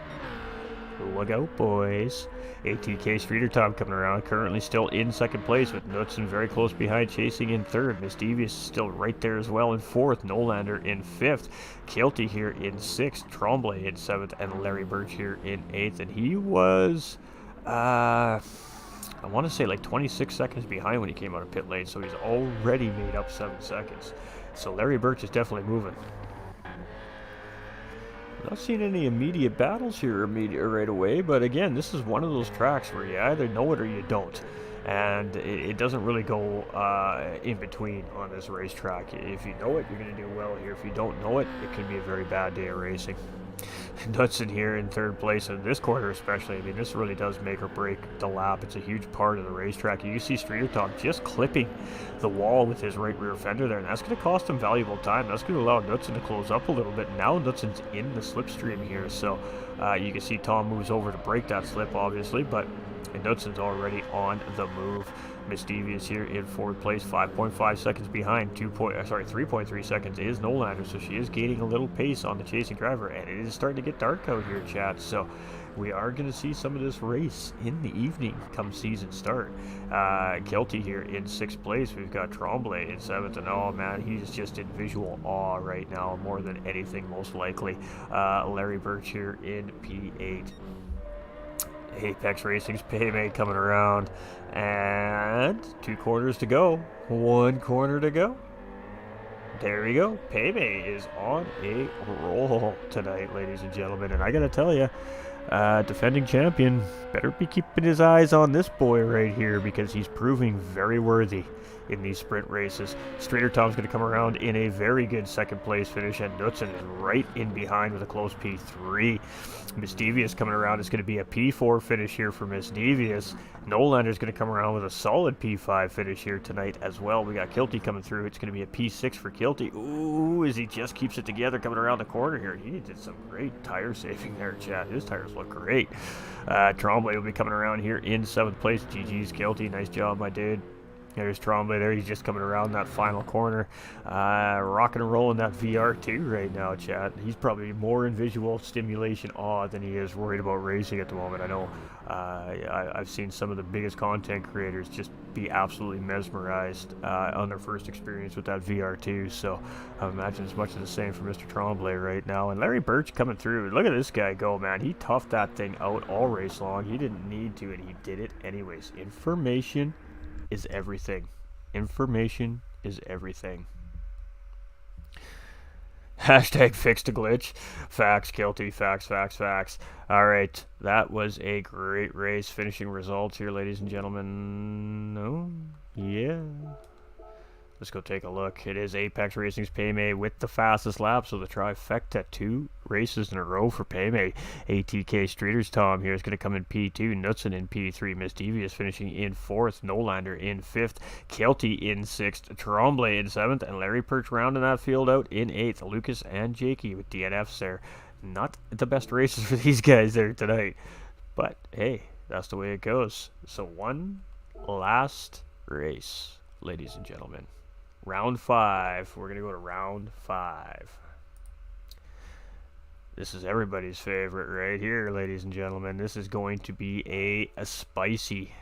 Look out, boys. ATK Streeter Tom coming around, currently still in second place with Knudsen very close behind, chasing in third. Miss Devious still right there as well in fourth. Nolander in fifth. Kilty here in sixth. Tremblay in seventh. And Larry Birch here in eighth. And he was, I want to say like 26 seconds behind when he came out of pit lane. So he's already made up 7 seconds. So Larry Birch is definitely moving. Not seeing any immediate battles here right away, but again, this is one of those tracks where you either know it or you don't, and it doesn't really go in between on this racetrack. If you know it, you're going to do well here. If you don't know it, it could be a very bad day of racing. Knudsen here in third place, and this corner especially, I mean, this really does make or break the lap. It's a huge part of the racetrack. You see Streeter Tom just clipping the wall with his right rear fender there, and that's going to cost him valuable time. That's going to allow Knudsen to close up a little bit. Now Knudsen's in the slipstream here, so you can see Tom moves over to break that slip, obviously, but Knudsen's already on the move. Miss Devious here in fourth place, 5.5 seconds behind. 3.3 seconds is Nolander, so she is gaining a little pace on the chasing driver, and it is starting to get dark out here, chat. So we are going to see some of this race in the evening come season start. Kilty here in sixth place. We've got Tremblay in seventh, and oh man, he's just in visual awe right now, more than anything, most likely. Larry Birch here in P8. Apex Racing's Paymay coming around, and 2 corners to go, 1 corner to go. There we go. Paymay is on a roll tonight, ladies and gentlemen, and I gotta tell you, defending champion better be keeping his eyes on this boy right here, because he's proving very worthy in these sprint races. Streeter Tom's going to come around in a very good second place finish, and Knudsen is right in behind with a close P3. Miss Devious coming around is going to be a P4 finish here for Miss Devious. Nolander's going to come around with a solid P5 finish here tonight as well. We got Kilty coming through. It's going to be a P6 for Kilty. Ooh, as he just keeps it together coming around the corner here. He did some great tire saving there, chat. His tires look great. Tremblay will be coming around here in 7th place. GG's Kilty. Nice job, my dude. There's Tremblay there. He's just coming around that final corner. Rocking and rolling that VR2 right now, chat. He's probably more in visual stimulation awe than he is worried about racing at the moment. I know I've seen some of the biggest content creators just be absolutely mesmerized on their first experience with that VR2. So I imagine it's much of the same for Mr. Tremblay right now. And Larry Birch coming through. Look at this guy go, man. He toughed that thing out all race long. He didn't need to, and he did it anyways. Information is everything. Information is everything. Hashtag fixed a glitch. Facts, Kilty. Facts, facts, facts. All right. That was a great race. Finishing results here, ladies and gentlemen. No? Yeah. Let's go take a look. It is Apex Racing's Paymay with the fastest lap, so the trifecta, 2 races in a row for Paymay. ATK Streeter's Tom here is going to come in P2, Knudsen in P3, Miss Devious finishing in 4th, Nolander in 5th, Kilty in 6th, Tremblay in 7th, and Larry Birch rounding that field out in 8th. Lucas and Jakey with DNFs there. Not the best races for these guys there tonight, but hey, that's the way it goes. So one last race, ladies and gentlemen. Round 5. We're going to go to round 5. This is everybody's favorite right here, ladies and gentlemen. This is going to be a spicy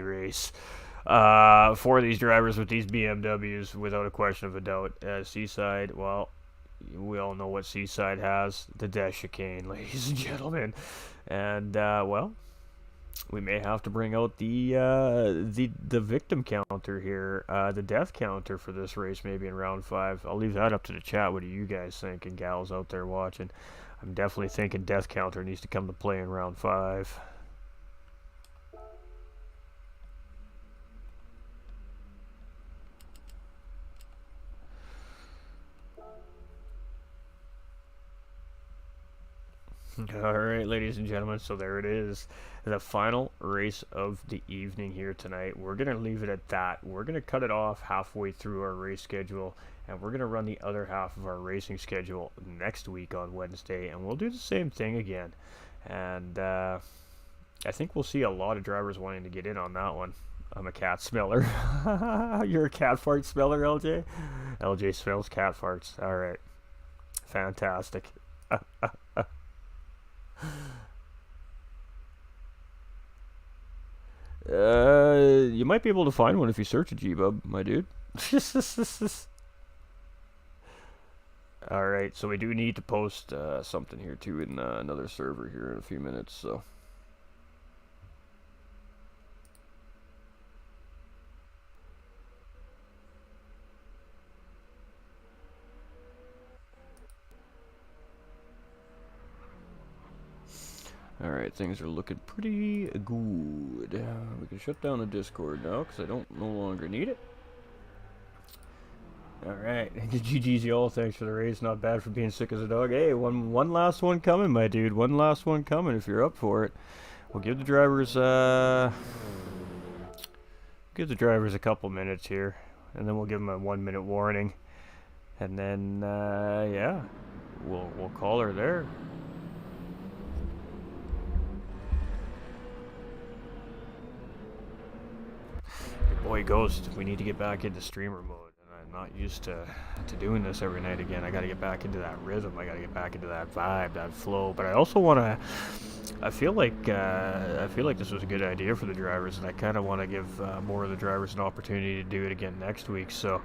race. For these drivers with these BMWs, without a question of a doubt. Seaside, well, we all know what Seaside has. The death chicane, ladies and gentlemen. And, well, we may have to bring out the victim counter here, the death counter for this race, maybe in round 5. I'll leave that up to the chat. What do you guys think, and gals out there watching? I'm definitely thinking death counter needs to come to play in round 5. Alright, ladies and gentlemen, so there it is. The final race of the evening here tonight. We're going to leave it at that. We're going to cut it off halfway through our race schedule, and we're going to run the other half of our racing schedule next week on Wednesday, and we'll do the same thing again. And I think we'll see a lot of drivers wanting to get in on that one. I'm a cat smeller. You're a cat fart smeller, LJ? LJ smells cat farts. Alright. Fantastic. You might be able to find one if you search a G-Bub, my dude. Alright, so we do need to post something here too in another server here in a few minutes, so. Alright, things are looking pretty good. We can shut down the Discord now because I don't no longer need it. Alright, GG's y'all, thanks for the raise. Not bad for being sick as a dog. Hey, one last one coming, my dude. One last one coming if you're up for it. We'll give the drivers a couple minutes here, and then we'll give them a 1-minute warning. And then yeah, we'll call her there. Boy Ghost, we need to get back into streamer mode, and I'm not used to doing this every night again. I gotta get back into that rhythm, I gotta get back into that vibe, that flow, but I also wanna, I feel like this was a good idea for the drivers, and I kinda wanna give more of the drivers an opportunity to do it again next week, so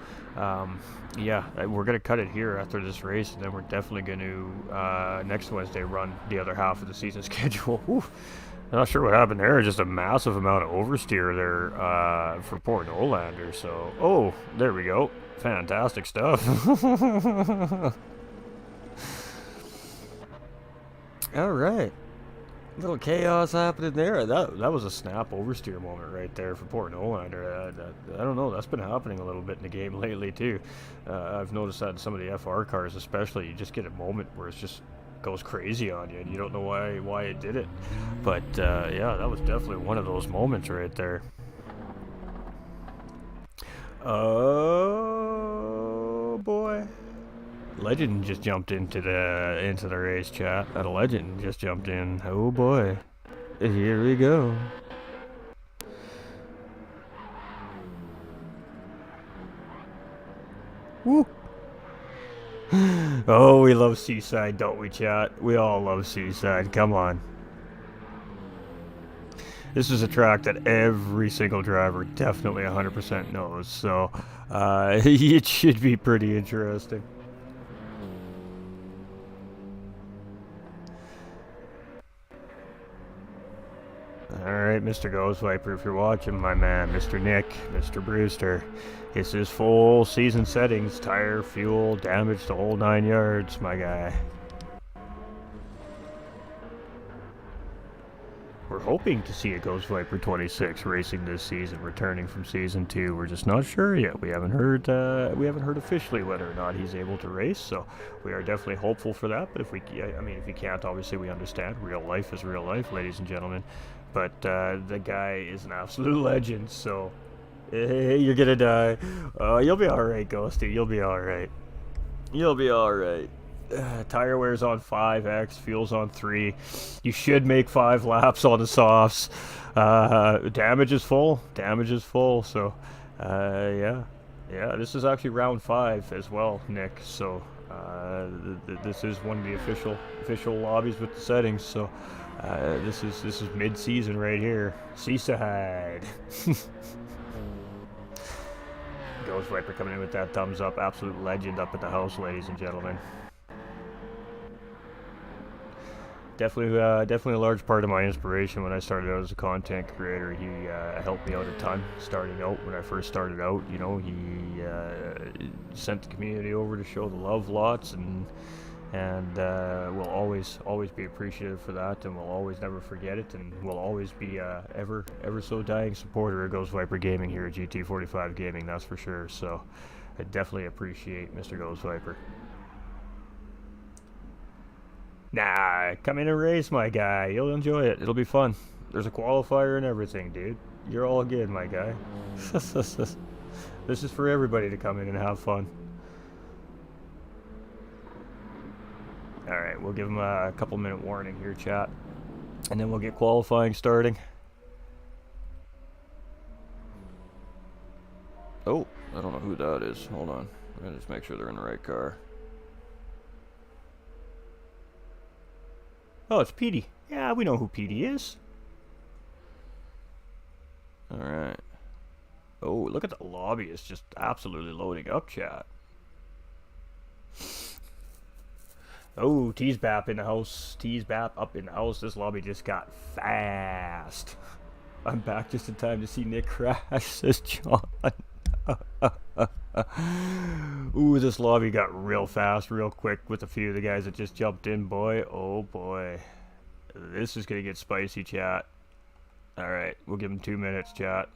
yeah, we're gonna cut it here after this race, and then we're definitely gonna, next Wednesday, run the other half of the season schedule. Oof. I'm not sure what happened there. Just a massive amount of oversteer there for poor Nolander. So, oh, there we go. Fantastic stuff. All right, little chaos happening there. That was a snap oversteer moment right there for poor Nolander. I don't know. That's been happening a little bit in the game lately too. I've noticed that in some of the FR cars, especially. You just get a moment where it's just goes crazy on you and you don't know why it did it, but yeah, that was definitely one of those moments right there. Oh boy, Legend just jumped into the race chat. That Legend just jumped in. Oh boy, here we go. Woo. Oh, we love Seaside, don't we, chat? We all love Seaside. Come on. This is a track that every single driver definitely 100% knows, so it should be pretty interesting. Alright, Mr. Ghost Viper, if you're watching, my man, Mr. Nick, Mr. Brewster, this is full season settings, tire, fuel, damage, the whole 9 yards, my guy. We're hoping to see a Ghost Viper 26 racing this season, returning from season 2. We're just not sure yet. We haven't heard officially whether or not he's able to race, so we are definitely hopeful for that. But if he can't, obviously we understand. Real life is real life, ladies and gentlemen. But the guy is an absolute legend, so hey, you're gonna die. You'll be all right, Ghosty. You'll be all right. You'll be all right. Tire wear's on 5x, fuel's on 3. You should make 5 laps on the softs. Damage is full. Damage is full. So, yeah. Yeah, this is actually round 5 as well, Nick. So, this is one of the official lobbies with the settings. So, this is mid-season right here. Seaside. Ghost Viper coming in with that thumbs up. Absolute legend up at the house, ladies and gentlemen. Definitely a large part of my inspiration when I started out as a content creator. He helped me out a ton starting out. When I first started out, you know, he sent the community over to show the love lots, and we'll always be appreciative for that, and we'll always never forget it, and we'll always be ever so dying supporter of Ghost Viper Gaming here at GT45 Gaming. That's for sure. So I definitely appreciate Mr. Ghost Viper. Nah, come in and race, my guy. You'll enjoy it. It'll be fun. There's a qualifier and everything, dude. You're all good, my guy. This is for everybody to come in and have fun. Alright, we'll give him a couple minute warning here, chat. And then we'll get qualifying starting. Oh, I don't know who that is. Hold on. I'm gonna just make sure they're in the right car. Oh, it's Petey. Yeah, we know who Petey is. Alright. Oh, look at the lobby. It's just absolutely loading up, chat. Oh, Teasbap in the house. Teasbap up in the house. This lobby just got fast. I'm back just in time to see Nick crash, says John. Ooh, this lobby got real fast, real quick with a few of the guys that just jumped in, boy. Oh, boy. This is going to get spicy, chat. Alright, we'll give them 2 minutes, chat.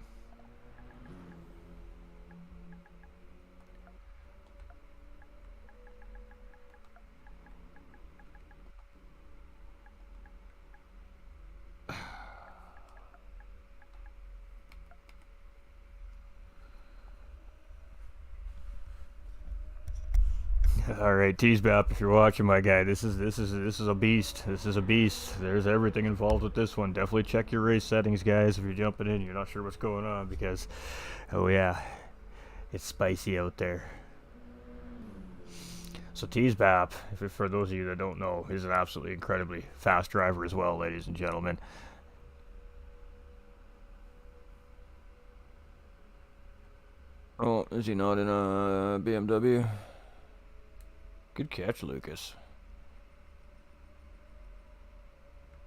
All right, Teasbap, if you're watching, my guy, this is a beast. This is a beast. There's everything involved with this one. Definitely check your race settings, guys, if you're jumping in. You're not sure what's going on because, oh yeah, it's spicy out there. So Teasbap, for those of you that don't know, is an absolutely incredibly fast driver as well, ladies and gentlemen. Oh, is he not in a BMW? Good catch, Lucas.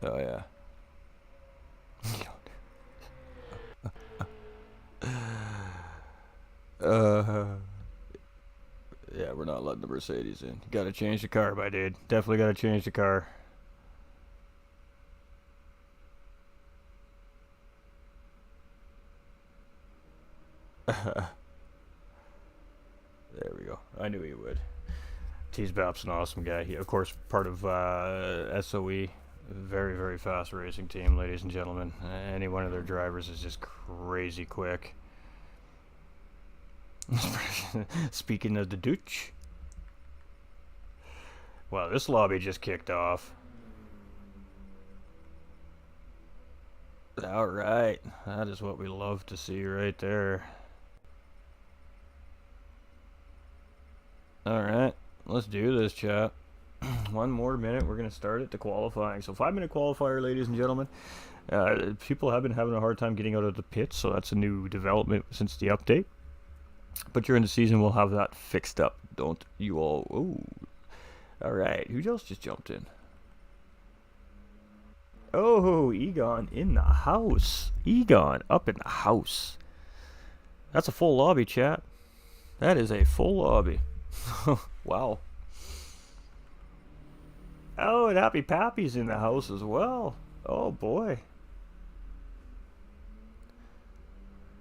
Oh, yeah. Yeah, we're not letting the Mercedes in. Gotta change the car, my dude. Definitely gotta change the car. There we go. I knew he would. Teasbap's an awesome guy. He, of course, part of SOE, very, very fast racing team, ladies and gentlemen. Any one of their drivers is just crazy quick. Speaking of the Dutch. Wow, this lobby just kicked off. Alright, that is what we love to see right there. Alright. Let's do this, chat. 1 more minute. We're going to start it to qualifying. So 5-minute qualifier, ladies and gentlemen. People have been having a hard time getting out of the pits, so that's a new development since the update. But during the season, we'll have that fixed up. Don't you all... Ooh. Alright, who else just jumped in? Oh, Egon in the house. Egon up in the house. That's a full lobby, chat. That is a full lobby. Wow. Oh, and Happy Pappy's in the house as well. Oh, boy.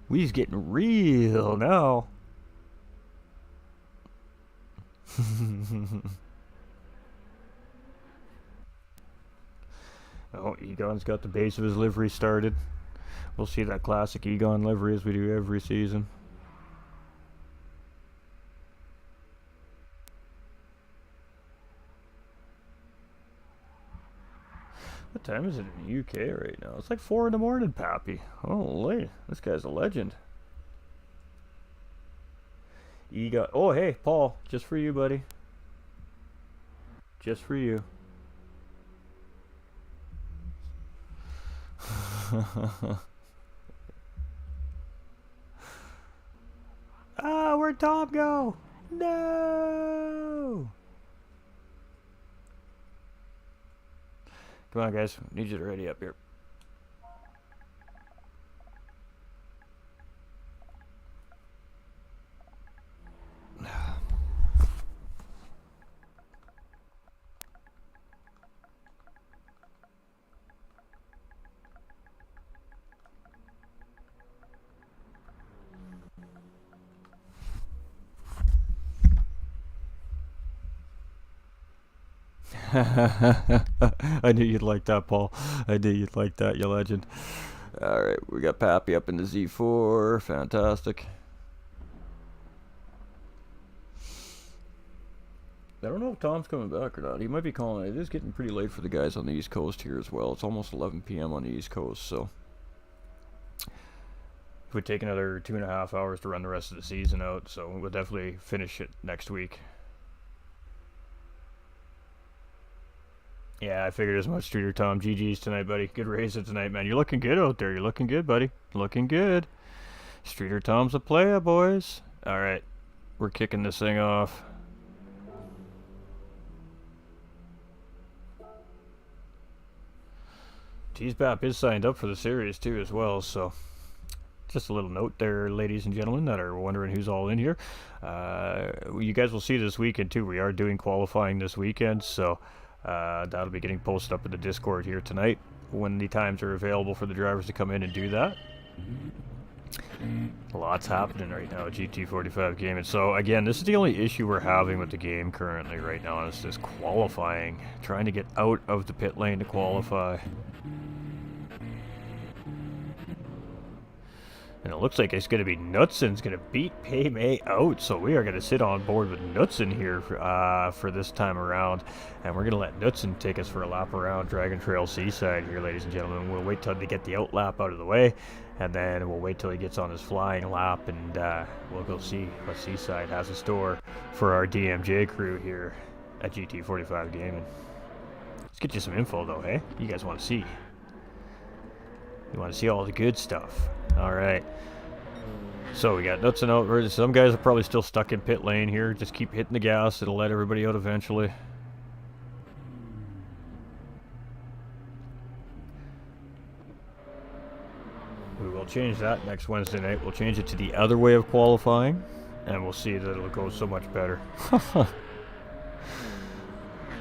We's getting real now. Oh, Egon's got the base of his livery started. We'll see that classic Egon livery as we do every season. What time is it in the UK right now? It's like 4 in the morning, Pappy. Holy, this guy's a legend. Oh, hey, Paul, just for you, buddy. Just for you. Ah, where'd Tom go? No! Come on, guys. Need you to ready up here. I knew you'd like that, Paul. I knew you'd like that, you legend. Alright, we got Pappy up in the Z4. Fantastic. I don't know if Tom's coming back or not. He might be calling. It is getting pretty late for the guys on the East Coast here as well. It's almost 11 p.m. on the East Coast, so it would take another 2.5 hours to run the rest of the season out, so we'll definitely finish it next week. Yeah, I figured as much, Streeter Tom. GG's tonight, buddy. Good race tonight, man. You're looking good out there. You're looking good, buddy. Looking good. Streeter Tom's a player, boys. Alright, we're kicking this thing off. T-Bap is signed up for the series, too, as well, so just a little note there, ladies and gentlemen that are wondering who's all in here. You guys will see this weekend, too. We are doing qualifying this weekend, so that'll be getting posted up in the Discord here tonight when the times are available for the drivers to come in and do that. Lots happening right now at GT45 Gaming. So again, this is the only issue we're having with the game currently right now, is this qualifying. Trying to get out of the pit lane to qualify. And it looks like it's going to be Knutsen's going to beat Paymay out. So we are going to sit on board with Knutsen here for this time around. And we're going to let Knutsen take us for a lap around Dragon Trail Seaside here, ladies and gentlemen. We'll wait till they get the out lap out of the way. And then we'll wait till he gets on his flying lap. And we'll go see what Seaside has in store for our DMJ crew here at GT45 Gaming. Let's get you some info, though, hey? You guys want to see. You want to see all the good stuff. Alright. So we got Knutsen out. Some guys are probably still stuck in pit lane here. Just keep hitting the gas. It'll let everybody out eventually. We will change that next Wednesday night. We'll change it to the other way of qualifying. And we'll see that it'll go so much better.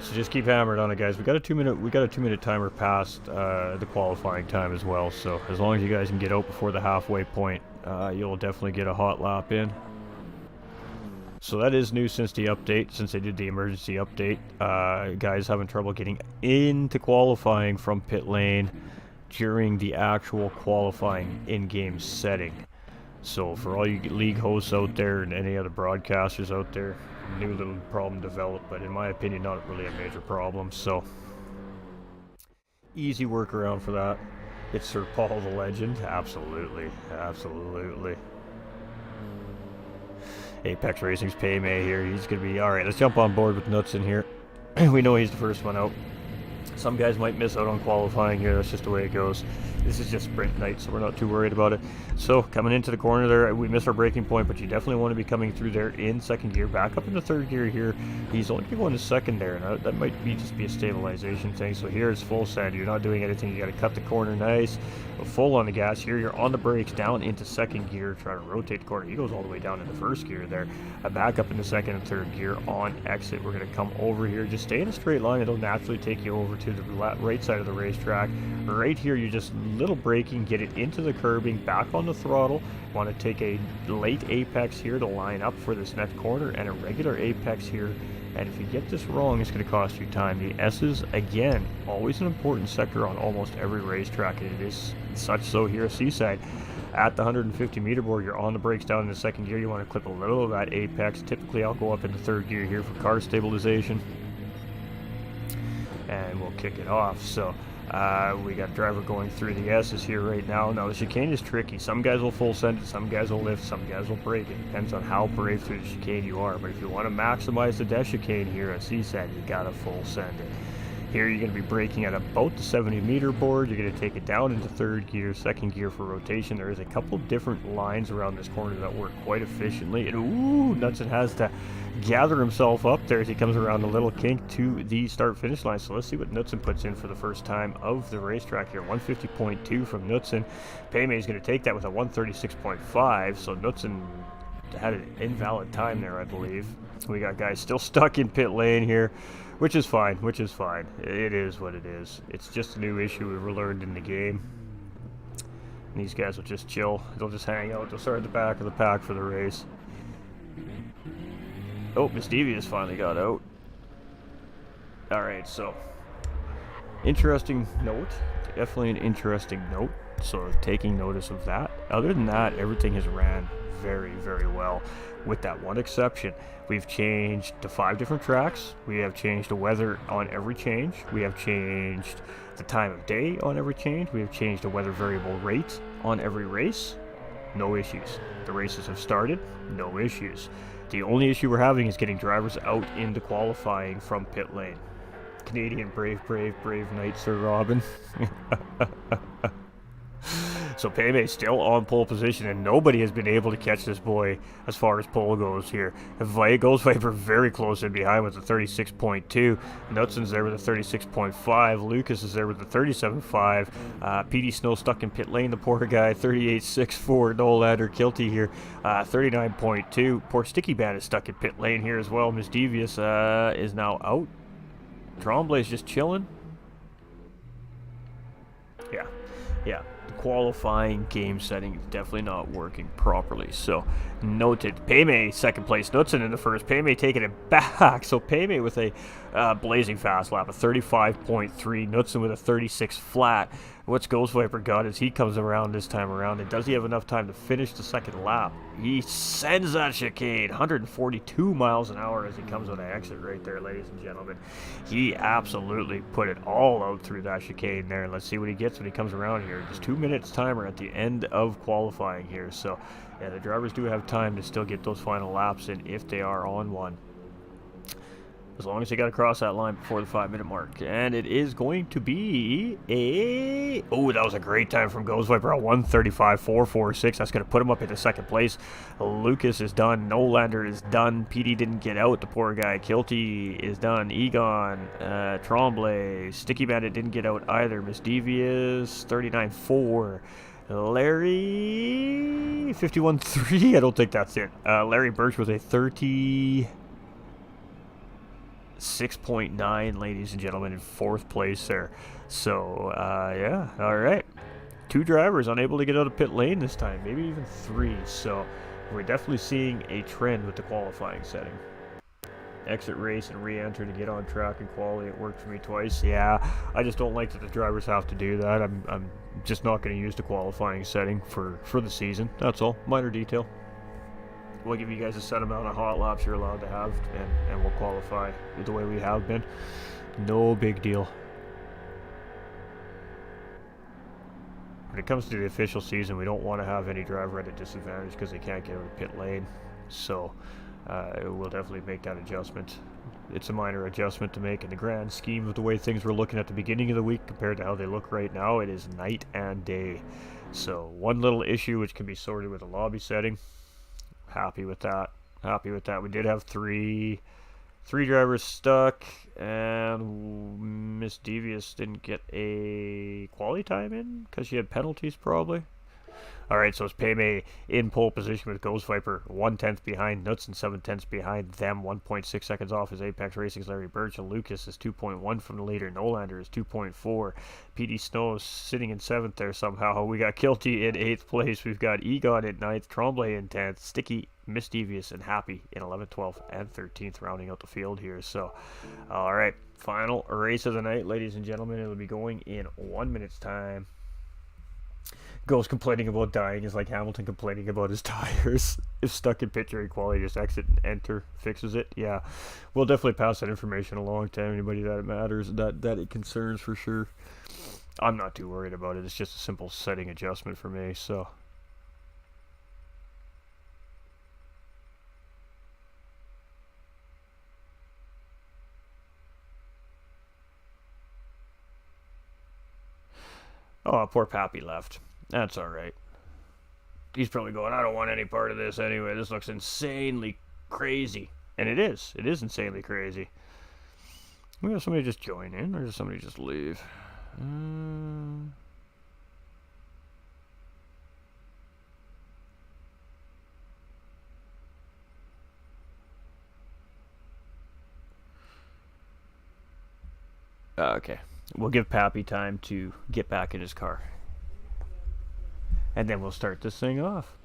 So just keep hammering on it, guys. We got a 2-minute timer past the qualifying time as well. So as long as you guys can get out before the halfway point, you'll definitely get a hot lap in. So that is new since the update, since they did the emergency update. Guys having trouble getting into qualifying from pit lane during the actual qualifying in-game setting. So for all you league hosts out there and any other broadcasters out there, new little problem developed, but in my opinion not really a major problem, so easy workaround for that. It's Sir Paul the Legend. Absolutely, absolutely. Apex Racing's Paymay here. He's gonna be alright. Let's jump on board with Knutsen here. We know he's the first one out. Some guys might miss out on qualifying here. That's just the way it goes. This is just sprint night, so we're not too worried about it. So coming into the corner there, we missed our braking point, but you definitely want to be coming through there in second gear. Back up into third gear here. He's only going to second there, and that might be just be a stabilization thing. So here it's full send. You're not doing anything. You got to cut the corner nice. Full on the gas here. You're on the brakes, down into second gear, try to rotate the corner. He goes all the way down into first gear there. Back up into second and third gear on exit. We're going to come over here. Just stay in a straight line. It'll naturally take you over to the right side of the racetrack. Right here, you just little braking, get it into the curbing, back on the throttle. Want to take a late apex here to line up for this next corner and a regular apex here. And if you get this wrong, it's going to cost you time. The S's, again, always an important sector on almost every racetrack, and it is such so here at Seaside. At the 150 meter board, you're on the brakes down in the second gear. You want to clip a little of that apex. Typically, I'll go up into third gear here for car stabilization. And we'll kick it off. So We got driver going through the S's here right now. Now the chicane is tricky. Some guys will full send it, some guys will lift, some guys will brake. It depends on how brave through the chicane you are. But if you want to maximize the death chicane here at CSAT, you gotta full send it. Here you're going to be braking at about the 70-meter board. You're going to take it down into third gear, second gear for rotation. There is a couple different lines around this corner that work quite efficiently. And ooh, Knudsen has to gather himself up there as he comes around the little kink to the start-finish line. So let's see what Knudsen puts in for the first time of the racetrack here. 150.2 from Knudsen. Payme is going to take that with a 136.5. So Knudsen had an invalid time there, I believe. We got guys still stuck in pit lane here. Which is fine, It is what it is. It's just a new issue we learned in the game. And these guys will just chill. They'll just hang out. They'll start at the back of the pack for the race. Oh, Miss Devious finally got out. Alright, so. Interesting note. Definitely an interesting note. So taking notice of that. Other than that, everything has ran very, very well. With that one exception, we've changed to 5 different tracks. We have changed the weather on every change. We have changed the time of day on every change. We have changed the weather variable rate on every race. No issues. The races have started. No issues. The only issue we're having is getting drivers out into qualifying from pit lane. Canadian brave knight, Sir Robin. So Payme is still on pole position, and nobody has been able to catch this boy as far as pole goes here. Ghost Viper very close in behind with a 36.2. Knudsen's there with a 36.5. Lucas is there with a 37.5. PD Snow stuck in pit lane, the poor guy, 38.64. Nolander Kilty here, 39.2. Poor Sticky Band is stuck in pit lane here as well. Miss Devious is now out. Tremblay is just chilling. Yeah. The qualifying game setting is definitely not working properly. So, noted. Payme, second place. Knudsen in the first. Payme taking it back. So, Payme with a blazing fast lap, a 35.3. Knudsen with a 36 flat. What's Ghost Viper got as he comes around this time around, and does he have enough time to finish the second lap? He sends that chicane 142 miles an hour as he comes on the exit right there, ladies and gentlemen. He absolutely put it all out through that chicane there, and let's see what he gets when he comes around here. Just 2 minutes timer at the end of qualifying here, so yeah, the drivers do have time to still get those final laps in if they are on one. As long as they got to cross that line before the 5-minute mark. And it is going to be a... Oh, that was a great time from Ghost Viper. A 135.446. That's going to put him up into second place. Lucas is done. Nolander is done. PD didn't get out. The poor guy. Kilty is done. Egon. Tremblay. Sticky Bandit didn't get out either. Miss Devious. 39.4. Larry. 51.3. I don't think that's it. Larry Birch with a 36.9, ladies and gentlemen, in fourth place there. So, yeah, all right. 2 drivers unable to get out of pit lane this time, maybe even 3. So, we're definitely seeing a trend with the qualifying setting. Exit race and re-enter to get on track and quality. It worked for me twice. Yeah, I just don't like that the drivers have to do that. I'm just not going to use the qualifying setting for the season. That's all. Minor detail. We'll give you guys a set amount of hot laps you're allowed to have, and we'll qualify the way we have been. No big deal. When it comes to the official season, we don't want to have any driver at a disadvantage because they can't get out of pit lane. So we'll definitely make that adjustment. It's a minor adjustment to make in the grand scheme of the way things were looking at the beginning of the week compared to how they look right now. It is night and day. So one little issue which can be sorted with a lobby setting. Happy with that. We did have three drivers stuck, and Miss Devious didn't get a quality time in because she had penalties probably. Alright, so it's Payme in pole position with Ghost Viper 1/10 behind Knudsen, 7/10 behind them, 1.6 seconds off his Apex Racing's Larry Birch, and Lucas is 2.1 from the leader. Nolander is 2.4. PD Snow is sitting in 7th there somehow. We got Kilty in 8th place. We've got Egon in 9th, Tremblay in 10th, Sticky, Miss Devious, and Happy in 11th, 12th, and 13th, rounding out the field here. So, alright, final race of the night, ladies and gentlemen. It'll be going in 1 minute's time. Ghost complaining about dying is like Hamilton complaining about his tires. If stuck in picture equality, just exit and enter fixes it. Yeah, we'll definitely pass that information along to anybody that it matters, that it concerns for sure. I'm not too worried about it. It's just a simple setting adjustment for me, so. Oh, poor Pappy left. That's alright. He's probably going, I don't want any part of this anyway. This looks insanely crazy. And it is. It is insanely crazy. We have somebody just join in, or does somebody just leave? Okay. We'll give Pappy time to get back in his car. And then we'll start this thing off.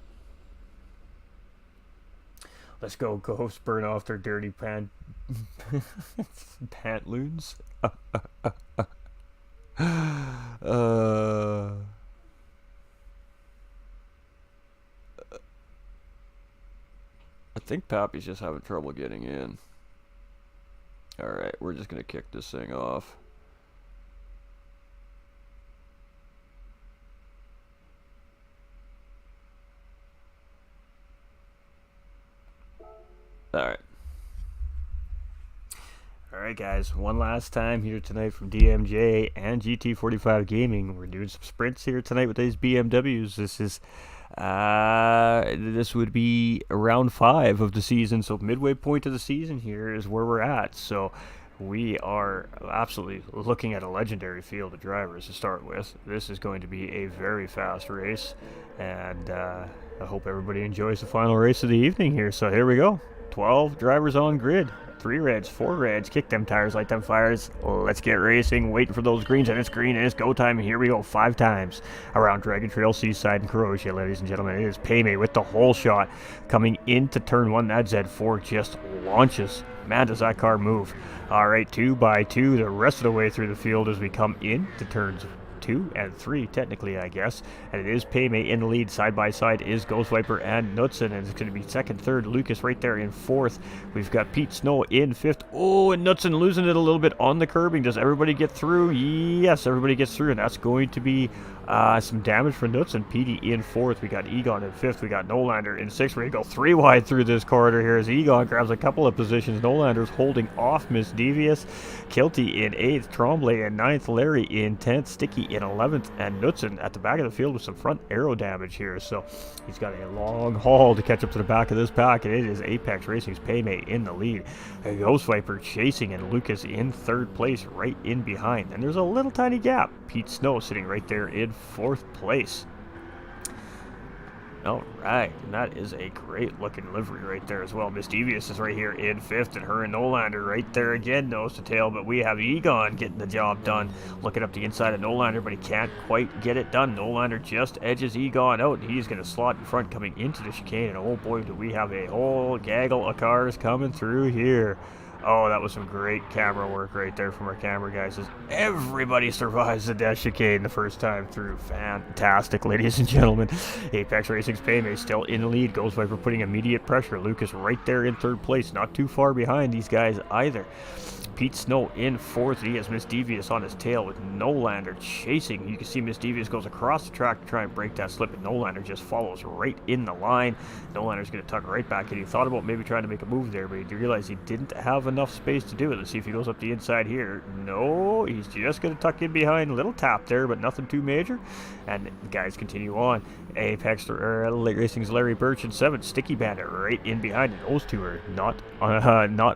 Let's go, Ghosts. Burn off their dirty pantloons. I think Pappy's just having trouble getting in. Alright, we're just going to kick this thing off. Alright. Alright guys, one last time here tonight from DMJ and GT45 Gaming. We're doing some sprints here tonight with these BMWs. This would be round 5 of the season, so midway point of the season here is where we're at. So we are absolutely looking at a legendary field of drivers to start with. This is going to be a very fast race, and I hope everybody enjoys the final race of the evening here. So here we go. 12 drivers on grid. 3 reds, 4 reds. Kick them tires, light them fires. Let's get racing. Waiting for those greens, and it's green, and it's go time. And here we go, 5 times around Dragon Trail, Seaside, and Croatia, ladies and gentlemen. It is Paymay with the whole shot coming into turn 1. That Z4 just launches. Man, does that car move. All right, 2 by 2 the rest of the way through the field as we come into turns 2 and 3, technically, I guess. And it is Paymay in the lead. Side by side is Ghost Viper and Knudsen, and it's going to be second, third. Lucas right there in 4th. We've got Pete Snow in 5th. Oh, and Knudsen losing it a little bit on the curbing. Does everybody get through? Yes, everybody gets through, and that's going to be some damage for Knudsen. Petey in 4th. We got Egon in 5th. We got Nolander in 6th. We're going to go 3 wide through this corridor here as Egon grabs a couple of positions. Nolander's holding off Miss Devious. Kilty in 8th. Tremblay in 9th. Larry in 10th. Sticky in 11th. And Knudsen at the back of the field with some front aero damage here. So he's got a long haul to catch up to the back of this pack. And it is Apex Racing's Paymay in the lead. Ghost Viper chasing, and Lucas in 3rd place right in behind. And there's a little tiny gap. Pete Snow sitting right there in 4th place. Alright, and that is a great looking livery right there as well. Miss Devious is right here in 5th, and her and Nolander right there again, nose to tail. But we have Egon getting the job done, looking up the inside of Nolander, but he can't quite get it done. Nolander just edges Egon out, and he's going to slot in front coming into the chicane. And oh boy, do we have a whole gaggle of cars coming through here. Oh, that was some great camera work right there from our camera guys. As everybody survives the death chicane the first time through. Fantastic, ladies and gentlemen. Apex Racing's Paymay still in the lead. Ghost Viper putting immediate pressure. Lucas right there in 3rd place. Not too far behind these guys either. Pete Snow in 4th. He has Miss Devious on his tail with Nolander chasing. You can see Miss Devious goes across the track to try and break that slip, and Nolander just follows right in the line. Nolander's going to tuck right back in. He thought about maybe trying to make a move there, but he realized he didn't have enough space to do it. Let's see if he goes up the inside here. No, he's just going to tuck in behind. A little tap there, but nothing too major. And the guys continue on. Apex Racing's Larry Birch in 7th. Sticky Bandit right in behind. And those two are not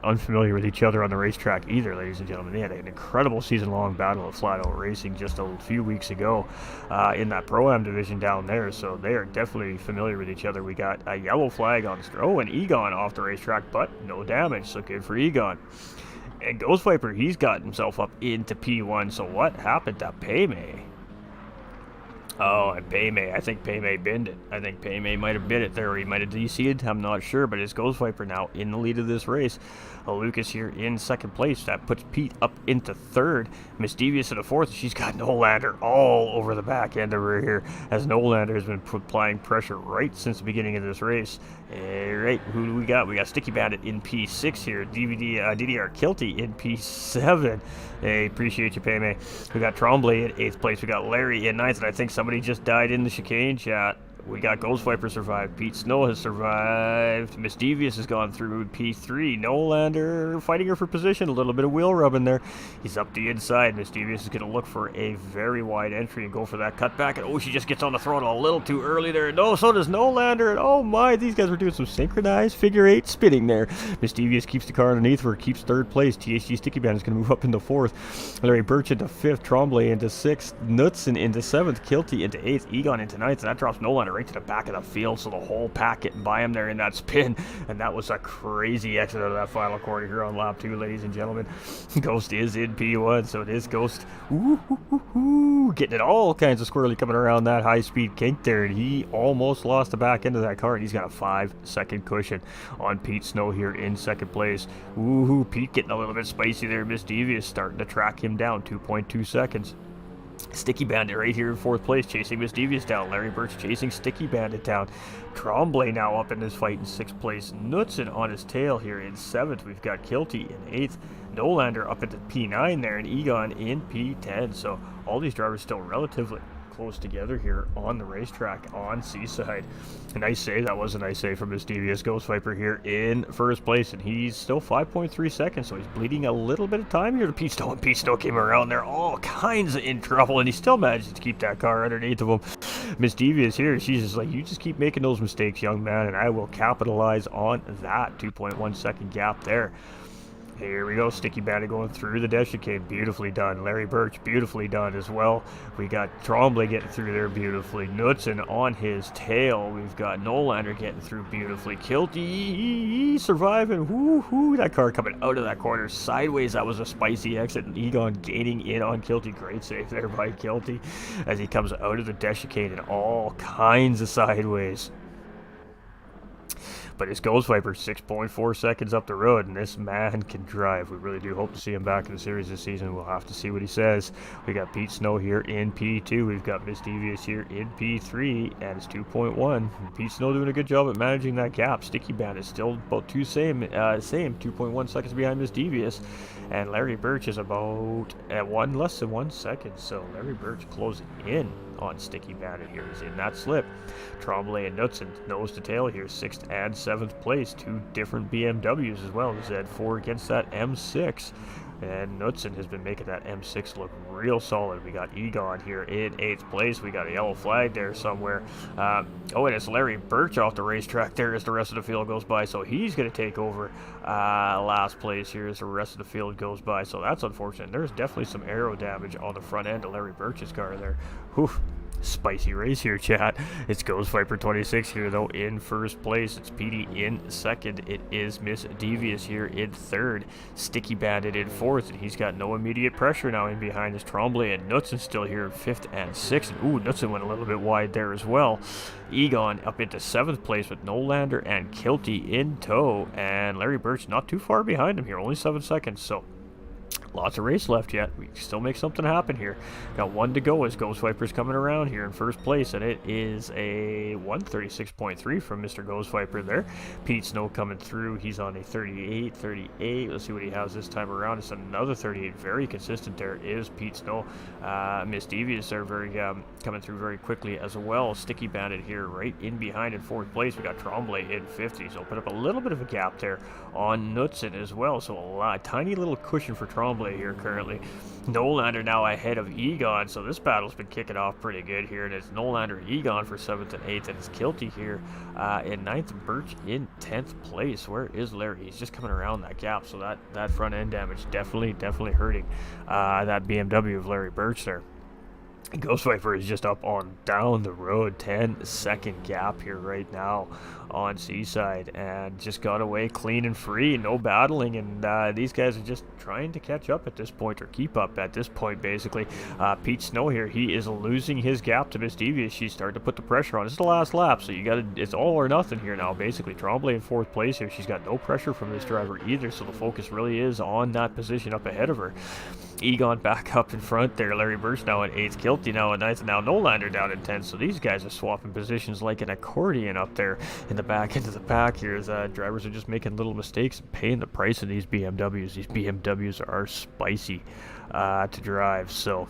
unfamiliar with each other on the racetrack either, ladies and gentlemen. They had an incredible season-long battle of flat-out racing just a few weeks ago in that Pro-Am division down there, so they are definitely familiar with each other. We got a yellow flag on the and Egon off the racetrack, but no damage, so good for Egon. And Ghost Viper, he's got himself up into P1, so what happened to Paymay? Oh, and Paymay. I think Paymay binned it. I think Paymay might have bid it there, or he might have DC'd. I'm not sure, but it's Ghost Viper now in the lead of this race. Lucas here in 2nd place. That puts Pete up into 3rd. Miss Devious in the 4th. She's got Nolander all over the back end of her here, as Nolander has been applying pressure right since the beginning of this race. Alright, who do we got? We got Sticky Bandit in P6 here. DDR Kilty in P7. Hey, appreciate you, Payme. We got Trombley in 8th place. We got Larry in 9th, and I think somebody just died in the chicane chat. We got Ghost Viper survived. Pete Snow has survived. Miss Devious has gone through P3. Nolander fighting her for position. A little bit of wheel rubbing there. He's up the inside. Miss Devious is going to look for a very wide entry and go for that cutback. And oh, she just gets on the throttle a little too early there. No, so does Nolander. And oh my, these guys were doing some synchronized figure 8 spinning there. Miss Devious keeps the car underneath her, keeps 3rd place. THG Sticky Band is going to move up into 4th. Larry Birch into 5th. Trombley into 6th. Knudsen into 7th. Kilty into 8th. Egon into 9th. And that drops Nolander right to the back of the field, so the whole pack getting by him there in that spin, and that was a crazy exit out of that final corner here on lap 2, ladies and gentlemen. Ghost is in P1, so it is Ghost getting it all kinds of squirrely coming around that high-speed kink there, and he almost lost the back end of that car, and he's got a 5-second cushion on Pete Snow here in 2nd place. Pete getting a little bit spicy there. Miss Devious starting to track him down, 2.2 seconds. Sticky Bandit right here in 4th place, chasing Miss Devious down. Larry Birch chasing Sticky Bandit down. Trombley now up in this fight in 6th place. Knudsen on his tail here in 7th. We've got Kilty in 8th. Nolander up into P9 there, and Egon in P10. So all these drivers still relatively close together here on the racetrack on Seaside. A nice save. That was a nice save from Miss Devious. Ghost Viper here in 1st place, and he's still 5.3 seconds, so he's bleeding a little bit of time here to Pete Snow, and Pete Snow came around there all kinds of in trouble, and he still managed to keep that car underneath of him. Miss Devious here, she's just like, you just keep making those mistakes, young man, and I will capitalize on that. 2.1 second gap there. Here we go, Sticky Bandit going through the dash chicane, beautifully done. Larry Birch, beautifully done as well. We got Trombley getting through there beautifully. Knudsen on his tail. We've got Nolander getting through beautifully. Kilty surviving. Woo-hoo, that car coming out of that corner sideways. That was a spicy exit. And Egon gaining in on Kilty. Great save there by Kilty as he comes out of the dash chicane in all kinds of sideways. But it's Ghost Viper 6.4 seconds up the road, and this man can drive. We really do hope to see him back in the series this season. We'll have to see what he says. We got Pete Snow here in P2. We've got Miss Devious here in P3, and it's 2.1. Pete Snow doing a good job at managing that gap. Sticky Bandit is still about same 2.1 seconds behind Miss Devious, and Larry Birch is about at less than 1 second. So Larry Birch closing in on Sticky Bandit here is in that slip. Trombley and Knudsen nose to tail here, 6th and 7th place. 2 different BMWs as well. Z4 against that M6. And Knudsen has been making that M6 look real solid. We got Egon here in 8th place. We got a yellow flag there somewhere. And it's Larry Birch off the racetrack there as the rest of the field goes by. So he's going to take over last place here as the rest of the field goes by. So that's unfortunate. There's definitely some aero damage on the front end of Larry Birch's car there. Whew. Spicy race here, chat. It's Ghost Viper 26 here, though, in 1st place. It's Petey in 2nd. It is Miss Devious here in 3rd. Sticky Bandit in 4th, and he's got no immediate pressure now in behind his Trombley, and Knudsen still here in 5th and 6th. And, Knudsen went a little bit wide there as well. Egon up into 7th place with Nolander and Kilty in tow, and Larry Birch not too far behind him here, only 7 seconds, so lots of race left yet. We can still make something happen here. Got 1 to go as Ghost Viper's coming around here in 1st place, and it is a 136.3 from Mr. Ghost Viper there. Pete Snow coming through. He's on a 38. Let's see what he has this time around. It's another 38. Very consistent there is Pete Snow. Miss Devious there coming through very quickly as well. Sticky Bandit here right in behind in 4th place. We got Trombley in 50, so put up a little bit of a gap there on Knudsen as well. So a tiny little cushion for Trombley here currently. Nolander now ahead of Egon, so this battle's been kicking off pretty good here, and it's Nolander and Egon for 7th and 8th, and it's Kilty here in 9th, and Birch in 10th place. Where is Larry? He's just coming around that gap, so that front end damage definitely hurting that BMW of Larry Birch there. Ghost Viper is just up on down the road, 10-second gap here right now on Seaside, and just got away clean and free, no battling, and these guys are just trying to catch up at this point, or keep up at this point basically. Pete Snow here, he is losing his gap to Miss Devious. She's starting to put the pressure on. This is the last lap, so it's all or nothing here now basically. Trombley in 4th place here. She's got no pressure from this driver either, so the focus really is on that position up ahead of her. Egon back up in front there. Larry Birch now in 8th. Kilty now in 9th. And now Nolander down in 10th. So these guys are swapping positions like an accordion up there in the the back end of the pack here is drivers are just making little mistakes and paying the price of these BMWs. These BMWs are spicy to drive, so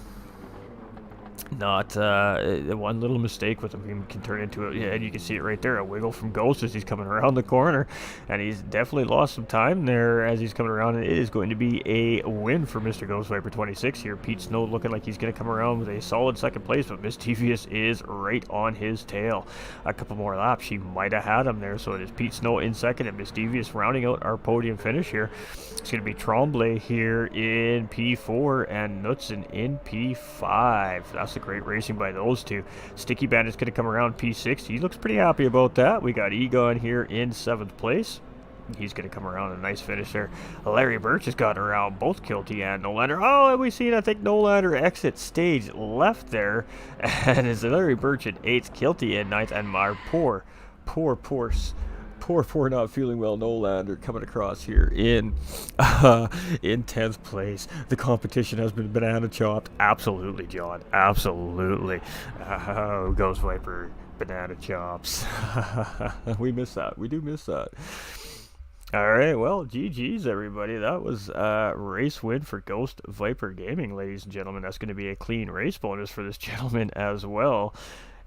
not one little mistake with him can turn into it. Yeah, and you can see it right there, a wiggle from Ghost as he's coming around the corner, and he's definitely lost some time there as he's coming around, and it is going to be a win for Mr. Ghost Viper 26 here. Pete Snow looking like he's going to come around with a solid second place, but Mischievous is right on his tail. A couple more laps, she might have had him there, so it is Pete Snow in second and Mischievous rounding out our podium finish here. It's going to be Tremblay here in P4 and Knudsen in P5. That's the great racing by those two. Sticky Bandit's going to come around P6. He looks pretty happy about that. We got Egon here in 7th place. He's going to come around a nice finish there. Larry Birch has gotten around both Kilty and Nolander. Oh, and we seen, I think, Nolander exit stage left there. And it's Larry Birch in 8th, Kilty in 9th, and our poor not feeling well Nolander coming across here in 10th place. The competition has been banana chopped. Absolutely, John. Absolutely. Ghost Viper banana chops. We miss that. We do miss that. All right, well, GG's, everybody. That was a race win for Ghost Viper Gaming, ladies and gentlemen. That's going to be a clean race bonus for this gentleman as well.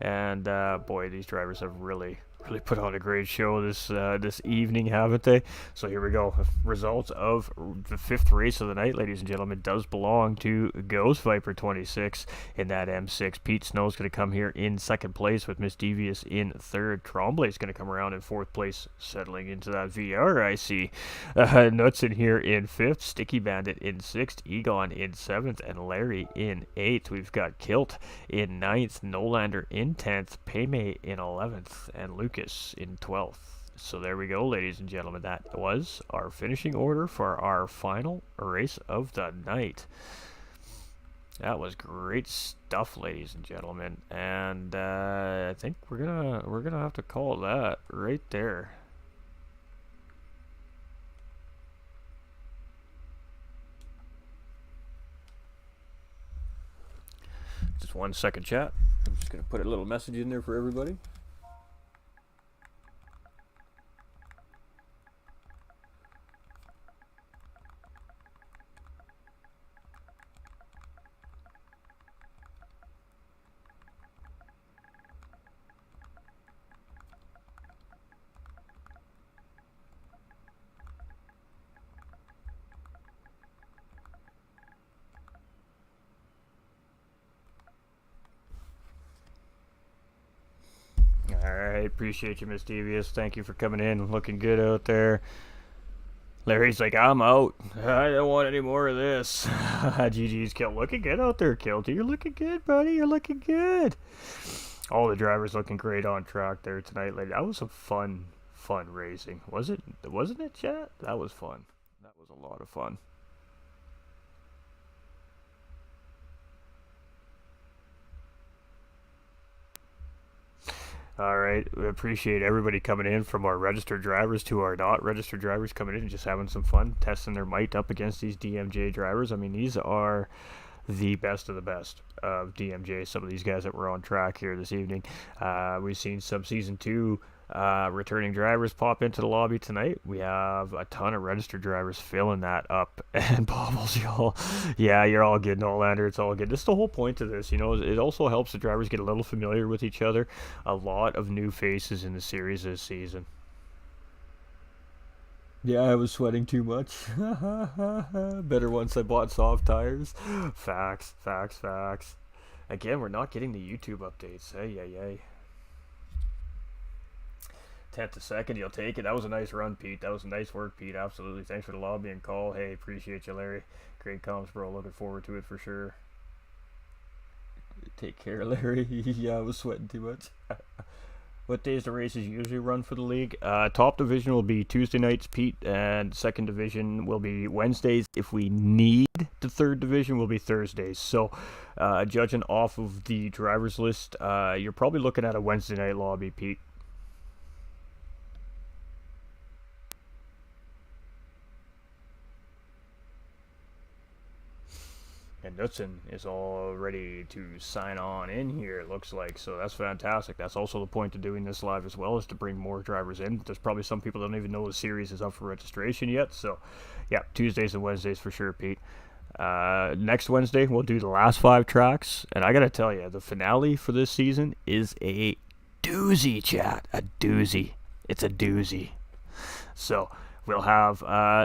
And, boy, these drivers have really put on a great show this evening, haven't they? So here we go. Results of the 5th race of the night, ladies and gentlemen, does belong to Ghost Viper 26 in that M6. Pete Snow's going to come here in 2nd place with Miss Devious in 3rd. Tremblay's going to come around in 4th place, settling into that VR, I see. Knudsen here in 5th. Sticky Bandit in 6th. Egon in 7th. And Larry in 8th. We've got Kilt in 9th. Nolander in 10th. Paymay in 11th. And Lucas in 12th. So there we go, ladies and gentlemen. That was our finishing order for our final race of the night. That was great stuff, ladies and gentlemen. And I think we're gonna have to call that right there. Just 1 second, chat. I'm just gonna put a little message in there for everybody. Alright, appreciate you, Miss Devious. Thank you for coming in. Looking good out there. Larry's like, I'm out. I don't want any more of this. GG's Kilt. Looking good out there, Kilt. You're looking good, buddy. You're looking good. All the drivers looking great on track there tonight, lady. That was some fun racing. Wasn't it, chat? That was fun. That was a lot of fun. All right, we appreciate everybody coming in, from our registered drivers to our not registered drivers, coming in and just having some fun, testing their might up against these DMJ drivers. I mean, these are the best of the best of DMJ, some of these guys that were on track here this evening. We've seen some Season 2 returning drivers pop into the lobby tonight. We have a ton of registered drivers filling that up. And Bobbles, y'all, yeah, you're all good, Nolander. It's all good. This is the whole point of this, you know. It also helps the drivers get a little familiar with each other. A lot of new faces in the series this season. Yeah, I was sweating too much. Better once I bought soft tires. Facts. Again, we're not getting the YouTube updates. Hey. 10th to 2nd, you'll take it. That was a nice run, Pete. That was nice work, Pete. Absolutely. Thanks for the lobby and call. Hey, appreciate you, Larry. Great comms, bro. Looking forward to it for sure. Take care, Larry. Yeah, I was sweating too much. What days the races usually run for the league? Top division will be Tuesday nights, Pete, and second division will be Wednesdays. If we need the third division, will be Thursdays. So, judging off of the drivers list, you're probably looking at a Wednesday night lobby, Pete. And Knutson is all ready to sign on in here, it looks like. So that's fantastic. That's also the point of doing this live as well, is to bring more drivers in. There's probably some people that don't even know the series is up for registration yet. So, yeah, Tuesdays and Wednesdays for sure, Pete. Next Wednesday, we'll do the last 5 tracks. And I got to tell you, the finale for this season is a doozy, chat. A doozy. It's a doozy. So we'll have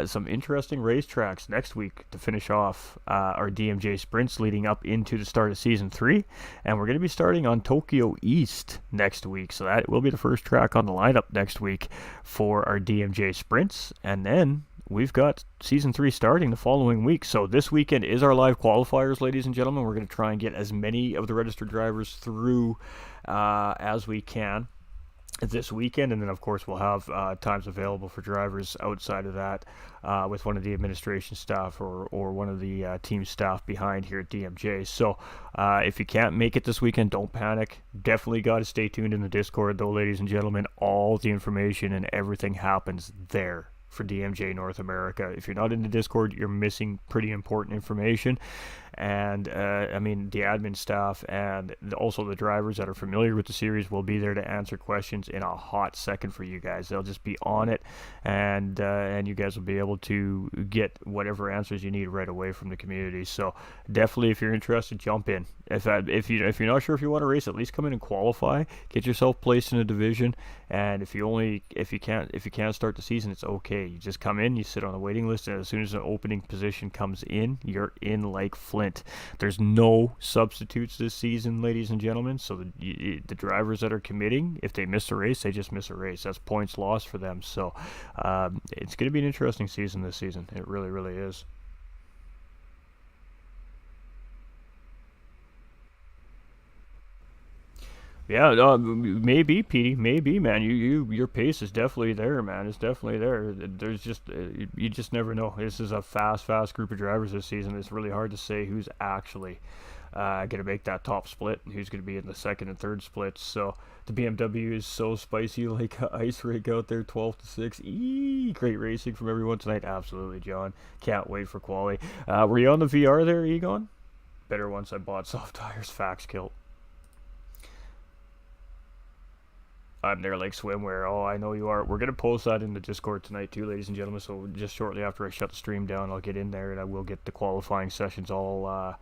some interesting racetracks next week to finish off our DMJ sprints leading up into the start of Season 3. And we're going to be starting on Tokyo East next week. So that will be the first track on the lineup next week for our DMJ sprints. And then we've got Season 3 starting the following week. So this weekend is our live qualifiers, ladies and gentlemen. We're going to try and get as many of the registered drivers through as we can this weekend, and then of course we'll have times available for drivers outside of that with one of the administration staff or one of the team staff behind here at DMJ. So if you can't make it this weekend, don't panic. Definitely got to stay tuned in the Discord though, ladies and gentlemen. All the information and everything happens there for DMJ North America. If you're not in the Discord, you're missing pretty important information. And I mean, the admin staff and also the drivers that are familiar with the series will be there to answer questions in a hot second for you guys. They'll just be on it, and you guys will be able to get whatever answers you need right away from the community. So definitely, if you're interested, jump in. If you're not sure if you want to race, at least come in and qualify. Get yourself placed in a division. And if you can't start the season, it's okay. You just come in, you sit on the waiting list, and as soon as an opening position comes in, you're in like Flint. There's no substitutes this season, ladies and gentlemen. So the drivers that are committing, if they miss a race, they just miss a race. That's points lost for them. So it's going to be an interesting season this season. It really, really is. Yeah, maybe, Petey, maybe, man. Your pace is definitely there, man. It's definitely there. There's just you just never know. This is a fast group of drivers this season. It's really hard to say who's actually going to make that top split and who's going to be in the second and third splits. So the BMW is so spicy, like ice rake out there, 12-6. Great racing from everyone tonight. Absolutely, John. Can't wait for quali. Were you on the VR there, Egon? Better once I bought soft tires. Fax kilt. I'm there like swimwear. Oh, I know you are. We're going to post that in the Discord tonight too, ladies and gentlemen. So just shortly after I shut the stream down, I'll get in there and I will get the qualifying sessions all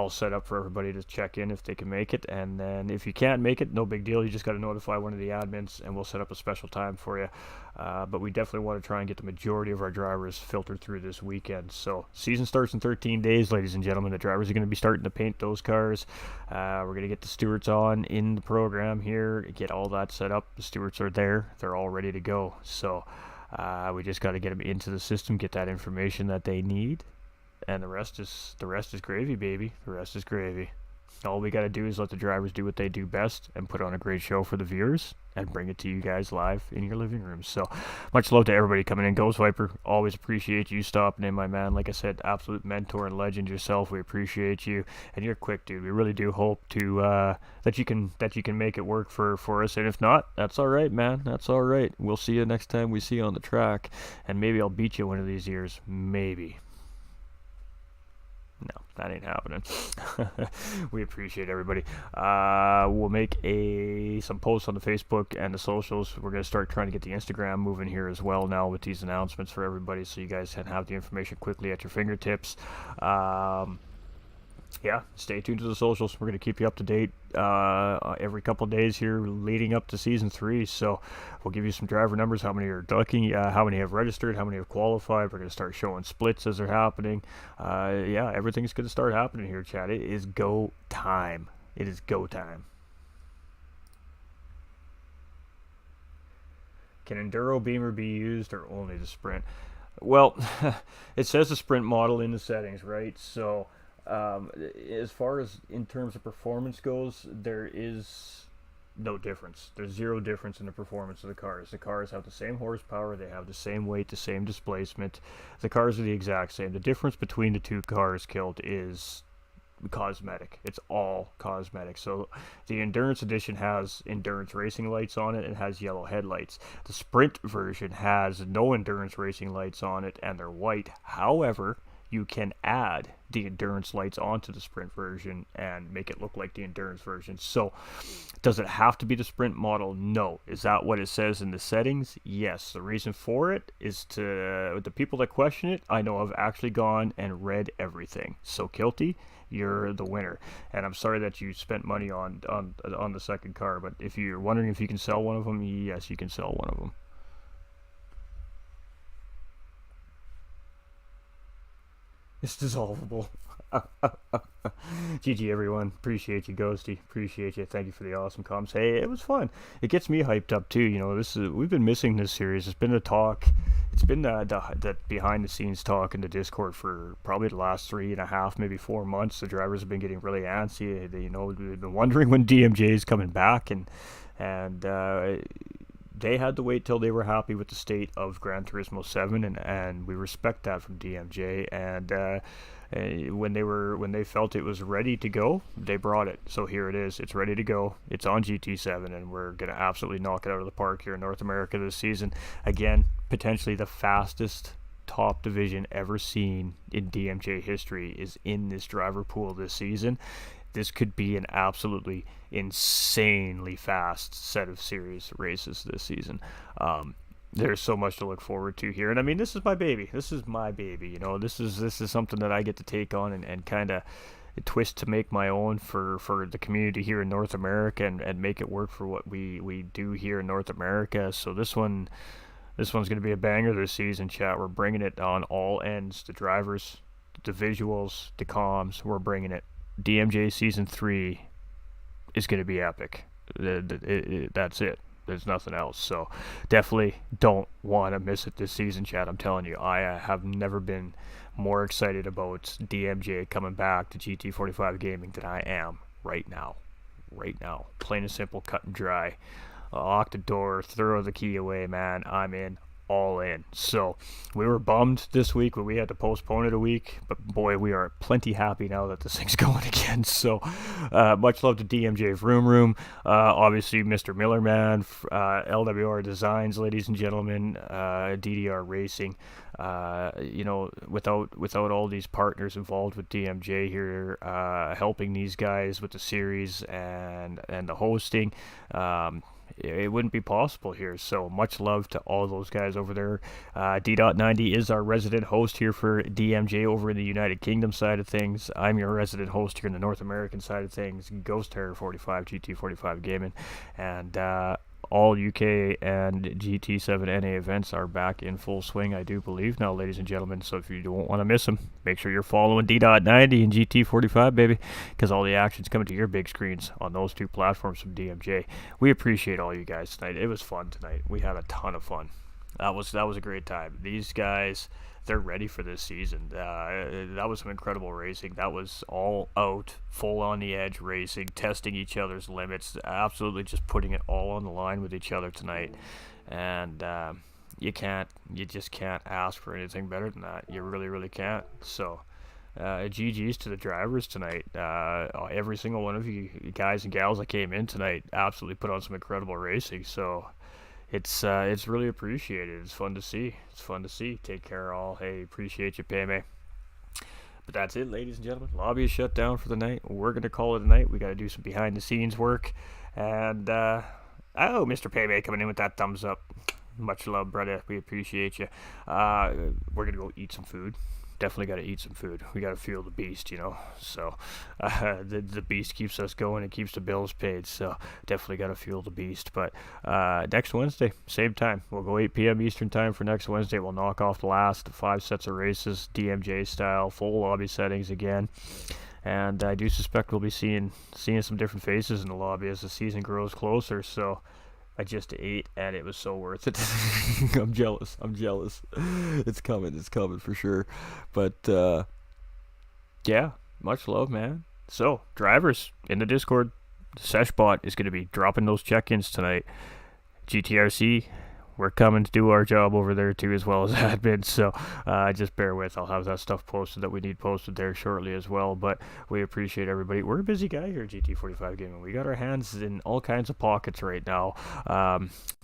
set up for everybody to check in if they can make it. And then if you can't make it, no big deal. You just got to notify one of the admins and we'll set up a special time for you. But we definitely want to try and get the majority of our drivers filtered through this weekend. So season starts in 13 days, ladies and gentlemen. The drivers are going to be starting to paint those cars. We're going to get the stewards on in the program here, get all that set up. The stewards are there. They're all ready to go. So we just got to get them into the system, get that information that they need. And the rest is gravy, baby. The rest is gravy. All we got to do is let the drivers do what they do best and put on a great show for the viewers and bring it to you guys live in your living room. So much love to everybody coming in. Ghost Viper, always appreciate you stopping in, my man. Like I said, absolute mentor and legend yourself. We appreciate you, and you're quick, dude. We really do hope to that you can make it work for us. And if not, that's all right, man. That's all right. We'll see you next time we see you on the track, and maybe I'll beat you one of these years. Maybe. No, that ain't happening. We appreciate everybody. We'll make some posts on the Facebook and the socials. We're going to start trying to get the Instagram moving here as well now with these announcements for everybody, so you guys can have the information quickly at your fingertips. Yeah, stay tuned to the socials. We're going to keep you up to date every couple of days here leading up to Season 3. So we'll give you some driver numbers, how many are ducking, how many have registered, how many have qualified. We're going to start showing splits as they're happening. Yeah, everything's going to start happening here, chat. It is go time. It is go time. Can Enduro Beamer be used or only the Sprint? Well, it says the Sprint model in the settings, right? So as far as in terms of performance goes, there is no difference. There's zero difference in the performance of the cars. The cars have the same horsepower, they have the same weight, the same displacement. The cars are the exact same. The difference between the two cars, Kilt, is cosmetic. It's all cosmetic. So the Endurance Edition has Endurance Racing lights on it and has yellow headlights. The Sprint version has no Endurance Racing lights on it and they're white. However, you can add the endurance lights onto the sprint version and make it look like the endurance version. So does it have to be the sprint model? No. Is that what it says in the settings? Yes. The reason for it is to the people that question it, I know I've actually gone and read everything. So Kilty, you're the winner. And I'm sorry that you spent money on the second car, but if you're wondering if you can sell one of them, yes, you can sell one of them. It's dissolvable. GG everyone. Appreciate you, Ghosty. Appreciate you. Thank you for the awesome comments. Hey, it was fun. It gets me hyped up too. You know, we've been missing this series. It's been the talk. It's been the behind the scenes talk in the Discord for probably the last 3.5, maybe 4 months. The drivers have been getting really antsy. They, they've been wondering when DMJ is coming back, and they had to wait till they were happy with the state of Gran Turismo 7, and we respect that from DMJ. And when they felt it was ready to go, they brought it. So here it is. It's ready to go. It's on GT7, and we're gonna absolutely knock it out of the park here in North America this season. Again, potentially the fastest top division ever seen in DMJ history is in this driver pool this season. This could be an absolutely insanely fast set of series races this season. There's so much to look forward to here, and I mean, this is my baby. This is my baby. This is something that I get to take on and kind of twist to make my own for the community here in North America, and make it work for what we do here in North America. So this one's going to be a banger this season, chat. We're bringing it on all ends. The drivers, the visuals, the comms. We're bringing it. DMJ Season 3 is going to be epic. That's it. There's nothing else. So definitely don't want to miss it this season, chat. I'm telling you, I have never been more excited about DMJ coming back to GT45 Gaming than I am right now. Right now. Plain and simple, cut and dry. Lock the door, throw the key away, man. I'm in. All in. So we were bummed this week when we had to postpone it a week, but boy, we are plenty happy now that this thing's going again. So much love to DMJ Vroom Room, obviously Mr. Miller Man, LWR Designs, ladies and gentlemen, DDR Racing. Without all these partners involved with DMJ here, helping these guys with the series and the hosting, it wouldn't be possible here. So much love to all those guys over there. D.90 is our resident host here for DMJ over in the United Kingdom side of things. I'm your resident host here in the North American side of things, Ghost Terror 45, GT45 Gaming, and all UK and GT7 NA events are back in full swing, I do believe now, ladies and gentlemen. So if you don't want to miss them, make sure you're following D.90 and GT45, baby, because all the action's coming to your big screens on those two platforms from DMJ. We appreciate all you guys tonight. It was fun tonight. We had a ton of fun. That was a great time. These guys, they're ready for this season. That was some incredible racing. That was all out, full on the edge racing, testing each other's limits, absolutely just putting it all on the line with each other tonight. And you just can't ask for anything better than that. You really, really can't. So GG's to the drivers tonight. Every single one of you guys and gals that came in tonight absolutely put on some incredible racing. So it's really appreciated. It's fun to see. Take care, all. Hey, appreciate you, Payme. But that's it, ladies and gentlemen. Lobby is shut down for the night. We're gonna call it a night. We gotta do some behind the scenes work. And Mr. Payme coming in with that thumbs up. Much love, brother. We appreciate you. We're gonna go eat some food. Definitely got to eat some food. We got to fuel the beast, So the beast keeps us going and keeps the bills paid. So definitely got to fuel the beast. But next Wednesday, same time. We'll go 8 p.m. Eastern time for next Wednesday. We'll knock off the last 5 sets of races, DMJ style, full lobby settings again. And I do suspect we'll be seeing some different faces in the lobby as the season grows closer. So I just ate, and it was so worth it. I'm jealous. It's coming for sure. But, yeah, much love, man. So, drivers in the Discord, Seshbot is going to be dropping those check-ins tonight. GTRC, we're coming to do our job over there too, as well as admin. So just bear with. I'll have that stuff posted that we need posted there shortly as well. But we appreciate everybody. We're a busy guy here at GT45 Gaming. We got our hands in all kinds of pockets right now.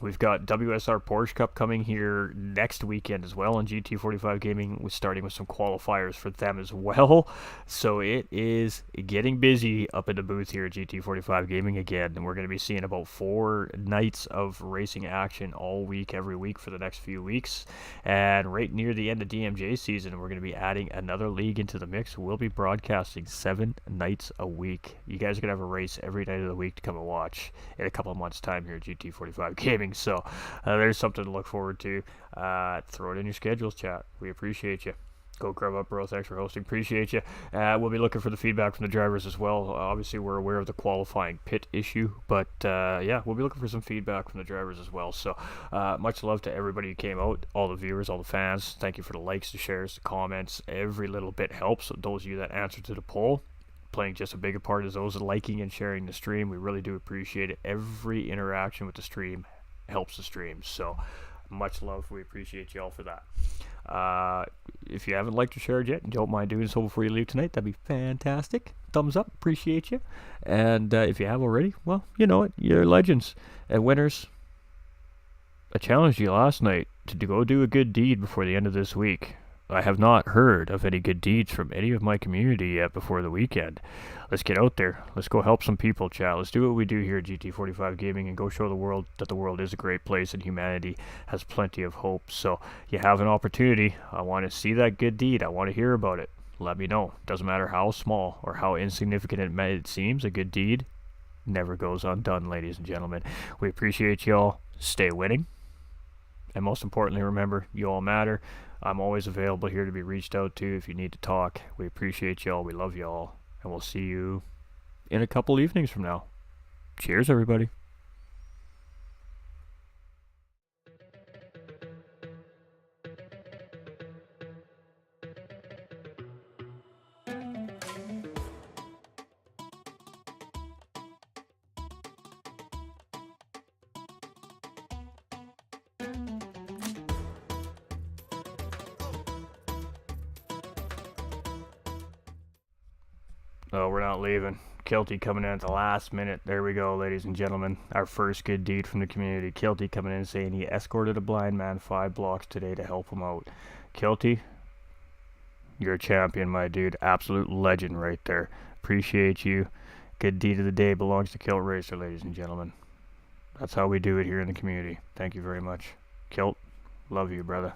We've got WSR Porsche Cup coming here next weekend as well on GT45 Gaming. We're starting with some qualifiers for them as well. So it is getting busy up in the booth here at GT45 Gaming again. And we're going to be seeing about 4 nights of racing action all week, every week for the next few weeks. And right near the end of DMJ season, we're going to be adding another league into the mix. We'll be broadcasting 7 nights a week. You guys are going to have a race every night of the week to come and watch in a couple of months' time here at GT45 Gaming. So there's something to look forward to. Throw it in your schedules, chat. We appreciate you. Go grab up, bro. Thanks for hosting. Appreciate you. We'll be looking for the feedback from the drivers as well. Obviously, we're aware of the qualifying pit issue, but yeah, we'll be looking for some feedback from the drivers as well. So much love to everybody who came out, all the viewers, all the fans. Thank you for the likes, the shares, the comments. Every little bit helps. Those of you that answered to the poll, playing just as big a part as those liking and sharing the stream. We really do appreciate it. Every interaction with the stream helps the stream. So much love. We appreciate you all for that. If you haven't liked or shared yet and don't mind doing so before you leave tonight, that'd be fantastic. Thumbs up, appreciate you. And if you have already, well, you know it, you're legends and winners. I challenged you last night to go do a good deed before the end of this week. I have not heard of any good deeds from any of my community yet before the weekend. Let's get out there. Let's go help some people, chat. Let's do what we do here at GT45 Gaming and go show the world that the world is a great place and humanity has plenty of hope. So you have an opportunity. I want to see that good deed. I want to hear about it. Let me know. Doesn't matter how small or how insignificant it seems, a good deed never goes undone, ladies and gentlemen. We appreciate you all. Stay winning. And most importantly, remember, you all matter. I'm always available here to be reached out to if you need to talk. We appreciate y'all. We love y'all. And we'll see you in a couple evenings from now. Cheers, everybody. Oh, we're not leaving. Kilty coming in at the last minute. There we go, ladies and gentlemen. Our first good deed from the community. Kilty coming in saying he escorted a blind man 5 blocks today to help him out. Kilty, you're a champion, my dude. Absolute legend right there. Appreciate you. Good deed of the day belongs to Kilt Racer, ladies and gentlemen. That's how we do it here in the community. Thank you very much. Kilt, love you, brother.